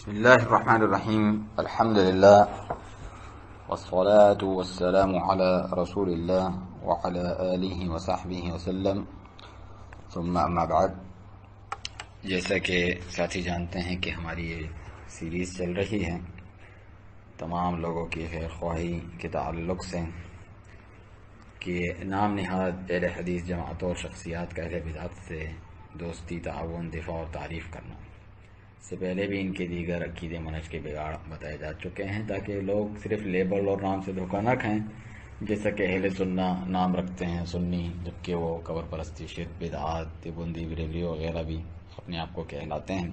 بسم الله الرحمن الرحيم. الحمد لله والصلاة والسلام على رسول الله وعلى آله وصحبه وسلم ثم أما بعد. جیسا کہ ساتھی جانتے ہیں کہ ہماری یہ سیریز چل رہی ہے تمام لوگوں کی خیر خواہی کے تعلق سے کہ نام نہاد اہل حدیث جماعتوں اور شخصیات کا اہل بدعت سے دوستی، تعاون، دفاع اور تعریف کرنا. اس سے پہلے بھی ان کے دیگر عقیدے منہج کے بگاڑ بتائے جا چکے ہیں تاکہ لوگ صرف لیبل اور نام سے دھوکہ نہ کھائیں. جیسا کہ اہل سنہ نام رکھتے ہیں سنی، جبکہ وہ قبر پرستی، شرک، بدعات، دیوبندی، بریلوی وغیرہ بھی اپنے آپ کو کہلاتے ہیں.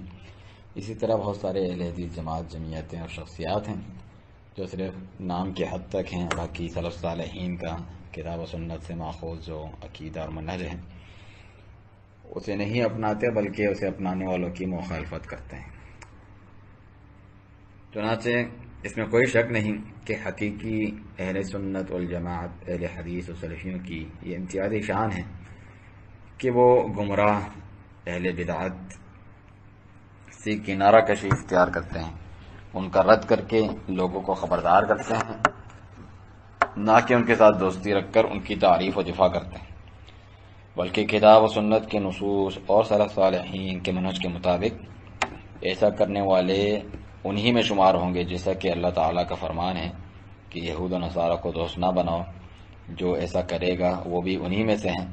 اسی طرح بہت سارے اہل حدیث جماعت، جمعیتیں اور شخصیات ہیں جو صرف نام کے حد تک ہیں، باقی سلف صالحین کا کتاب و سنت سے ماخوذ جو عقیدہ اور منہج ہے اسے نہیں اپناتے بلکہ اسے اپنانے والوں کی مخالفت کرتے ہیں. چنانچہ اس میں کوئی شک نہیں کہ حقیقی اہل سنت والجماعت، اہل حدیث و سلفیوں کی یہ امتیازی شان ہے کہ وہ گمراہ اہل بدعت سے کنارہ کشی اختیار کرتے ہیں، ان کا رد کر کے لوگوں کو خبردار کرتے ہیں، نہ کہ ان کے ساتھ دوستی رکھ کر ان کی تعریف و دفاع کرتے ہیں، بلکہ کتاب و سنت کے نصوص اور سلف صالحین کے منہج کے مطابق ایسا کرنے والے انہی میں شمار ہوں گے. جیسا کہ اللہ تعالیٰ کا فرمان ہے کہ یہود و نصارہ کو دوست نہ بناؤ، جو ایسا کرے گا وہ بھی انہی میں سے ہیں.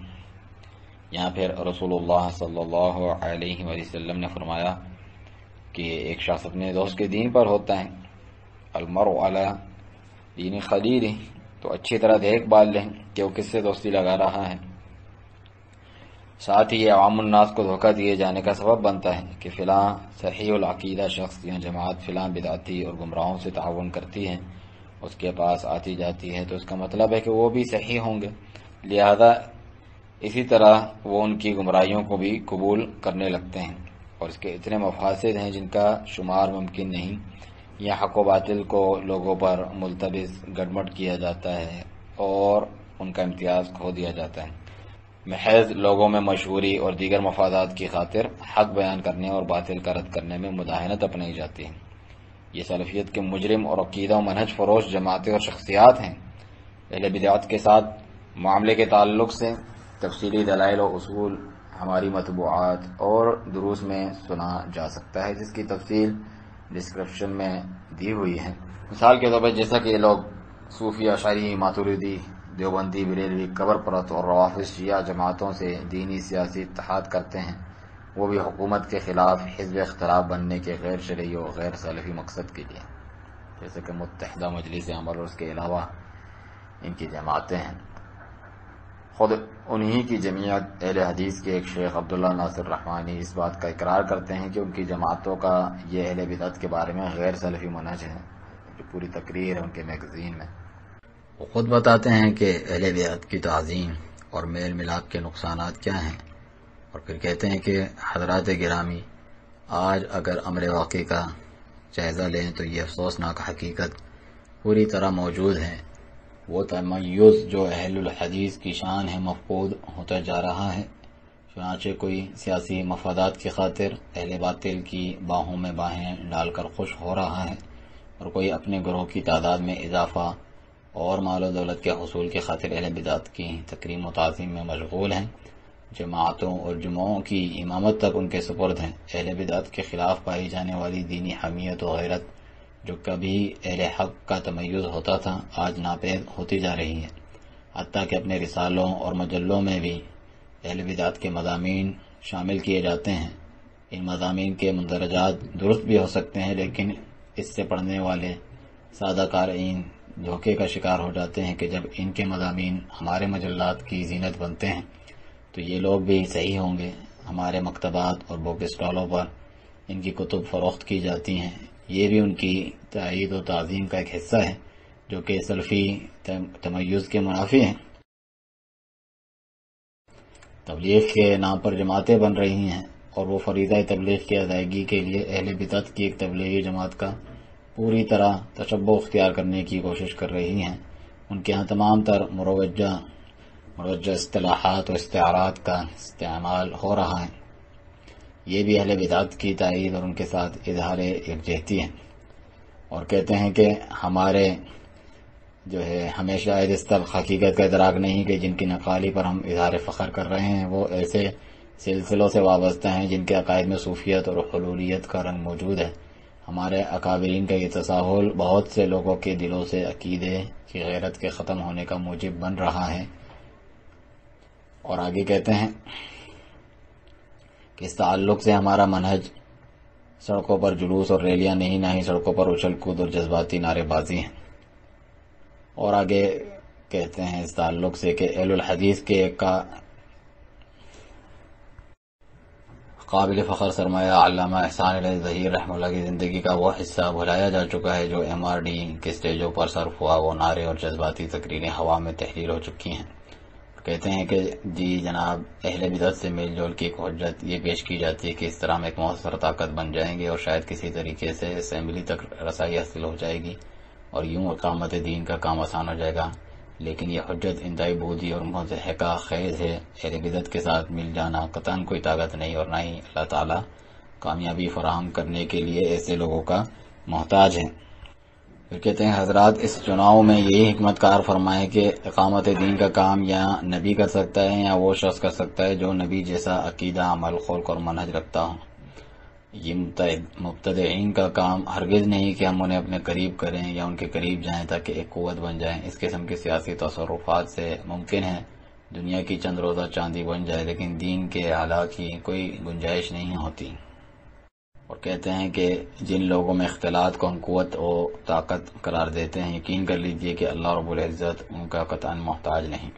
یہاں پھر رسول اللہ صلی اللہ علیہ وسلم نے فرمایا کہ ایک شخص اپنے دوست کے دین پر ہوتا ہے. المرء علی دین خلیلہ، تو اچھی طرح دیکھ بھال لیں کہ وہ کس سے دوستی لگا رہا ہے. ساتھ ہی یہ عوام الناس کو دھوکہ دیے جانے کا سبب بنتا ہے کہ فلاں صحیح العقیدہ شخص یا جماعت فلاں بدعتی اور گمراہوں سے تعاون کرتی ہے، اس کے پاس آتی جاتی ہے، تو اس کا مطلب ہے کہ وہ بھی صحیح ہوں گے، لہذا اسی طرح وہ ان کی گمراہیوں کو بھی قبول کرنے لگتے ہیں. اور اس کے اتنے مفاسد ہیں جن کا شمار ممکن نہیں. یا حق و باطل کو لوگوں پر ملتبس گڈمٹ کیا جاتا ہے اور ان کا امتیاز کھو دیا جاتا ہے. محض لوگوں میں مشہوری اور دیگر مفادات کی خاطر حق بیان کرنے اور باطل کا رد کرنے میں مداہنت اپنائی جاتی ہے. یہ سلفیت کے مجرم اور عقیدہ و منہج فروش جماعتیں اور شخصیات ہیں. اہل بدعت کے ساتھ معاملے کے تعلق سے تفصیلی دلائل و اصول ہماری مطبوعات اور دروس میں سنا جا سکتا ہے، جس کی تفصیل ڈسکرپشن میں دی ہوئی ہے. مثال کے طور پر جیسا کہ یہ لوگ صوفی، اشعری، ماتریدی، دیوبندی، بریلوی، قبر پرست اور روافض شیعہ جماعتوں سے دینی سیاسی اتحاد کرتے ہیں، وہ بھی حکومت کے خلاف حزب اختلاف بننے کے غیر شرعی و غیر سلفی مقصد کے لیے، جیسے کہ متحدہ مجلس عمل اور اس کے علاوہ ان کی جماعتیں ہیں. خود انہی کی جمعیت اہل حدیث کے ایک شیخ عبداللہ ناصر رحمانی اس بات کا اقرار کرتے ہیں کہ ان کی جماعتوں کا یہ اہل بدعت کے بارے میں غیر سلفی منہج ہے، جو پوری تقریر ہے ان کے میگزین میں. وہ خود بتاتے ہیں کہ اہل بدعت کی تعظیم اور میل ملاپ کے نقصانات کیا ہیں، اور پھر کہتے ہیں کہ حضرات گرامی، آج اگر امر واقع کا جائزہ لیں تو یہ افسوسناک حقیقت پوری طرح موجود ہے. وہ تمیز جو اہل الحدیث کی شان ہے مفقود ہوتا جا رہا ہے. چنانچہ کوئی سیاسی مفادات کی خاطر اہل باطل کی باہوں میں باہیں ڈال کر خوش ہو رہا ہے، اور کوئی اپنے گروہ کی تعداد میں اضافہ اور مال و دولت کے حصول کی خاطر اہل بدعت کی تکریم و تعظیم میں مشغول ہیں. جماعتوں اور جمعوں کی امامت تک ان کے سپرد ہیں. اہل بدعت کے خلاف پائی جانے والی دینی حمیت و غیرت جو کبھی اہل حق کا تمیز ہوتا تھا، آج ناپید ہوتی جا رہی ہے. حتیٰ کہ اپنے رسالوں اور مجلوں میں بھی اہل بدعت کے مضامین شامل کیے جاتے ہیں. ان مضامین کے مندرجات درست بھی ہو سکتے ہیں، لیکن اس سے پڑھنے والے سادہ قارئین دھوکے کا شکار ہو جاتے ہیں کہ جب ان کے مضامین ہمارے مجلات کی زینت بنتے ہیں تو یہ لوگ بھی صحیح ہوں گے. ہمارے مکتبات اور بک اسٹالوں پر ان کی کتب فروخت کی جاتی ہیں. یہ بھی ان کی تائید و تعظیم کا ایک حصہ ہے جو کہ سلفی تمیز کے منافی ہیں. تبلیغ کے نام پر جماعتیں بن رہی ہیں اور وہ فریضہ تبلیغ کی ادائیگی کے لیے اہل بدعت کی ایک تبلیغی جماعت کا پوری طرح تشبہ اختیار کرنے کی کوشش کر رہی ہیں. ان کے ہاں تمام تر مروجہ اصطلاحات و استعارات کا استعمال ہو رہا ہے. یہ بھی اہل بدعت کی تائید اور ان کے ساتھ اظہار یکجہتی ہے، اور کہتے ہیں کہ ہمارے جو ہے ہمیشہ اس تلخ حقیقت کا ادراک نہیں کہ جن کی نقالی پر ہم اظہار فخر کر رہے ہیں وہ ایسے سلسلوں سے وابستہ ہیں جن کے عقائد میں صوفیت اور حلولیت کا رنگ موجود ہے۔ ہمارے اکابرین کا یہ تساہل بہت سے لوگوں کے دلوں سے عقیدے کی غیرت کے ختم ہونے کا موجب بن رہا ہے۔ اور آگے کہتے ہیں کہ اس تعلق سے ہمارا منہج سڑکوں پر جلوس اور ریلیاں نہیں، نہ ہی سڑکوں پر اچھل کود اور جذباتی نعرے بازی ہیں۔ اور آگے کہتے ہیں اس تعلق سے کہ اہل الحدیث کے کا قابل فخر سرمایہ علامہ احسان علیہ ظہیر رحمہ اللہ کی زندگی کا وہ حصہ بھلایا جا چکا ہے جو MRD کے سٹیجوں پر صرف ہوا، وہ نعرے اور جذباتی تقریریں ہوا میں تحریر ہو چکی ہیں۔ کہتے ہیں کہ جی جناب، اہل بدعت سے میل جول کی ایک حجت یہ پیش کی جاتی ہے کہ اس طرح ہم ایک مؤثر طاقت بن جائیں گے اور شاید کسی طریقے سے اسمبلی تک رسائی حاصل ہو جائے گی اور یوں اقامت دین کا کام آسان ہو جائے گا، لیکن یہ حجت انتہائی بودھی اور مضحکہ خیز ہے۔ اہل بدعت کے ساتھ مل جانا قطعاً کوئی طاقت نہیں، اور نہ ہی اللہ تعالیٰ کامیابی فراہم کرنے کے لیے ایسے لوگوں کا محتاج ہے۔ پھر کہتے ہیں حضرات اس چناؤ میں یہی حکمت کار فرمائے کہ اقامت دین کا کام یا نبی کر سکتا ہے یا وہ شخص کر سکتا ہے جو نبی جیسا عقیدہ، عمل، خلق اور منہج رکھتا ہو۔ یہ مبتدعین کا کام ہرگز نہیں کہ ہم انہیں اپنے قریب کریں یا ان کے قریب جائیں تاکہ ایک قوت بن جائیں۔ اس قسم کے سیاسی تصرفات سے ممکن ہے دنیا کی چند روزہ چاندی بن جائے، لیکن دین کے اعلیٰ کی کوئی گنجائش نہیں ہوتی۔ اور کہتے ہیں کہ جن لوگوں میں اختلاط کو ہم قوت و طاقت قرار دیتے ہیں، یقین کر لیجئے کہ اللہ رب العزت ان کا قطعاً محتاج نہیں۔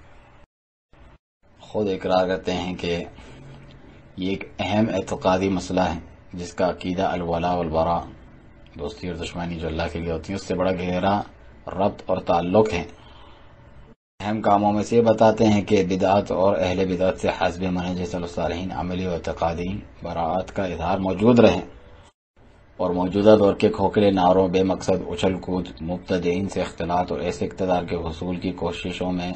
خود اقرار کرتے ہیں کہ یہ ایک اہم اعتقادی مسئلہ ہے جس کا عقیدہ الولاء والبراء، دوستی اور دشمنی جو اللہ کے لیے ہوتی ہے، اس سے بڑا گہرا ربط اور تعلق ہے۔ اہم کاموں میں سے یہ بتاتے ہیں کہ بدعت اور اہل بدعت سے حسب منہج سلف الصالحین عملی و اعتقادی براءت کا اظہار موجود رہے، اور موجودہ دور کے کھوکھلے نعروں، بے مقصد اچھل کود، مبتدئین سے اختلاط اور ایسے اقتدار کے حصول کی کوششوں میں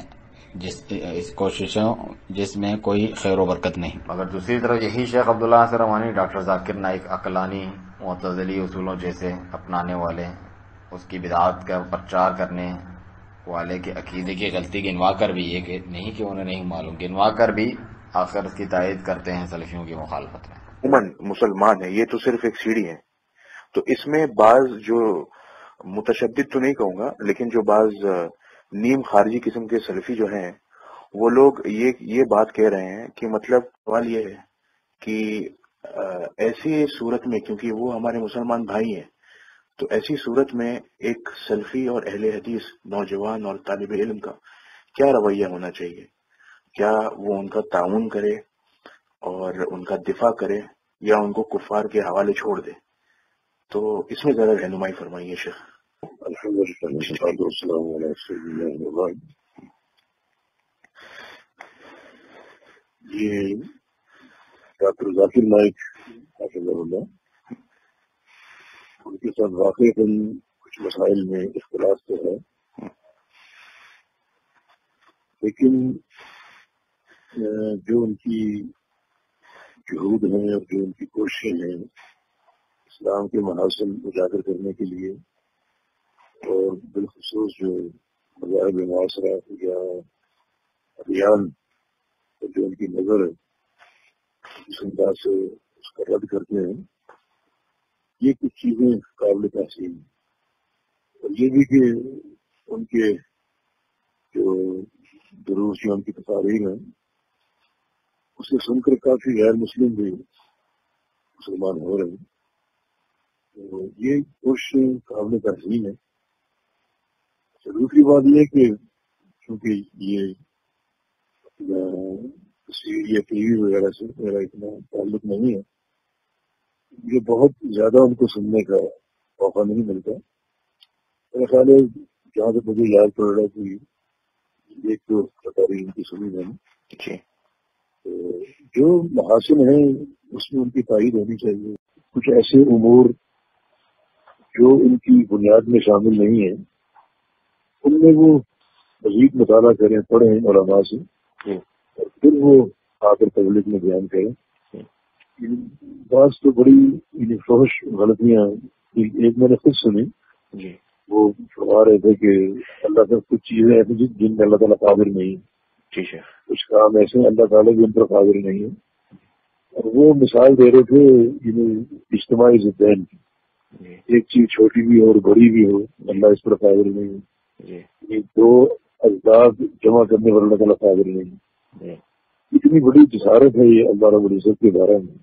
جس میں کوئی خیر و برکت نہیں۔ مگر دوسری طرف یہی شیخ عبداللہ ناصر روانی، ڈاکٹر ذاکر نائک عقلانی، معتزلی اصولوں جیسے اپنانے والے، اس کی بدعات کا پرچار کرنے والے کے عقیدے کی غلطی گنوا کر بھی، یہ کہ نہیں کہ انہیں نہیں معلوم، گنوا کر بھی آخر اس کی تائید کرتے ہیں سلفیوں کی مخالفت میں۔ عموماً مسلمان ہے، یہ تو صرف ایک سیڑھی ہے، تو اس میں بعض جو متشدد تو نہیں کہوں گا، لیکن جو بعض نیم خارجی قسم کے سلفی جو ہیں وہ لوگ یہ بات کہہ رہے ہیں کہ مطلب سوال یہ ہے کہ ایسی صورت میں، کیونکہ وہ ہمارے مسلمان بھائی ہیں، تو ایسی صورت میں ایک سلفی اور اہل حدیث نوجوان اور طالب علم کا کیا رویہ ہونا چاہیے؟ کیا وہ ان کا تعاون کرے اور ان کا دفاع کرے یا ان کو کفار کے حوالے چھوڑ دے؟ تو اس میں ذرا رہنمائی فرمائیے شیخ۔ یہ ڈاکٹر ذاکر نائک حافظہ اللہ، ان کے ساتھ واقعی کچھ مسائل میں اختلاف تو ہے، لیکن جو ان کی جہود ہیں اور جو ان کی کوششیں ہیں اسلام کے محاسن اجاگر کرنے کے لیے، اور بالخصوص جو مذاہب معاصرہ یا ادیان پر جو ان کی نظر ہے اس انداز سے اس کا رد کرتے ہیں، یہ کچھ چیزیں قابل تحسین ہیں۔ اور یہ بھی کہ ان کے جو دروس یا ان کی تقاریر ہیں اسے سن کر کافی غیر مسلم بھی مسلمان ہو رہے ہیں، تو یہ کوشش قابل تحسین ہے۔ دوسری بات یہ کہ چونکہ یہ تصویر یا ٹی وی وغیرہ سے میرا اتنا تعلق نہیں ہے، یہ بہت زیادہ ان کو سننے کا موقع نہیں ملتا۔ میرا خیال ہے جہاں تک مجھے یاد پڑ رہا کہ ایک دو تقاریر ان کی سنی میں نے، تو جو محاسن ہیں اس میں ان کی تائید ہونی چاہیے۔ کچھ ایسے امور جو ان کی بنیاد میں شامل نہیں ہیں ان میں وہ مزید مطالعہ کریں، پڑھیں علماء سے، اور پھر وہ آ کر پبلک میں بیان کریں۔ بعض تو بڑی فحش غلطیاں ایک میں نے خود سنی. جی وہ فرما رہے تھے کہ اللہ سے کچھ چیزیں ایسی جن میں اللہ تعالیٰ قادر نہیں ہے. جی شیخ. کچھ کام ایسے ہیں اللہ تعالیٰ بھی ان پر قادر نہیں ہے. اور وہ مثال دے رہے تھے اجتماعی ضدین کی. ایک چیز چھوٹی بھی ہو اور بڑی بھی ہو اللہ اس پر قادر نہیں ہے. یہ دو اجداد جمع کرنے پر اللہ تعالیٰ قادر نہیں ہے. اتنی بڑی جسارت ہے یہ اللہ رب العزت کے بارے میں.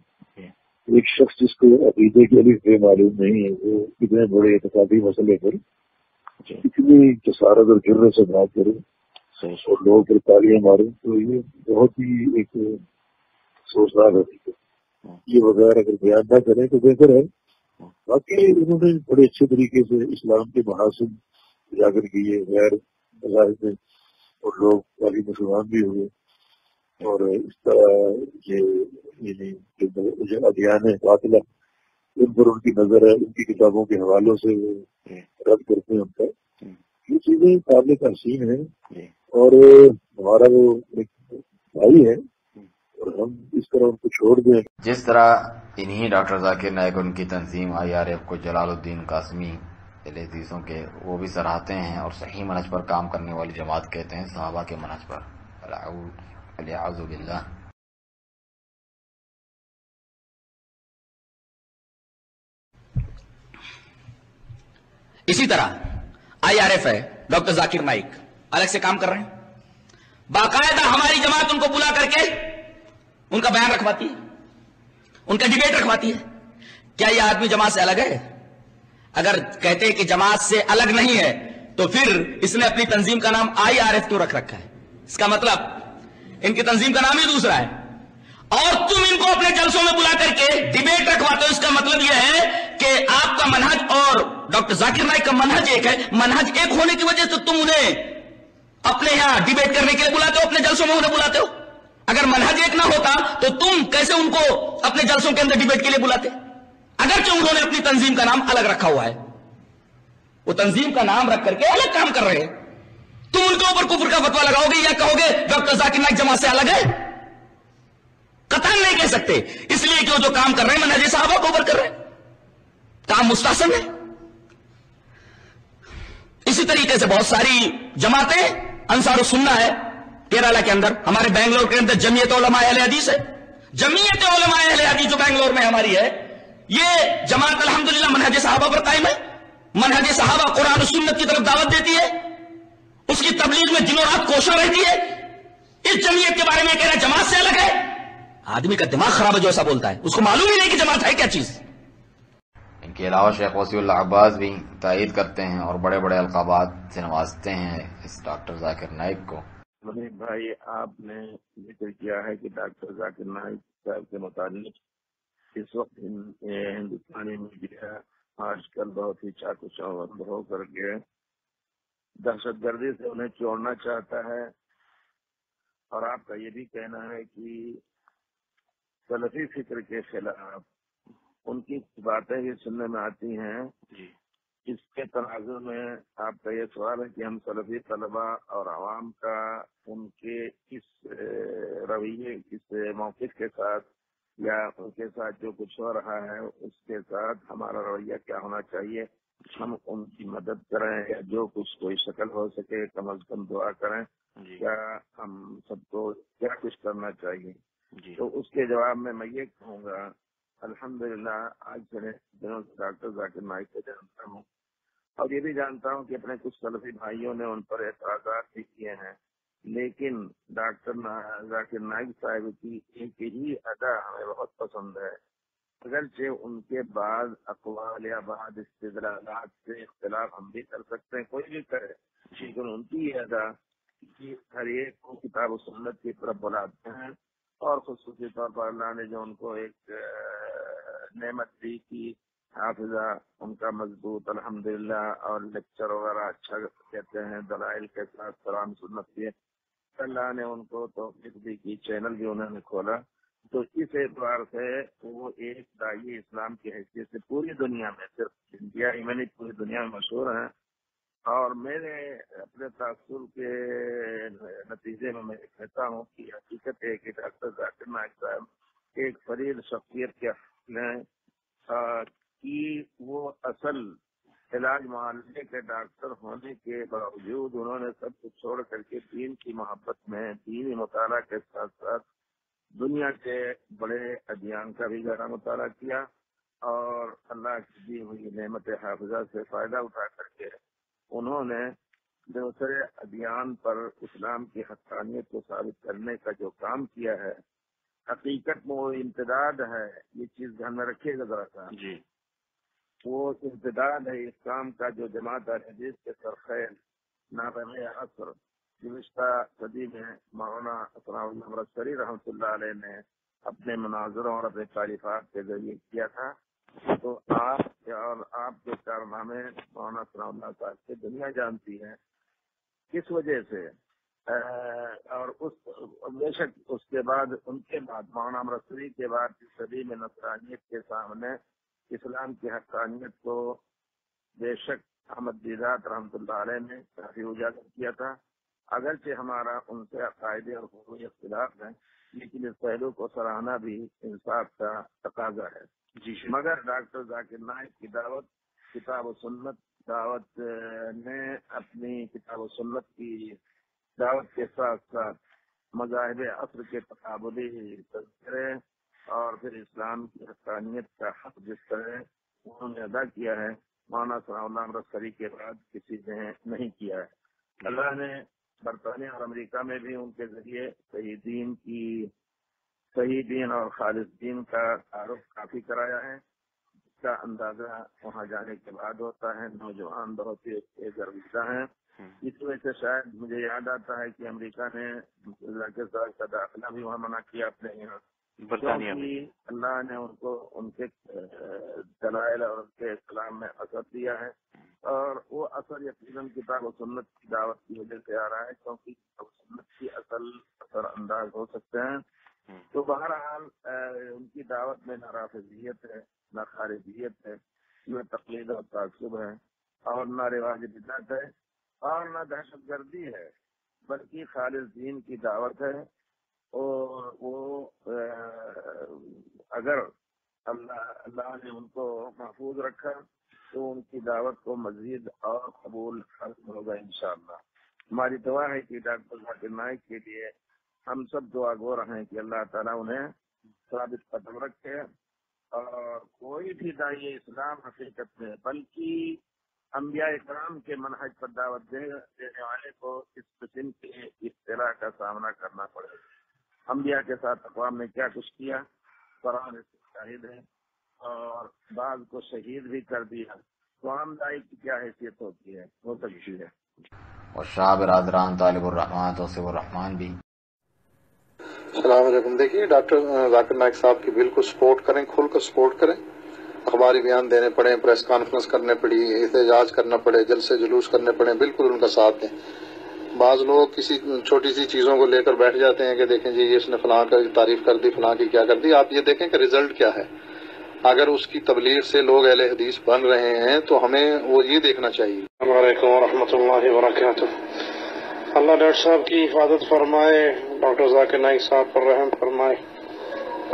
ایک شخص جس کو عقیدے کے لیے بے معلوم نہیں ہے وہ اتنے بڑے اعتقادی مسئلے پر اتنی جسارت اور جرت سے بات کرے اور لوگوں پر تالیاں مارے تو یہ بہت ہی ایک سوچناک ہے. یہ بغیر اگر بیان نہ کریں تو بہتر ہے. باقی انہوں نے بڑے اچھے طریقے سے اسلام کے محاسن اجاگر کیے غیر مذاہب میں اور لوگ والی مسلمان بھی ہوئے. اور اس طرح یہ جو ادیان باطلہ ان پر ان کی نظر ہے ان کی کتابوں کے حوالوں سے وہ رد کرتے ہیں ان کا. یہ چیزیں قابل تحسین ہیں اور ہمارا وہ ایک بھائی ہے اور ہم اس طرح ان کو چھوڑ دیں. جس طرح انہی ڈاکٹر ذاکر نائک ان کی تنظیم IRF کو جلال الدین قاسمی عزیزوں کے وہ بھی سراہتے ہیں اور صحیح منہج پر کام کرنے والی جماعت کہتے ہیں صحابہ کے منہج پر. اعوذ باللہ. اسی طرح IRF ہے ڈاکٹر ذاکر نائک الگ سے کام کر رہے ہیں. باقاعدہ ہماری جماعت ان کو بلا کر کے ان کا بیان رکھواتی ہے ان کا ڈیبیٹ رکھواتی ہے. کیا یہ آدمی جماعت سے الگ ہے؟ اگر کہتے ہیں کہ جماعت سے الگ نہیں ہے تو پھر اس نے اپنی تنظیم کا نام IRF کیوں رکھ رکھا ہے؟ اس کا مطلب ان کی تنظیم کا نام ہی دوسرا ہے اور تم ان کو اپنے جلسوں میں بلا کر کے ڈیبیٹ رکھواتے ہو. اس کا مطلب یہ ہے کہ آپ کا منہج اور ڈاکٹر ذاکر نائک کا منہج ایک ہے. منہج ایک ہونے کی وجہ سے تم انہیں اپنے یہاں ڈیبیٹ کرنے کے لیے بلاتے ہو اپنے جلسوں میں انہیں بلاتے ہو. اگر منہج ایک نہ ہوتا تو تم کیسے ان کو اپنے جلسوں کے اندر ڈیبیٹ کے لیے بلاتے؟ اگرچہ انہوں نے اپنی تنظیم کا نام الگ رکھا ہوا ہے وہ تنظیم کا نام رکھ کر کے الگ کام کر رہے ہیں. تم ان کے اوپر کفر کا فتویٰ لگاؤ گے یا کہو گے ڈاکٹر ذاکر نائک جماعت سے الگ ہے؟ قطعاً نہیں کہہ سکتے اس لیے کہ وہ جو کام کر رہے ہیں منہج صحابہ کو اوپر کر رہے ہیں. کام مستحسن ہے. اسی طریقے سے بہت ساری جماعتیں انصار السنہ ہے کیرالہ کے اندر. ہمارے بنگلور کے اندر جمعیت علماء اہل حدیث ہے. جمعیت علماء اہل حدیث جو بنگلور میں ہماری ہے یہ جماعت الحمدللہ منہج صحابہ پر قائم ہے. منہج صحابہ قرآن و سنت کی طرف دعوت دیتی ہے. اس کی تبلیغ میں دن و رات کوشاں رہتی ہے. اس جمعیت کے بارے میں کہہ رہا جماعت سے الگ ہے. آدمی کا دماغ خراب ہے جو ایسا بولتا ہے. اس کو معلوم ہی نہیں کہ جماعت ہے کیا چیز. ان کے علاوہ شیخ وسیع اللہ عباس بھی تائید کرتے ہیں اور بڑے بڑے القابات سے نوازتے ہیں اس ڈاکٹر ذاکر نائک کو. منیب بھائی آپ نے ذکر کیا ہے کہ ڈاکٹر ذاکر نائک صاحب کے متعلق اس وقت ہندوستانی میڈیا آج کل بہت ہی چاقو چوبند ہو کر کے دہشت گردی سے انہیں چھوڑنا چاہتا ہے اور آپ کا یہ بھی کہنا ہے کہ سلفی فکر کے خلاف ان کی باتیں بھی سننے میں آتی ہیں. اس کے تناظر میں آپ کا یہ سوال ہے کہ ہم سلفی طلبہ اور عوام کا ان کے اس رویے اس موقف کے ساتھ یا ان کے ساتھ جو کچھ ہو رہا ہے اس کے ساتھ ہمارا رویہ کیا ہونا چاہیے. ہم ان کی مدد کریں یا جو کچھ کوئی شکل ہو سکے کم از کم دعا کریں. کیا ہم سب کو کیا کچھ کرنا چاہیے؟ تو اس کے جواب میں یہ کہوں گا الحمدللہ آج سے دنوں سے ڈاکٹر ذاکر نائک کو جانتا ہوں اور یہ بھی جانتا ہوں کہ اپنے کچھ سلفی بھائیوں نے ان پر اعتراضات بھی کیے ہیں. لیکن ڈاکٹر ذاکر نائک صاحب کی ایک ہی ادا ہمیں بہت پسند ہے. اگرچہ ان کے بعض اقوال یا بعض استدلالات سے اختلاف ہم بھی کر سکتے ہیں کوئی بھی کرے لیکن ان کی یہ ادا کہ ہر ایک کو کتاب و سنت کی طرف بلاتے ہیں اور خصوصی طور پر اللہ نے جو ان کو ایک نعمت دی کہ حافظہ ان کا مضبوط الحمدللہ اور لیکچر وغیرہ اچھا کہتے ہیں دلائل کے ساتھ قرآن سنت کے اللہ نے ان کو توفیق دی کہ چینل بھی انہوں نے کھولا. تو اس اعتبار سے وہ ایک داعی اسلام کی حیثیت سے پوری دنیا میں صرف انڈیا ہی میں نہیں پوری دنیا میں مشہور ہیں. اور میرے اپنے تاثر کے نتیجے میں کہتا ہوں کہ حقیقت ہے کہ ڈاکٹر ذاکر نائک صاحب ایک فرید شخصیت کے کہ وہ اصل علاج معالجے کے ڈاکٹر ہونے کے باوجود انہوں نے سب کچھ چھوڑ کر کے دین کی محبت میں دینی مطالعہ کے ساتھ ساتھ دنیا کے بڑے ادیان کا بھی گہرا مطالعہ کیا اور اللہ کی دی ہوئی نعمت حافظہ سے فائدہ اٹھا کر کے انہوں نے دوسرے ادیان پر اسلام کی حقانیت کو ثابت کرنے کا جو کام کیا ہے، حقیقت میں وہ امتداد ہے. یہ چیز دھیان میں رکھیے گا ذرا سا جی، وہ امتداد ہے اس کام کا جو جماعت اہل حدیث کے سرخیل نابغہ عصر گزشتہ صدی میں مولانا ثناء اللہ امرتسری رحمۃ اللہ علیہ نے اپنے مناظروں اور اپنے تعریفات کے ذریعے کیا تھا. تو آپ کے کارنامے مولانا ثناء اللہ صاحب سے دنیا جانتی ہے. کس وجہ سے اور بے شک اس کے بعد ان کے بعد مولانا امرتسری کے بعد کی صدی میں نصرانیت کے سامنے اسلام کی حقانیت کو بے شک احمد دیدات رحمۃ اللہ علیہ نے کافی اجاگر کیا تھا. اگرچہ ہمارا ان سے عقائدی اور فروعی اختلاف ہے، لیکن اس پہلو کو سراہنا بھی انصاف کا تقاضا ہے. جی مگر ڈاکٹر ذاکر نائک کی دعوت کتاب و سنت دعوت نے اپنی کتاب و سنت کی دعوت کے ساتھ ساتھ مذاہب عصر کے تقابلی تذکرے اور پھر اسلام کی حقانیت کا حق جس طرح انہوں نے ادا کیا ہے مولانا ثناء اللہ امرتسری کے بعد کسی نے نہیں کیا ہے. اللہ نے برطانیہ اور امریکہ میں بھی ان کے ذریعے صحیح دین اور خالص دین کا تعارف کافی کرایا ہے، جس کا اندازہ وہاں جانے کے بعد ہوتا ہے. نوجوان بہت ہی گرویدہ ہیں. اس وجہ سے شاید مجھے یاد آتا ہے کہ امریکہ نے ذاکر صاحب کا داخلہ بھی وہاں منع کیا اپنے یہاں، برطانیہ میں. اللہ نے ان کو ان کے دلائل اور ان کے کلام میں اثر دیا ہے، اور وہ اثر یقیناً کتاب و سنت کی دعوت کی وجہ سے آ رہا ہے، کیونکہ کتاب و سنت کی اثر انداز ہو سکتے ہیں. تو بہرحال ان کی دعوت میں نہ رافضیت ہے، نہ خارجیت ہے، نہ تقلید اور تعصب ہے، اور نہ رواج بدعت ہے، اور نہ دہشت گردی ہے، بلکہ خالص دین کی دعوت ہے. اور وہ اگر اللہ نے ان کو محفوظ رکھا تو ان کی دعوت کو مزید اور قبول ہوگا انشاءاللہ. ہماری دعا ہے کہ ڈاکٹر ذاکر نائک کے لیے ہم سب دعا گو رہیں کہ اللہ تعالیٰ انہیں ثابت قدم رکھے، اور کوئی بھی داعی اسلام حقیقت میں بلکہ انبیاء کرام کے منہج پر دعوت دینے والے کو اس قسم کے اختراع کا سامنا کرنا پڑے. انبیاء کے ساتھ اقوام نے کیا کچھ کیا، قرآن اس شاہد ہے، اور بعض کو شہید بھی کر دیا. تو عام داعی کی کیا حیثیت ہو سکتی ہے. اور شاہ برادران طالب الرحمان توصیف الرحمان بھی. السلام علیکم. دیکھیے ڈاکٹر ذاکر نائک صاحب کی بالکل سپورٹ کریں، کھل کر سپورٹ کریں. اخباری بیان دینے پڑے، پریس کانفرنس کرنے پڑی، احتجاج کرنا پڑے، جلسے جلوس کرنے پڑے، بالکل ان کا ساتھ دیں. بعض لوگ کسی چھوٹی سی چیزوں کو لے کر بیٹھ جاتے ہیں کہ دیکھیں جی اس نے فلاں کا تعریف کر دی، فلاں کی کیا کر دی. آپ یہ دیکھیں کہ رزلٹ کیا ہے. اگر اس کی تبلیغ سے لوگ اہل حدیث بن رہے ہیں تو ہمیں وہ یہ دیکھنا چاہیے. السلام علیکم ورحمۃ اللہ وبرکاتہ. اللہ ڈاکٹر صاحب کی حفاظت فرمائے، ڈاکٹر ذاکر نائک صاحب پر رحم فرمائے،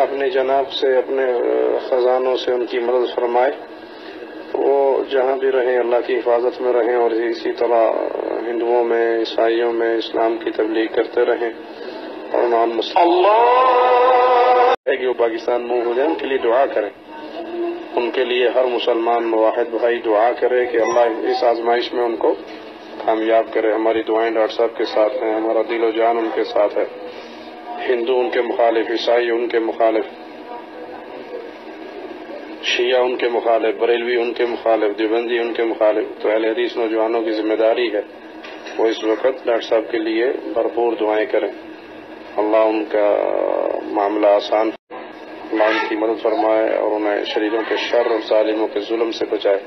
اپنی جناب سے اپنے خزانوں سے ان کی مدد فرمائے. وہ جہاں بھی رہیں اللہ کی حفاظت میں رہیں، اور اسی طرح ہندوؤں میں، عیسائیوں میں اسلام کی تبلیغ کرتے رہیں، اور نان مسلم کہ وہ پاکستان منہ ہو جائیں ان کے لیے دعا کریں. ان کے لیے ہر مسلمان موحد بھائی دعا کرے کہ اللہ اس آزمائش میں ان کو کامیاب کرے. ہماری دعائیں ڈاکٹر صاحب کے ساتھ ہیں، ہمارا دل و جان ان کے ساتھ ہے. ہندو ان کے مخالف، عیسائی ان کے مخالف، شیعہ ان کے مخالف، بریلوی ان کے مخالف، دیوبندی ان کے مخالف. تو اہل حدیث نوجوانوں کی ذمہ داری ہے وہ اس وقت ڈاکٹر صاحب کے لیے بھرپور دعائیں کریں. اللہ ان کا معاملہ آسان، اللہ ان کی مدد فرمائے، اور انہیں شریروں کے شر اور ظالموں کے ظلم سے بچائے،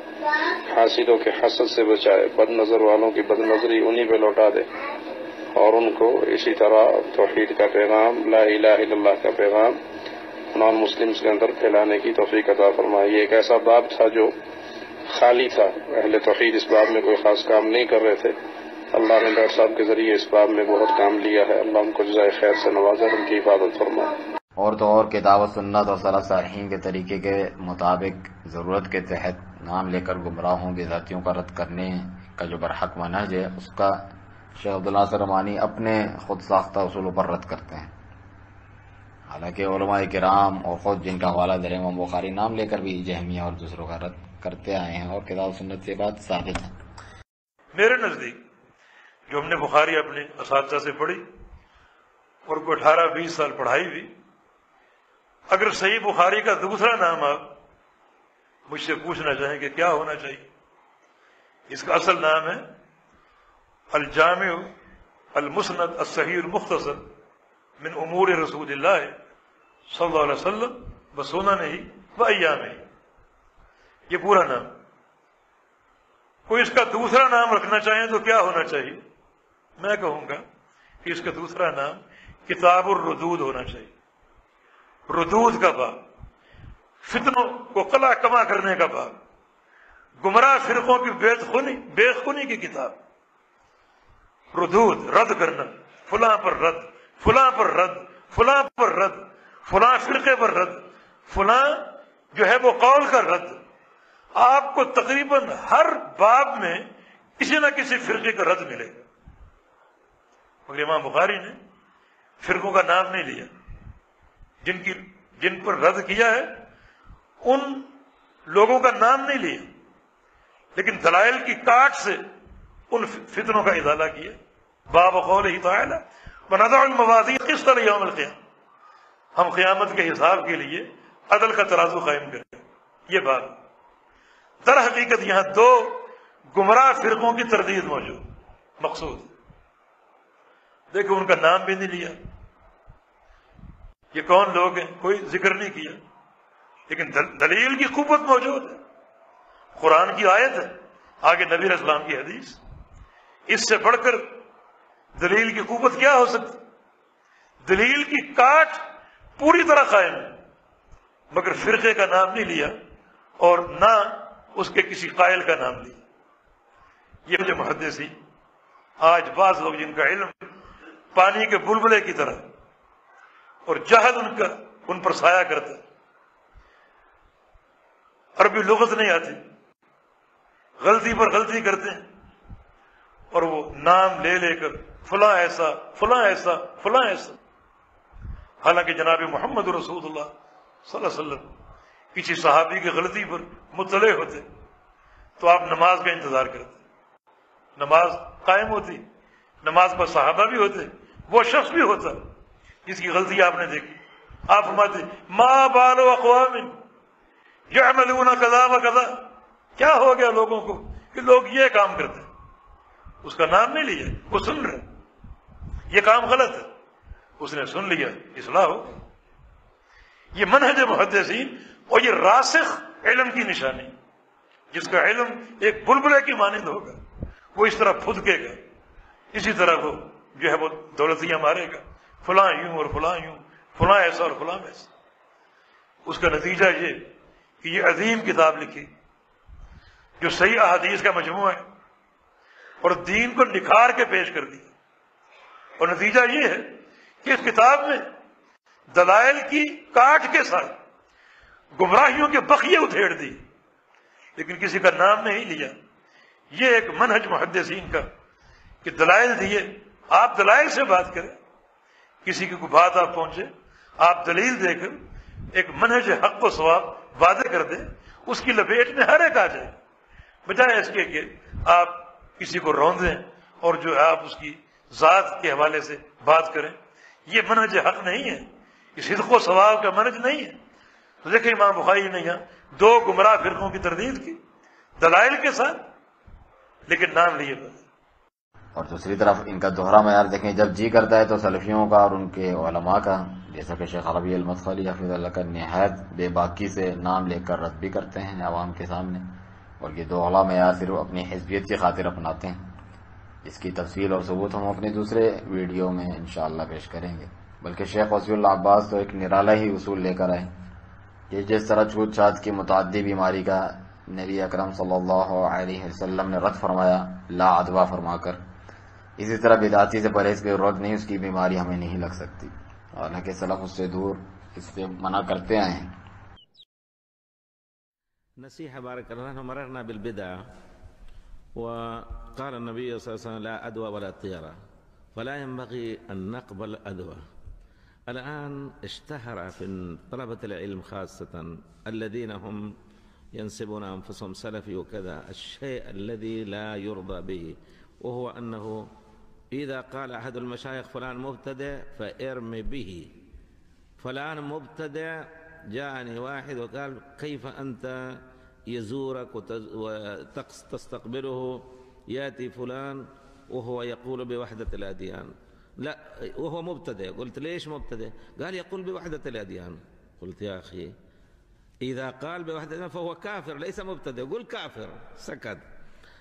حاسدوں کے حسد سے بچائے، بد نظر والوں کی بد نظری انہی پہ لوٹا دے، اور ان کو اسی طرح توحید کا پیغام، لا الہ الا اللہ کا پیغام نان مسلمز کے اندر پھیلانے کی توفیق عطا فرمائے. یہ ایک ایسا باب تھا جو خالی تھا، اہل توحید اس باب میں کوئی خاص کام نہیں کر رہے تھے. اللہ نے ڈاکٹر صاحب کے ذریعے اس باب میں بہت کام لیا ہے. اللہ ان کو جزائے خیر سے نوازے، ان کی حفاظت فرمائے. اور تو اور کتاب و سنت اور سلف صالحین کے طریقے کے مطابق ضرورت کے تحت نام لے کر گمراہوں کے ذاتیوں کا رد کرنے کا جو برحق منہج ہے، اس کا شیخ عبداللہ سرمانی اپنے خود ساختہ اصولوں پر رد کرتے ہیں. حالانکہ علماء کرام اور خود جن کا حوالہ در امام بخاری نام لے کر بھی جہمیہ اور دوسروں کا رد کرتے آئے ہیں، اور کتاب و سنت سے بات ثابت ہے. میرے نزدیک جو ہم نے بخاری اپنے اساتذہ سے پڑھی اور کوئی 18-20 سال پڑھائی بھی، اگر صحیح بخاری کا دوسرا نام آپ مجھ سے پوچھنا چاہیں کہ کیا ہونا چاہیے، اس کا اصل نام ہے الجامع المسند الصحیح المختصر من امور رسول اللہ صلی اللہ علیہ وسلم بسننہ و ایامہ. یہ پورا نام. کوئی اس کا دوسرا نام رکھنا چاہیں تو کیا ہونا چاہیے؟ میں کہوں گا کہ اس کا دوسرا نام کتاب الردود ہونا چاہیے. ردود کا باب، فتنوں کو قلع کما کرنے کا باب، گمراہ فرقوں کی بے خونی کی کتاب. ردود، رد کرنا، فلاں پر رد، فلاں پر رد، فلاں پر رد، فلاں فرقے پر رد، فلاں جو ہے وہ قول کا رد. آپ کو تقریباً ہر باب میں کسی نہ کسی فرقے کا رد ملے گا. مگر امام بخاری نے فرقوں کا نام نہیں لیا. جن پر رد کیا ہے ان لوگوں کا نام نہیں لیا، لیکن دلائل کی کاٹ سے ان فتنوں کا ازالہ کیا. باب قولہ تعالی ونضع الموازین القسط لیوم القیامہ، ہم قیامت کے حساب کے لیے عدل کا ترازو قائم کریں. یہ بات در حقیقت یہاں دو گمراہ فرقوں کی تردید موجود مقصود. دیکھو ان کا نام بھی نہیں لیا، یہ کون لوگ ہیں کوئی ذکر نہیں کیا، لیکن دلیل کی قوت موجود ہے. قرآن کی آیت ہے، آگے نبی علیہ السلام کی حدیث. اس سے بڑھ کر دلیل کی قوت کیا ہو سکتی؟ دلیل کی کاٹ پوری طرح قائم ہے، مگر فرقے کا نام نہیں لیا اور نہ اس کے کسی قائل کا نام لیا. یہ جو محدثین آج بعض لوگ جن کا علم پانی کے بلبلے کی طرح اور جہل ان پر سایہ کرتا ہے، عربی لغت نہیں آتی، غلطی پر غلطی کرتے ہیں اور وہ نام لے لے کر فلاں ایسا فلاں ایسا فلاں ایسا. حالانکہ جناب محمد رسول اللہ صلی اللہ علیہ وسلم کسی صحابی کی غلطی پر مطلع ہوتے تو آپ نماز کا انتظار کرتے، نماز قائم ہوتی، نماز پر صحابہ بھی ہوتے، وہ شخص بھی ہوتا جس کی غلطی آپ نے دیکھی. آپ فرماتے ما بال اقوام یعملون کذا و کذا، کیا ہو گیا لوگوں کو کہ لوگ یہ کام کرتے ہیں. اس کا نام نہیں لیا، وہ سن رہے یہ کام غلط ہے، اس نے سن لیا، اصلاح ہو. یہ منہج محدثین اور یہ راسخ علم کی نشانی. جس کا علم ایک بلبلے کی مانند ہوگا وہ اس طرح پھدکے گا، اسی طرح وہ جو ہے وہ دولتیاں مارے گا، فلاں یوں اور فلاں یوں، فلاں ایسا اور فلاں ایسا. اس کا نتیجہ یہ کہ یہ عظیم کتاب لکھی جو صحیح احادیث کا مجموعہ ہے اور دین کو نکھار کے پیش کر دیا. اور نتیجہ یہ ہے کہ اس کتاب میں دلائل کی کاٹ کے ساتھ گمراہیوں کے بقیے ادھیڑ دی، لیکن کسی کا نام نہیں لیا. یہ ایک منہج محدثین کا کہ دلائل دیے، آپ دلائل سے بات کریں. کسی کی کوئی بات آپ پہنچے، آپ دلیل دے کر ایک منہج حق و ثواب واضح کر دیں، اس کی لپیٹ میں ہر ایک آ جائے، بجائے اس کے کہ آپ کسی کو روندیں اور جو آپ اس کی ذات کے حوالے سے بات کریں. یہ منہج حق نہیں ہے، یہ صدق و ثواب کا منہج نہیں ہے. تو دیکھیں امام بخاری نے یہاں دو گمراہ فرقوں کی تردید کی دلائل کے ساتھ، لیکن نام لیے بس. اور دوسری طرف ان کا دوہرا معیار دیکھیں، جب جی کرتا ہے تو سلفیوں کا اور ان کے علماء کا، جیسا کہ شیخ عربی المدخلی حفظ اللہ کا نہایت بے باکی سے نام لے کر رد بھی کرتے ہیں عوام کے سامنے. اور یہ دوہرا معیار صرف اپنی حزبیت کی خاطر اپناتے ہیں. اس کی تفصیل اور ثبوت ہم اپنے دوسرے ویڈیو میں انشاءاللہ پیش کریں گے. بلکہ شیخ وسیع اللہ عباس تو ایک نرالا ہی اصول لے کر آئے کہ جس طرح چھوت چھات کی متعدی بیماری کا نبی اکرم صلی اللہ علیہ وسلم نے رد فرمایا لا ادوا فرما کر، اسی طرح بدعتی سے پرہیز کی ضرورت نہیں، اس کی بیماری ہمیں نہیں لگ سکتی. حالانکہ سلف اس سے دور اس سے منع کرتے آئے ہیں۔ نصيحة بارك الله فيكم. مررنا بالبدع وقال النبي صلى الله عليه وسلم لا أدوى ولا طيرة، فلا ينبغي أن نقبل أدوى. الآن اشتهر في طلبة العلم خاصة الذين هم ينسبون أنفسهم سلفي وكذا الشيء الذي لا يرضى به، وهو أنه إذا قال أحد المشايخ فلان مبتدع فارمي به. فلان مبتدع، جاءني واحد وقال كيف أنت يزورك وتستقبله يأتي فلان وهو يقول بوحدة الأديان؟ لا، وهو مبتدع. قلت ليش مبتدع؟ قال يقول بوحدة الأديان. قلت يا أخي إذا قال بوحدة الأديان فهو كافر ليس مبتدع، قل كافر. سكت.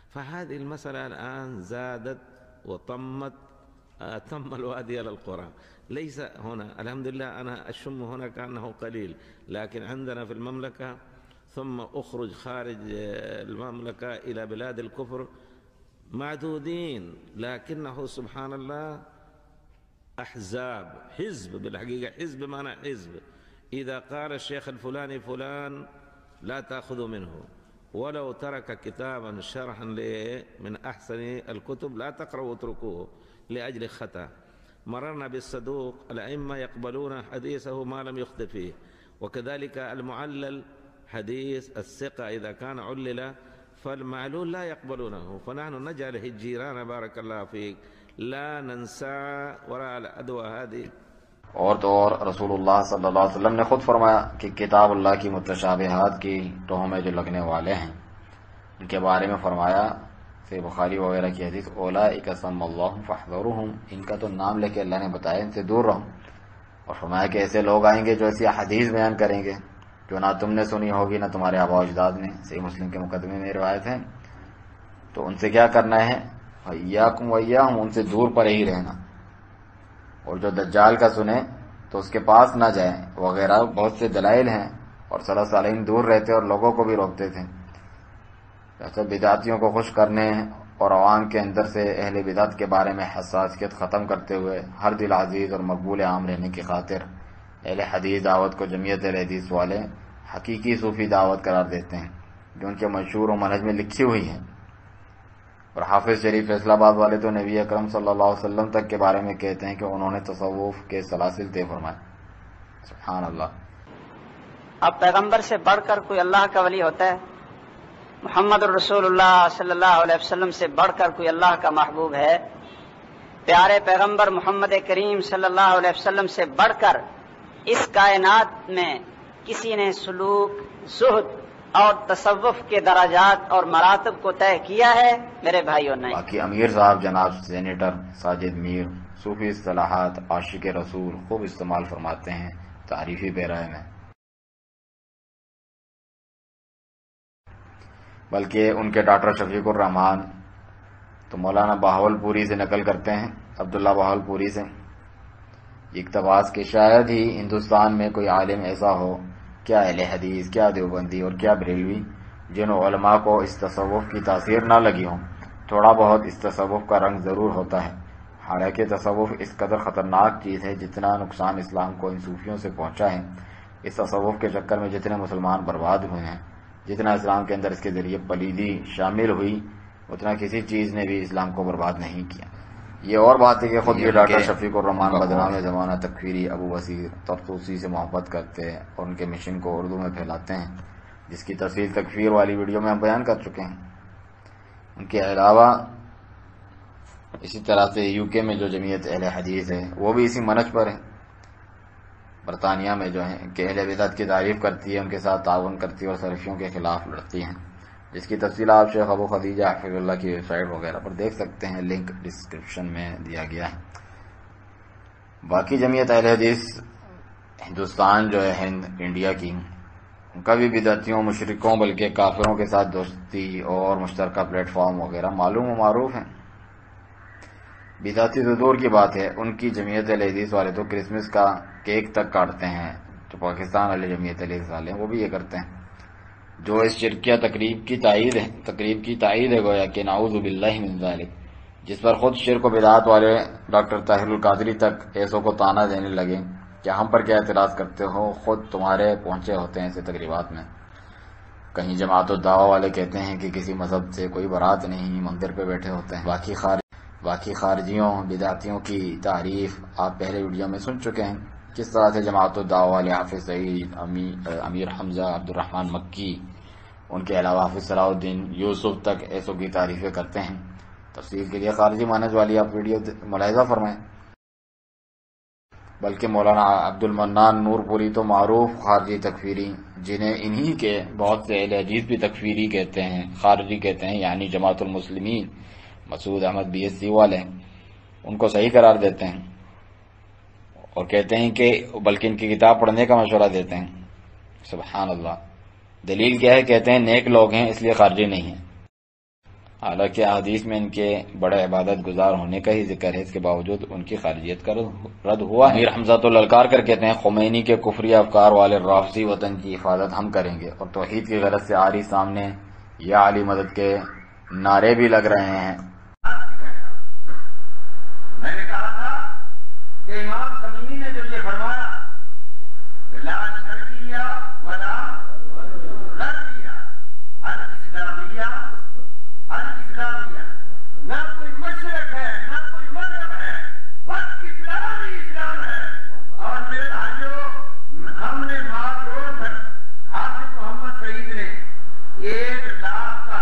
فهذه المسألة الآن زادت وطمت، تم الوادي إلى القرى. ليس هنا الحمد لله، أنا أشم هنا كأنه قليل، لكن عندنا في المملكة ثم أخرج خارج المملكة إلى بلاد الكفر معدودين، لكنه سبحان الله أحزاب، حزب بالحقيقة، حزب معنى حزب. إذا قال الشيخ الفلاني فلان لا تأخذوا منه، ولو ترك كتابا شرحا من أحسن الكتب لا تقرأوا واتركوه لأجل خطأ. مررنا بالصدوق، الأئمة يقبلون حديثه ما لم يخطئ فيه، وكذلك المعلل حديث الثقة إذا كان علل فالمعلول لا يقبلونه. فنحن نجعل الجيران بارك الله فيك لا ننسى وراء الأدوى هذه. اور تو اور رسول اللہ صلی اللہ علیہ وسلم نے خود فرمایا کہ کتاب اللہ کی متشابہات کی ٹوہوں میں جو لگنے والے ہیں ان کے بارے میں فرمایا، سے بخاری وغیرہ کی حدیث، اولئک سمی اللہ فاحذرہم، ان کا تو نام لے کے اللہ نے بتایا ان سے دور رہو. اور فرمایا کہ ایسے لوگ آئیں گے جو ایسی حدیث بیان کریں گے جو نہ تم نے سنی ہوگی نہ تمہارے آباء و اجداد نے. صحیح مسلم کے مقدمے میں روایت ہے. تو ان سے کیا کرنا ہے؟ وَإِيَّاكُمْ وَإِيَّاهُمْ، ان سے دور پر ہی رہنا. اور جو دجال کا سنے تو اس کے پاس نہ جائیں وغیرہ بہت سے دلائل ہیں. اور صلی اللہ علیہ وسلم دور رہتے اور لوگوں کو بھی روکتے تھے. ایسے بدعتیوں کو خوش کرنے اور عوام کے اندر سے اہل بدعت کے بارے میں حساسیت ختم کرتے ہوئے ہر دل عزیز اور مقبول عام رہنے کی خاطر اہل حدیث دعوت کو جمعیت اہل حدیث والے حقیقی صوفی دعوت قرار دیتے ہیں جو ان کے مشہور و منہج میں لکھی ہوئی ہیں. اور حافظ شریف فیصل آباد والے تو نبی اکرم صلی اللہ علیہ وسلم تک کے بارے میں کہتے ہیں کہ انہوں نے تصوف کے سلاسل طے فرمائے. سبحان اللہ. اب پیغمبر سے بڑھ کر کوئی اللہ کا ولی ہوتا ہے؟ محمد الرسول اللہ صلی اللہ علیہ وسلم سے بڑھ کر کوئی اللہ کا محبوب ہے؟ پیارے پیغمبر محمد کریم صلی اللہ علیہ وسلم سے بڑھ کر اس کائنات میں کسی نے سلوک، زہد اور تصوف کے درجات اور مراتب کو طے کیا ہے؟ میرے بھائیوں نے. باقی امیر صاحب جناب سینیٹر ساجد میر صوفی اصطلاحات عاشق رسول خوب استعمال فرماتے ہیں تعریفی پیرائے میں. بلکہ ان کے ڈاکٹر شفیق الرحمان تو مولانا بہاول پوری سے نقل کرتے ہیں، عبداللہ بہاول پوری سے اقتباس کہ شاید ہی ہندوستان میں کوئی عالم ایسا ہو، کیا اہل حدیث، کیا دیوبندی اور کیا بریلوی، جن علماء کو اس تصوف کی تاثیر نہ لگی ہو. تھوڑا بہت اس تصوف کا رنگ ضرور ہوتا ہے، حالانکہ تصوف اس قدر خطرناک چیز ہے جتنا نقصان اسلام کو ان صوفیوں سے پہنچا ہے. اس تصوف کے چکر میں جتنے مسلمان برباد ہوئے ہیں، جتنا اسلام کے اندر اس کے ذریعے پلیدی شامل ہوئی، اتنا کسی چیز نے بھی اسلام کو برباد نہیں کیا. یہ اور بات ہے کہ خود یہ ڈاکٹر شفیق الرحمان بدنام زمانہ تکفیری ابو وسیر طرطوسی سے محبت کرتے ہیں اور ان کے مشن کو اردو میں پھیلاتے ہیں، جس کی تفصیل تکفیر والی ویڈیو میں ہم بیان کر چکے ہیں. ان کے علاوہ اسی طرح سے یو کے میں جو جمعیت اہل حدیث ہے وہ بھی اسی منہج پر ہے. برطانیہ میں جو ہے کہ اہل بدعت کی تعریف کرتی ہے، ان کے ساتھ تعاون کرتی ہے اور سلفیوں کے خلاف لڑتی ہیں، جس کی تفصیل آپ شیخ ابو خدیجہ حفظ اللہ کی ویب سائٹ وغیرہ پر دیکھ سکتے ہیں، لنک ڈسکرپشن میں دیا گیا ہے. باقی جمعیت اہل حدیث ہندوستان جو ہے ہند انڈیا کی، ان کا بھی بدعتیوں، مشرکوں بلکہ کافروں کے ساتھ دوستی اور مشترکہ پلیٹ فارم وغیرہ معلوم و معروف ہیں. بدعتی تو دور کی بات ہے، ان کی جمعیت اہل حدیث والے تو کرسمس کا کیک تک کاٹتے ہیں. جو پاکستان والے جمعیت اہل حدیث والے ہیں وہ بھی یہ کرتے ہیں، جو اس شرکیہ تقریب کی تائید ہے گویا کہ نعوذ باللہ من ذالک، جس پر خود شرک و بدعات والے ڈاکٹر طاہر القادری تک ایسوں کو تانا دینے لگے کہ ہم پر کیا اعتراض کرتے ہو، خود تمہارے پہنچے ہوتے ہیں ایسے تقریبات میں. کہیں جماعت الدعوہ والے کہتے ہیں کہ کسی مذہب سے کوئی برات نہیں، مندر پہ بیٹھے ہوتے ہیں. باقی خارجیوں بدعتیوں کی تعریف آپ پہلے ویڈیو میں سن چکے ہیں، کس طرح سے جماعت الدعوہ والے حافظ سعید، امیر حمزہ، عبد الرحمن مکی، ان کے علاوہ حافظ صلاح الدین یوسف تک ایسوں کی تعریفیں کرتے ہیں. تفصیل کے لیے خارجی مانج والی آپ ویڈیو ملاحظہ فرمائیں. بلکہ مولانا عبد المنان نور پوری تو معروف خارجی تکفیری، جنہیں انہی کے بہت سے اہل حدیث بھی تکفیری کہتے ہیں، خارجی کہتے ہیں، یعنی جماعت المسلمین مسعود احمد BSc والے، ان کو صحیح قرار دیتے ہیں اور کہتے ہیں کہ بلکہ ان کی کتاب پڑھنے کا مشورہ دیتے ہیں. سبحان اللہ. دلیل کیا ہے؟ کہتے ہیں نیک لوگ ہیں اس لیے خارجی نہیں ہیں. حالانکہ حدیث میں ان کے بڑے عبادت گزار ہونے کا ہی ذکر ہے، اس کے باوجود ان کی خارجیت کا رد ہوا ہے. امیر حمزہ تو للکار کر کہتے ہیں خمینی کے کفری افکار والے رافضی وطن کی حفاظت ہم کریں گے، اور توحید کی غرض سے آری سامنے یا علی مدد کے نعرے بھی لگ رہے ہیں. میں نے کہا تھا کہ امام خمینی نے جو یہ فرمایا کہ لا شرعیہ ولا غربیہ الاسلامیہ نہ کوئی مشرق ہے نہ کوئی مذہب ہے، بس اسلام ہے. اور میرے بھائیوں، ہم نے معروف حافظ محمد سعید نے 1 لاکھ کا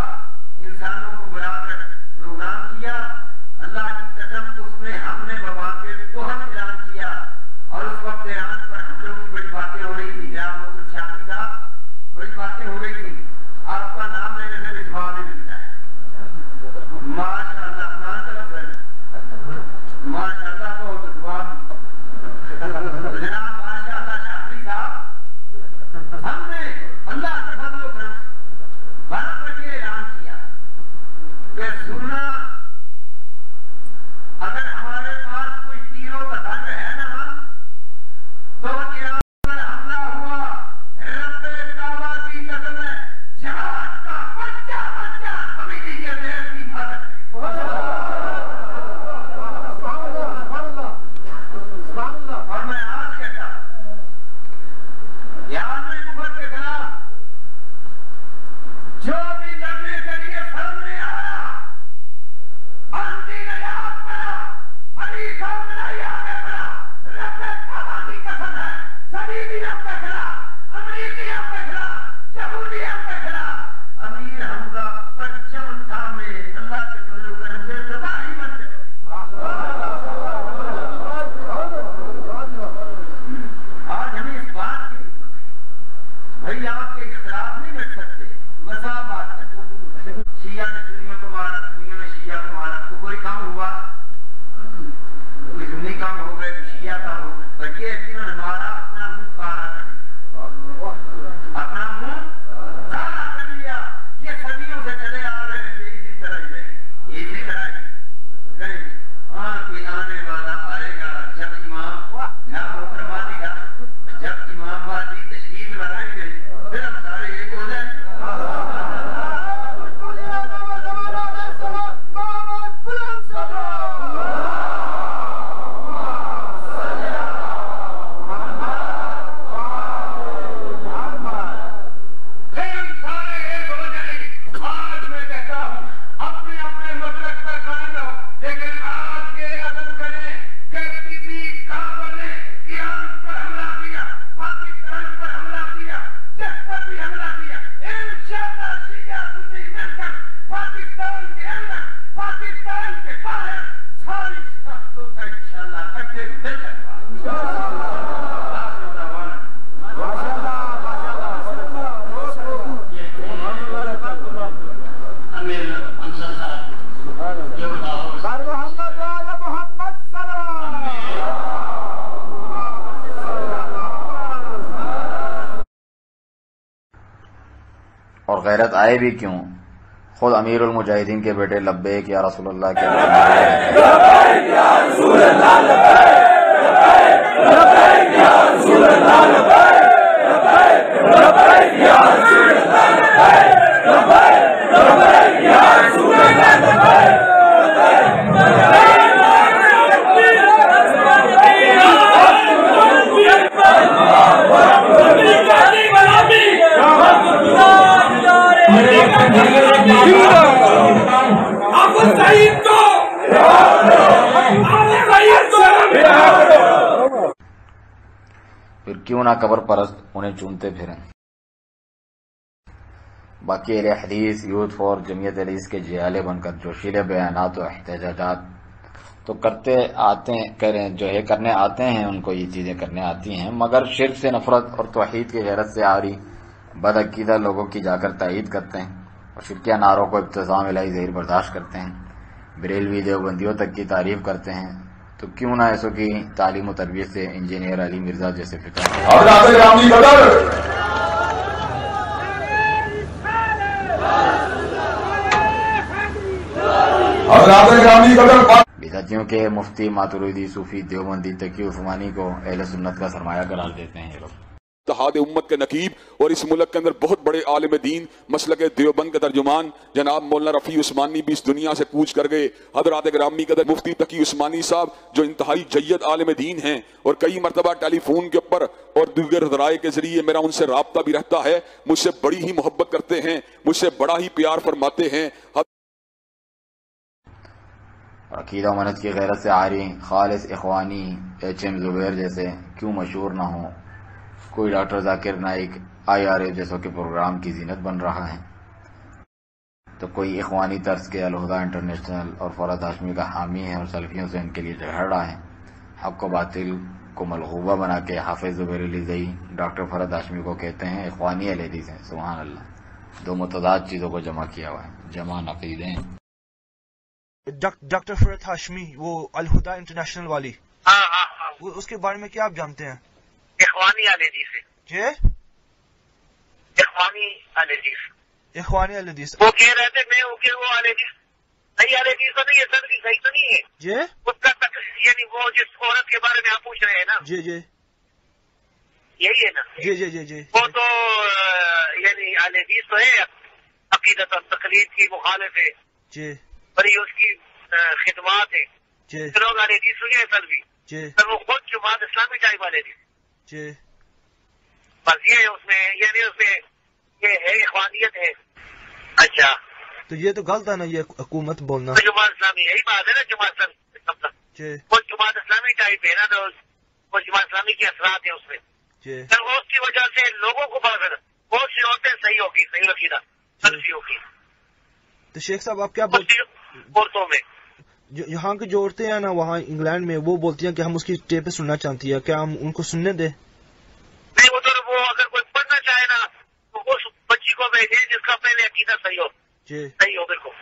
انسانوں کو بلا کر پروگرام کیا. اللہ کی قسم اس میں ہم نے بواقع بہت اعلان کیا، اور اس وقت ایران پر ہم لوگ کی بڑی باتیں ہو رہی تھی. جناب محمد شافی صاحب، بڑی باتیں ہو رہی تھی. آپ کا نام لینے سے جواب نہیں ملتا ہے. ماشاء اللہ ہمارا طرف ہے، ماشاء اللہ کو جواب جناب ماشاء اللہ شافی صاحب، ہم نے اللہ کے فضل و کرم سے 12 بجے اعلان کیا کہ سننا اگر ہمارے پاس کوئی تیروں کا دھن ہے نا تو ایران پر حملہ ہوا، رب کعبہ کی قسم ہے، جہاد کا بچہ خمینی کے دیر کی حفاظت ہے. اور میں آج کہتا ہوں یہ عالمی کفر کے خلاف جو بھی لڑنے کے لیے سامنے آیا، اندھی نے یاد پڑا، علی سامنے یاد پڑا، رب کعبہ کی قسم ہے، صلیبیوں کے خلاف، امریکیوں کے خلاف، یہودیوں کے خلاف امیر حمزہ پرچم تھامے اللہ کے فضل و کرم سے سپاہی بن گئے. آج ہمیں اس بات کی بھائی آپ کے اختلاف نہیں مٹ سکتے، مذہب بات کرتا. شیعہ نے سنیوں کو مارا، سنیوں نے شیعہ کو مارا، تو کوئی کام ہوا؟ کوئی سنی کام ہو گئے، شیعہ کام ہو گئے. پر یہ انہوں نے مارا، اپنا منہ کالا کر لیا، اپنا منہ کالا کر لیا. یہ صدیوں سے چلے آ رہے ہیں، یہ اسی طرح ہی رہے، یہ اسی طرح ہی کریں گے. ہاں کوئی آنے والا آئے گا جب امام یہاں فرما دیا، جب امام مہدی تشریف لائیں گے پھر ہم سارے ایک ہو جائیں گے. اور غیرت آئے بھی کیوں؟ خود امیر المجاہدین کے بیٹے لبیک یا رسول اللہ کے کیوں نہ قبر پرست انہیں چومتے پھریں۔ باقی اہل حدیث یوتھ فور جمعیت حدیث کے جیالے بن کر جوشیلے بیانات و احتجاجات تو کرنے آتے ہیں، ان کو یہ چیزیں کرنے آتی ہیں، مگر شرک سے نفرت اور توحید کی غیرت سے آ رہی بد عقیدہ لوگوں کی جا کر تائید کرتے ہیں اور شرکیہ نعروں کو ابتسام الہی ظہیر برداشت کرتے ہیں، بریلوی دیوبندیوں تک کی تعریف کرتے ہیں، تو کیوں نہ ایسو کی تعلیم و تربیت سے انجینئر علی مرزا جیسے بدعتیوں کے مفتی ماتوریدی صوفی دیوبندی تقی عثمانی کو اہل سنت کا سرمایہ قرار دیتے ہیں یہ لوگ۔ اتحاد امت کے نقیب اور اس ملک کے اندر بہت بڑے عالم دین مسلک دیوبند کے ترجمان جناب مولانا رفیع عثمانی بھی اس دنیا سے کوچ کر گئے۔ حضرات گرامی قدر مفتی تقی عثمانی صاحب جو انتہائی جید عالم دین ہیں اور کئی مرتبہ ٹیلی فون کے اوپر اور دیگر ذرائع کے ذریعے میرا ان سے رابطہ بھی رہتا ہے، مجھ سے بڑی ہی محبت کرتے ہیں، مجھ سے بڑا ہی پیار فرماتے ہیں۔ عقیدہ و منہج کی غیرت سے آ رہی خالص اخوانی HM زبیر جیسے کیوں مشہور نہ ہوں؟ کوئی ڈاکٹر ذاکر نائک IRA جیسوں کے پروگرام کی زینت بن رہا ہے، تو کوئی اخوانی طرز کے الہدیٰ انٹرنیشنل اور فرحت ہاشمی کا حامی ہے اور سلفیوں سے ان کے لیے جھگڑ رہا ہے۔ حق و باطل کو ملغوبہ بنا کے حافظ زبیر علیزئی ڈاکٹر فرحت ہاشمی کو کہتے ہیں اخوانی اہل حدیث ہیں۔ سبحان اللہ، دو متضاد چیزوں کو جمع کیا ہوا ہے، جمع عقیدے ہیں۔ ڈاکٹر فرحت ہاشمی وہ الہدیٰ انٹرنیشنل والی، وہ اس کے بارے میں کیا آپ جانتے ہیں؟ اخوانی اہل حدیث ہے جی، اخوانی اہل حدیث، اخوانی اہل حدیث وہ کہہ رہے تھے میں وہ اہل حدیث صحیح اہل حدیث تو نہیں ہے، سر صحیح تو نہیں ہے جی، اس کا یعنی وہ جس عورت کے بارے میں آپ پوچھ رہے ہیں نا، جی جی یہی ہے نا، جی جی جی جی، وہ تو یعنی اہل حدیث تو ہے، عقیدت اور تقلید کی مخالف ہے جی، بڑی اس کی خدمات ہے جی، لوگ اہل حدیث ہوئے ہیں سر بھی، جی سر وہ خود جماعت اسلامی ٹائپ والے تھے جی، بس یہ اس میں یعنی اس میں یہ ہے اخوانیت ہے۔ اچھا تو یہ تو غلط ہے نا یہ حکومت بولنا، جماعت اسلامی یہی بات ہے نا، جماعت اسلامی جی وہ جماعت اسلامی ٹائپ ہے نا، تو وہ جماعت اسلامی کے اثرات ہیں اس میں، جی، سر اس کی وجہ سے لوگوں کو بہت سی عورتیں صحیح ہوگی، صحیح عقیدہ سلفی ہوگی۔ تو شیخ صاحب آپ کیا عورتوں میں یہاں کی جو عورتیں ہیں نا وہاں انگلینڈ میں وہ بولتی ہیں کہ ہم اس کی ٹیپ سننا چاہتی ہے، کیا ہم ان کو سننے دیں؟ نہیں، وہ تو وہ اگر کوئی پڑھنا چاہے نا تو اس بچی کو بھیجے جس کا پہلے عقیدہ صحیح ہو، جی صحیح ہو بالکل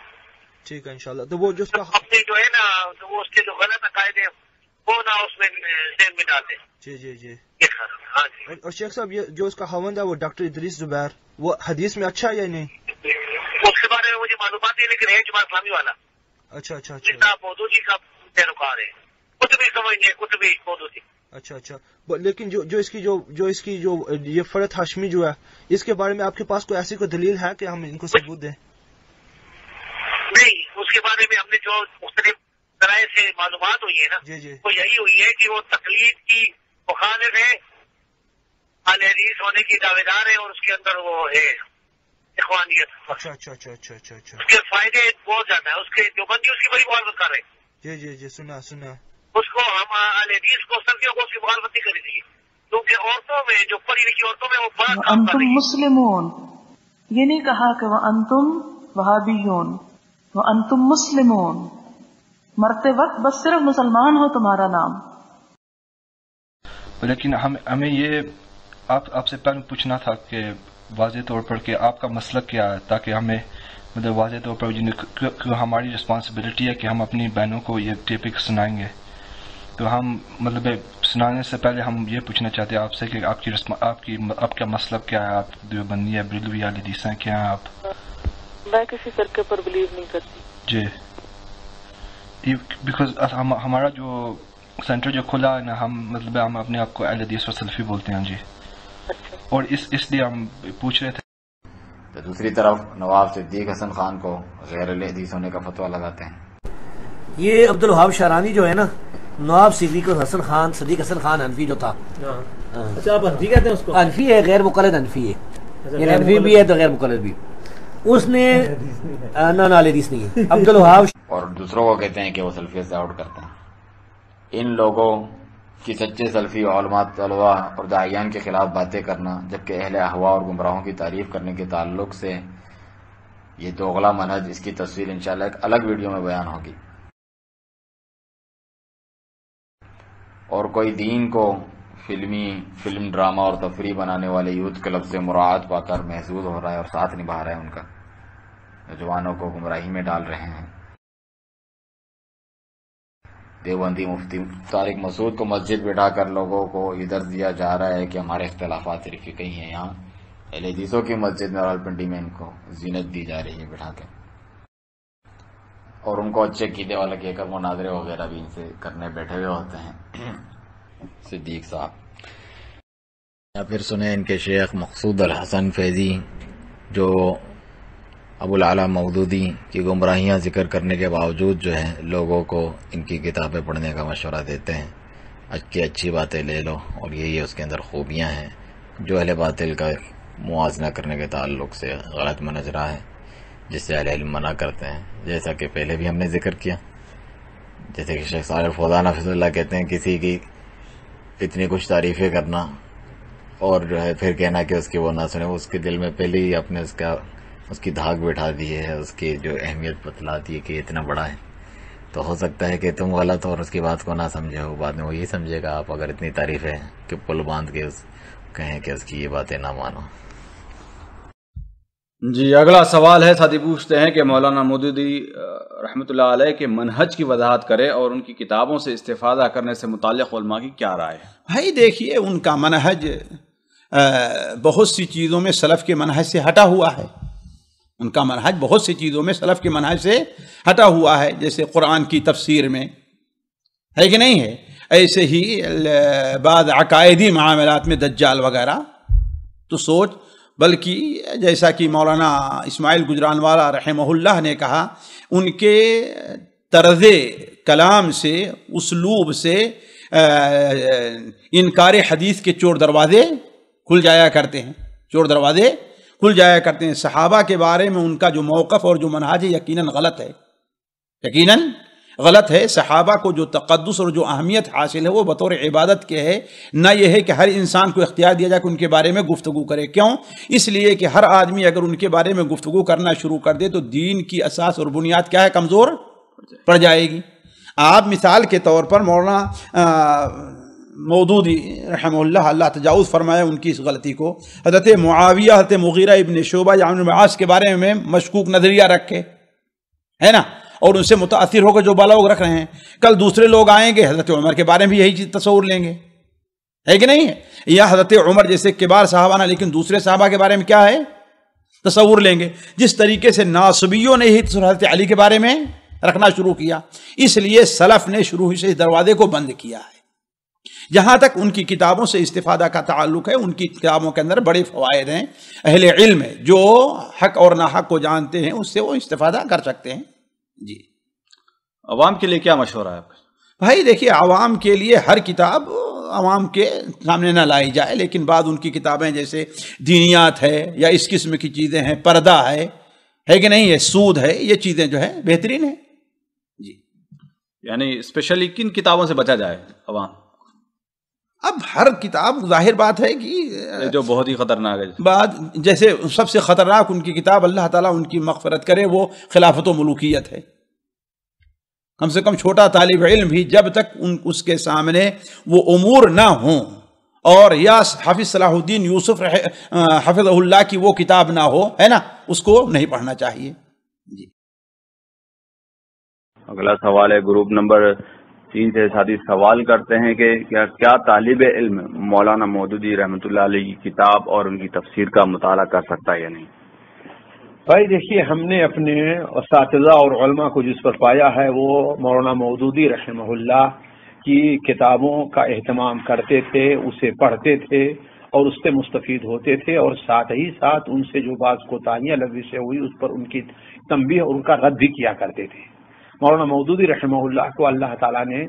ٹھیک ہے انشاءاللہ۔ تو وہ جو اس کا اپنے جو ہے نا تو وہ اس کے جو غلط عقائد ہیں وہ نہ اس میں ذہن میں ڈالتے، جی جی جی، ہاں جی۔ اور شیخ صاحب یہ جو اس کا خاوند ہے وہ ڈاکٹر ادریس زبیر، وہ حدیث میں اچھا ہے یا نہیں؟ اس کے بارے میں مجھے معلومات نہیں، لیکن ہے جماعت اسلامی والا۔ اچھا اچھا اچھا، جتنا مودودی کا پیروکار ہے، کتبی سمجھنے کتبی مودودی۔ اچھا اچھا، لیکن جو اس کی جو یہ فرحت ہاشمی جو ہے اس کے بارے میں آپ کے پاس کوئی ایسی کوئی دلیل ہے کہ ہم ان کو ثبوت دیں؟ نہیں، اس کے بارے میں ہم نے جو مختلف ذرائع سے معلومات ہوئی ہے نا، جی جی، وہ یہی ہوئی ہے کہ وہ تقلید کی مخالف ہے، اہل حدیث ہونے کی دعوے دار ہے، اور اس کے اندر وہ ہے اخوانیت۔ اچھا اچھا اچھا اچھا اچھا اچھا، اس کے فائدے بہت زیادہ ہیں، اس کے جو بندی اس کی بڑی مخالفت کر رہے ہیں۔ جی جی جی، سنا اس کو ہم اہل حدیث کو سلفیوں کو اس کی مخالفت نہیں کرنی چاہیے، کیونکہ عورتوں میں جو پڑھی لکھی عورتوں میں وہ بڑا کام کر رہی ہے۔ مسلمون یہ نہیں کہا کہ وہ انتم وہابیون، وہ انتم مسلمون، مرتے وقت بس صرف مسلمان ہو تمہارا نام۔ لیکن ہمیں یہ آپ سے پہلے پوچھنا تھا کہ واضح طور پر کہ آپ کا مسلک کیا ہے، تاکہ ہمیں مطلب واضح طور پر ہماری رسپانسبلٹی ہے کہ ہم اپنی بہنوں کو یہ ٹاپک سنائیں گے، تو ہم مطلب سنانے سے پہلے ہم یہ پوچھنا چاہتے ہیں آپ سے کہ آپ کا مسلک کیا ہے، آپ دیوبندی ہے، بریلوی اہل حدیث ہیں، کیا ہیں آپ؟ میں کسی فرقے پر بلیو نہیں کرتی جی، بیکاز ہمارا جو سینٹر جو کھلا ہے نا، ہم اپنے آپ کو اہل حدیث اور سلفی بولتے ہیں جی، اور اس لیے ہم پوچھ رہے تھے۔ تو دوسری طرف نواب صدیق حسن خان کو غیر اہل حدیث ہونے کا فتویٰ لگاتے ہیں۔ یہ عبدالوہاب شارانی جو ہے نا، نواب صدیق حسن خان حنفی جو تھا، اچھا آپ حنفی کہتے ہیں اس کو؟ حنفی ہے، غیر مقلد حنفی ہے، یعنی حنفی بھی ہے تو غیر مقلد بھی۔ اس نے نہ اہل حدیث نہیں ہے عبدالوہاب، اور دوسروں کو کہتے ہیں کہ وہ سلفیت سے آؤٹ کرتے ہیں۔ ان لوگوں کہ سچے سلفی علماء طلباء اور داعیان کے خلاف باتیں کرنا، جبکہ اہل احوا اور گمراہوں کی تعریف کرنے کے تعلق سے یہ دوغلا منہج، اس کی تصویر انشاءاللہ ایک الگ ویڈیو میں بیان ہوگی۔ اور کوئی دین کو فلم ڈرامہ اور تفریح بنانے والے یوتھ کلب سے مراعات پا کر محظوظ ہو رہا ہے اور ساتھ نبھا رہا ہے ان کا، نوجوانوں کو گمراہی میں ڈال رہے ہیں۔ دیوبندی مفتی طارق مسعود کو مسجد بٹھا کر لوگوں کو یہ درس دیا جا رہا ہے کہ ہمارے اختلافات صرف فقہی ہیں، یہاں اہل حدیثوں کی مسجد میں راولپنڈی میں ان کو زینت دی جا رہی ہے بٹھا کے، اور ان کو اچھے قیدے والا کہہ کر مناظرے وغیرہ بھی ان سے کرنے بیٹھے ہوئے ہوتے ہیں صدیق صاحب۔ یا پھر سنیں ان کے شیخ مقصود الحسن فیضی جو ابو الاعلیٰ مودودی کی گمراہیاں ذکر کرنے کے باوجود جو ہے لوگوں کو ان کی کتابیں پڑھنے کا مشورہ دیتے ہیں، اچھی باتیں لے لو، اور یہی اس کے اندر خوبیاں ہیں جو اہل باطل کا موازنہ کرنے کے تعلق سے غلط منہج رہا ہے، جس سے اہل علم منع کرتے ہیں، جیسا کہ پہلے بھی ہم نے ذکر کیا۔ جیسے کہ شیخ صالح الفوزان حفظ اللہ کہتے ہیں کسی کی اتنی کچھ تعریفیں کرنا اور جو ہے پھر کہنا کہ اس کی وہ نہ سنے، اس کے دل میں پہلے ہی آپ نے اس کی دھاگ بٹھا دی ہے، اس کی جو اہمیت بتلا دی ہے کہ اتنا بڑا ہے، تو ہو سکتا ہے کہ تم غلط اور اس کی بات کو نہ سمجھے ہو، بعد میں وہ یہ سمجھے گا آپ اگر اتنی تعریفیں کہ پل باندھ کے کہیں کہ اس کی یہ باتیں نہ مانو۔ جی اگلا سوال ہے، ساتھی پوچھتے ہیں کہ مولانا مودودی رحمۃ اللہ علیہ کے منہج کی وضاحت کرے اور ان کی کتابوں سے استفادہ کرنے سے متعلق علماء کی کیا رائے ہے؟ بھائی دیکھیے ان کا منہج بہت سی چیزوں میں سلف کے منہج سے ہٹا ہوا ہے، ان کا منہج بہت سی چیزوں میں سلف کے منہج سے ہٹا ہوا ہے، جیسے قرآن کی تفسیر میں ہے کہ نہیں ہے، ایسے ہی بعض عقائدی معاملات میں دجال وغیرہ تو سوچ، بلکہ جیسا کہ مولانا اسماعیل گجرانوالا رحمہ اللہ نے کہا، ان کے طرز کلام سے، اسلوب سے انکار حدیث کے چور دروازے کھل جایا کرتے ہیں، چور دروازے کھل جایا کرتے ہیں۔ صحابہ کے بارے میں ان کا جو موقف اور جو منہج ہے یقیناً غلط ہے، یقیناً غلط ہے۔ صحابہ کو جو تقدس اور جو اہمیت حاصل ہے وہ بطور عبادت کے ہے، نہ یہ ہے کہ ہر انسان کو اختیار دیا جائے کہ ان کے بارے میں گفتگو کرے۔ کیوں؟ اس لیے کہ ہر آدمی اگر ان کے بارے میں گفتگو کرنا شروع کر دے تو دین کی اساس اور بنیاد کیا ہے؟ کمزور پڑ جائے گی۔ آپ مثال کے طور پر مولانا مودودی رحمہ اللہ، اللہ تجاوز فرمائے ان کی اس غلطی کو، حضرت معاویہ، حضرت مغیرہ ابن شعبہ یا عمرو بن عاص کے بارے میں مشکوک نظریہ رکھے، ہے نا، اور ان سے متاثر ہو کر جو بالاؤ رکھ رہے ہیں، کل دوسرے لوگ آئیں گے حضرت عمر کے بارے میں بھی یہی چیز تصور لیں گے، ہے کہ نہیں ہے؟ یا حضرت عمر جیسے کبار صحابہ نا، لیکن دوسرے صحابہ کے بارے میں کیا ہے؟ تصور لیں گے۔ جس طریقے سے ناصبیوں نے ہی حضرت علی کے بارے میں رکھنا شروع کیا، اس لیے سلف نے شروع سے اس دروازے کو بند کیا ہے۔ جہاں تک ان کی کتابوں سے استفادہ کا تعلق ہے، ان کی کتابوں کے اندر بڑے فوائد ہیں، اہل علم جو حق اور ناحق کو جانتے ہیں اس سے وہ استفادہ کر سکتے ہیں۔ جی عوام کے لیے کیا مشورہ ہے آپ کا؟ بھائی دیکھیے، عوام کے لیے ہر کتاب عوام کے سامنے نہ لائی جائے، لیکن بعض ان کی کتابیں جیسے دینیات ہے یا اس قسم کی چیزیں ہیں، پردہ ہے کہ نہیں ہے، سود ہے، یہ چیزیں جو ہے بہترین ہیں۔ جی یعنی اسپیشلی کن کتابوں سے بچا جائے عوام؟ اب ہر کتاب ظاہر بات ہے کہ جو بہت ہی خطرناک ہے، بعد جیسے سب سے خطرناک ان کی کتاب، اللہ تعالیٰ ان کی مغفرت کرے، وہ خلافت و ملوکیت ہے۔ کم سے کم چھوٹا طالب علم بھی جب تک اس کے سامنے وہ امور نہ ہوں اور یا حافظ صلاح الدین یوسف حفظہ اللہ کی وہ کتاب نہ ہو، ہے نا، اس کو نہیں پڑھنا چاہیے۔ جی اگلا سوال ہے گروپ نمبر 3 سے ساتھی سوال کرتے ہیں کہ کیا طالب علم مولانا مودودی رحمۃ اللہ علیہ کی کتاب اور ان کی تفسیر کا مطالعہ کر سکتا ہے یا نہیں؟ بھائی دیکھیے، ہم نے اپنے اساتذہ اور علماء کو جس پر پایا ہے وہ مولانا مودودی رحمہ اللہ کی کتابوں کا اہتمام کرتے تھے، اسے پڑھتے تھے اور اس سے مستفید ہوتے تھے، اور ساتھ ہی ساتھ ان سے جو بعض کوتاہیاں لفظ ہوئی اس پر ان کی تنبیہ اور ان کا رد بھی کیا کرتے تھے۔ مولانا مودودی رحمہ اللہ کو اللہ تعالیٰ نے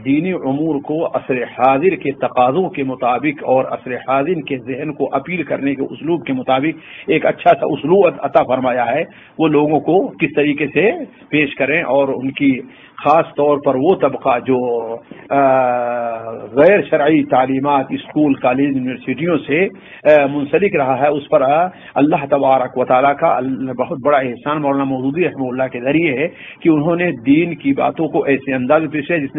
دینی امور کو عصر حاضر کے تقاضوں کے مطابق اور عصر حاضر کے ذہن کو اپیل کرنے کے اسلوب کے مطابق ایک اچھا سا اسلوب عطا فرمایا ہے، وہ لوگوں کو کس طریقے سے پیش کریں اور ان کی خاص طور پر وہ طبقہ جو غیر شرعی تعلیمات اسکول کالج یونیورسٹیوں سے منسلک رہا ہے، اس پر اللہ تبارک و تعالیٰ کا بہت بڑا احسان مولانا مودودی رحمہ اللہ کے ذریعے ہے کہ انہوں نے دین کی باتوں کو ایسے انداز میں پیش کیا جس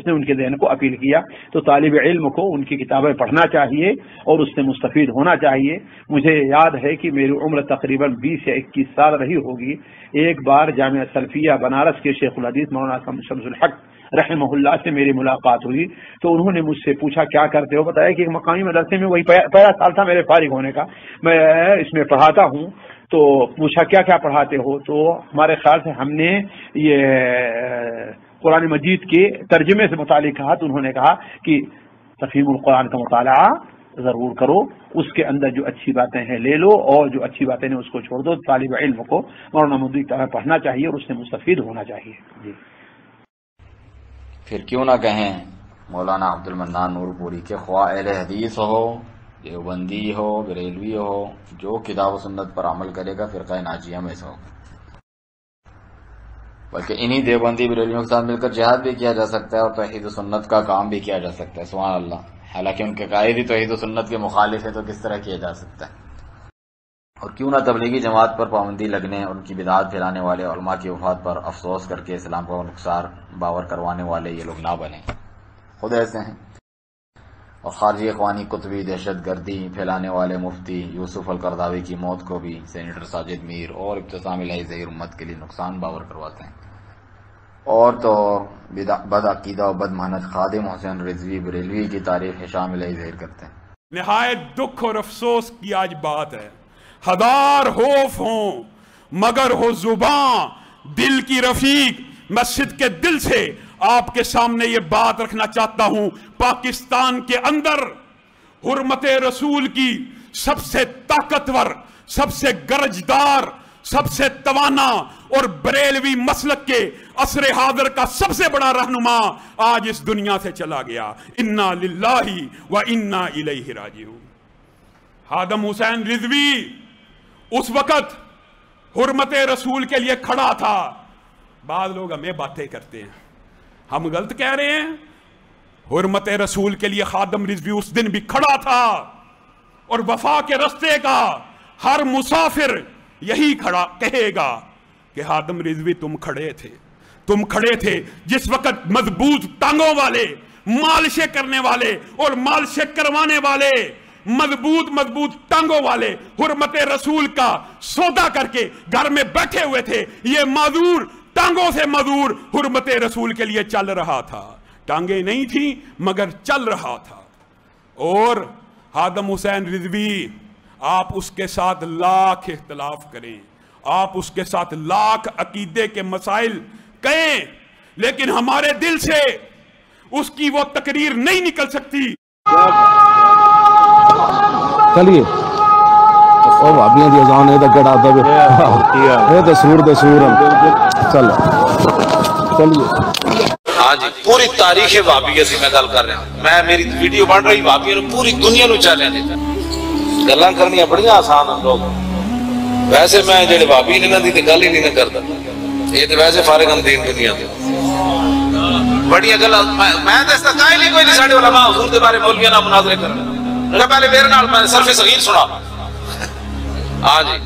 نے ان کے ذہن کو اپیل کیا تو طالب علم کو ان کی کتابیں پڑھنا چاہیے اور اس سے مستفید ہونا چاہیے۔ مجھے یاد ہے کہ میری عمر تقریباً 20 یا 21 سال رہی ہوگی، ایک بار جامعہ سلفیہ بنارس کے شیخ الحدیث مولانا شمس الحق رحمہ اللہ سے میری ملاقات ہوئی تو انہوں نے مجھ سے پوچھا کیا کرتے ہو؟ بتایا کہ ایک مقامی مدرسے میں وہی پہلا سال تھا میرے فارغ ہونے کا، میں اس میں پڑھاتا ہوں۔ تو پوچھا کیا کیا پڑھاتے ہو؟ تو ہمارے خیال سے ہم نے یہ قرآن مجید کے ترجمے سے متعلق کہا تو انہوں نے کہا کہ تفہیم القرآن کا مطالعہ ضرور کرو، اس کے اندر جو اچھی باتیں ہیں لے لو اور جو اچھی باتیں ہیں اس کو چھوڑ دو۔ طالب علم کو مولانا مودودی کی طرح پڑھنا چاہیے اور اس سے مستفید ہونا چاہیے۔ جی پھر کیوں نہ کہیں مولانا عبد المنان نور پوری کے خواہ اہل حدیث ہو، دیوبندی ہو، بریلوی ہو، جو کتاب و سنت پر عمل کرے گا فرقہ ناجیہ میں سے ہوگا۔ بلکہ انہی دیوبندی بریلویوں کے ساتھ مل کر جہاد بھی کیا جا سکتا ہے اور توحید و سنت کا کام بھی کیا جا سکتا ہے، سبحان اللہ۔ حالانکہ ان کے قائد ہی توحید و سنت کے مخالف ہے تو کس طرح کیا جا سکتا ہے؟ اور کیوں نہ تبلیغی جماعت پر پابندی لگنے اور ان کی بدعات پھیلانے والے علماء کی وفات پر افسوس کر کے اسلام کو نقصان باور کروانے والے یہ لوگ نہ بنیں، خود ایسے ہیں۔ اور خارجی اخوانی قطبی دہشت گردی پھیلانے والے مفتی یوسف القرداوی کی موت کو بھی سینیٹر ساجد میر اور ابتسام الہی ظہیر امت کے لیے نقصان باور کرواتے ہیں۔ اور تو بد عقیدہ و بد محنت خادم حسین رضوی بریلوی کی تعریف ہشام الہی ظاہر کرتے ہیں۔ نہایت دکھ اور افسوس کی آج بات ہے، ہزار خوف ہوں مگر ہو زباں دل کی رفیق۔ مسجد کے دل سے آپ کے سامنے یہ بات رکھنا چاہتا ہوں، پاکستان کے اندر حرمت رسول کی سب سے طاقتور، سب سے گرجدار، سب سے توانا اور بریلوی مسلک کے عصر حاضر کا سب سے بڑا رہنما آج اس دنیا سے چلا گیا۔ انا للہ و انا الیہ راجعون۔ خادم حسین رضوی اس وقت حرمت رسول کے لیے کھڑا تھا۔ بعض لوگ ہمیں باتیں کرتے ہیں، ہم غلط کہہ رہے ہیں؟ حرمت رسول کے لیے خادم رضوی اس دن بھی کھڑا تھا، اور وفا کے رستے کا ہر مسافر یہی کھڑا کہے گا کہ خادم رضوی تم کھڑے تھے جس وقت مضبوط ٹانگوں والے، مالشیں کرنے والے اور مالشیں کروانے والے، مضبوط ٹانگوں والے حرمت رسول کا سودا کر کے گھر میں بیٹھے ہوئے تھے۔ یہ معذور ٹانگوں سے معذور حرمت رسول کے لیے چل رہا تھا، ٹانگیں نہیں تھیں مگر چل رہا تھا۔ اور خادم حسین رضوی، آپ اس کے ساتھ لاکھ اختلاف کریں، آپ اس کے ساتھ لاکھ عقیدے کے مسائل کہیں، لیکن ہمارے دل سے اس کی وہ تقریر نہیں نکل سکتی۔ چلیے اور بھابیاں دی اذان ہے تے گڑا دے اے تے سور چلو چلیے۔ ہاں جی، پوری تاریخ بھابی سے میں گل کر رہا ہوں، میں میری ویڈیو بن رہی بھابی پوری دنیا نو چیلنج ہے۔ گلاں کرنیاں بڑیاں آسان ہیں لوگ، ویسے میں جڑے بھابی نے نا دی تے گل ہی نہیں کردا، یہ تے ویسے فارغ دین دنیا تے بڑیاں گلاں میں تے استقائل ہی کوئی نہیں۔ ساڈے علماء حضور دے بارے مولویاں نال مناظرے کرن، پہلے میرے نال میں صرف صغیر سنا۔ ہاں جی،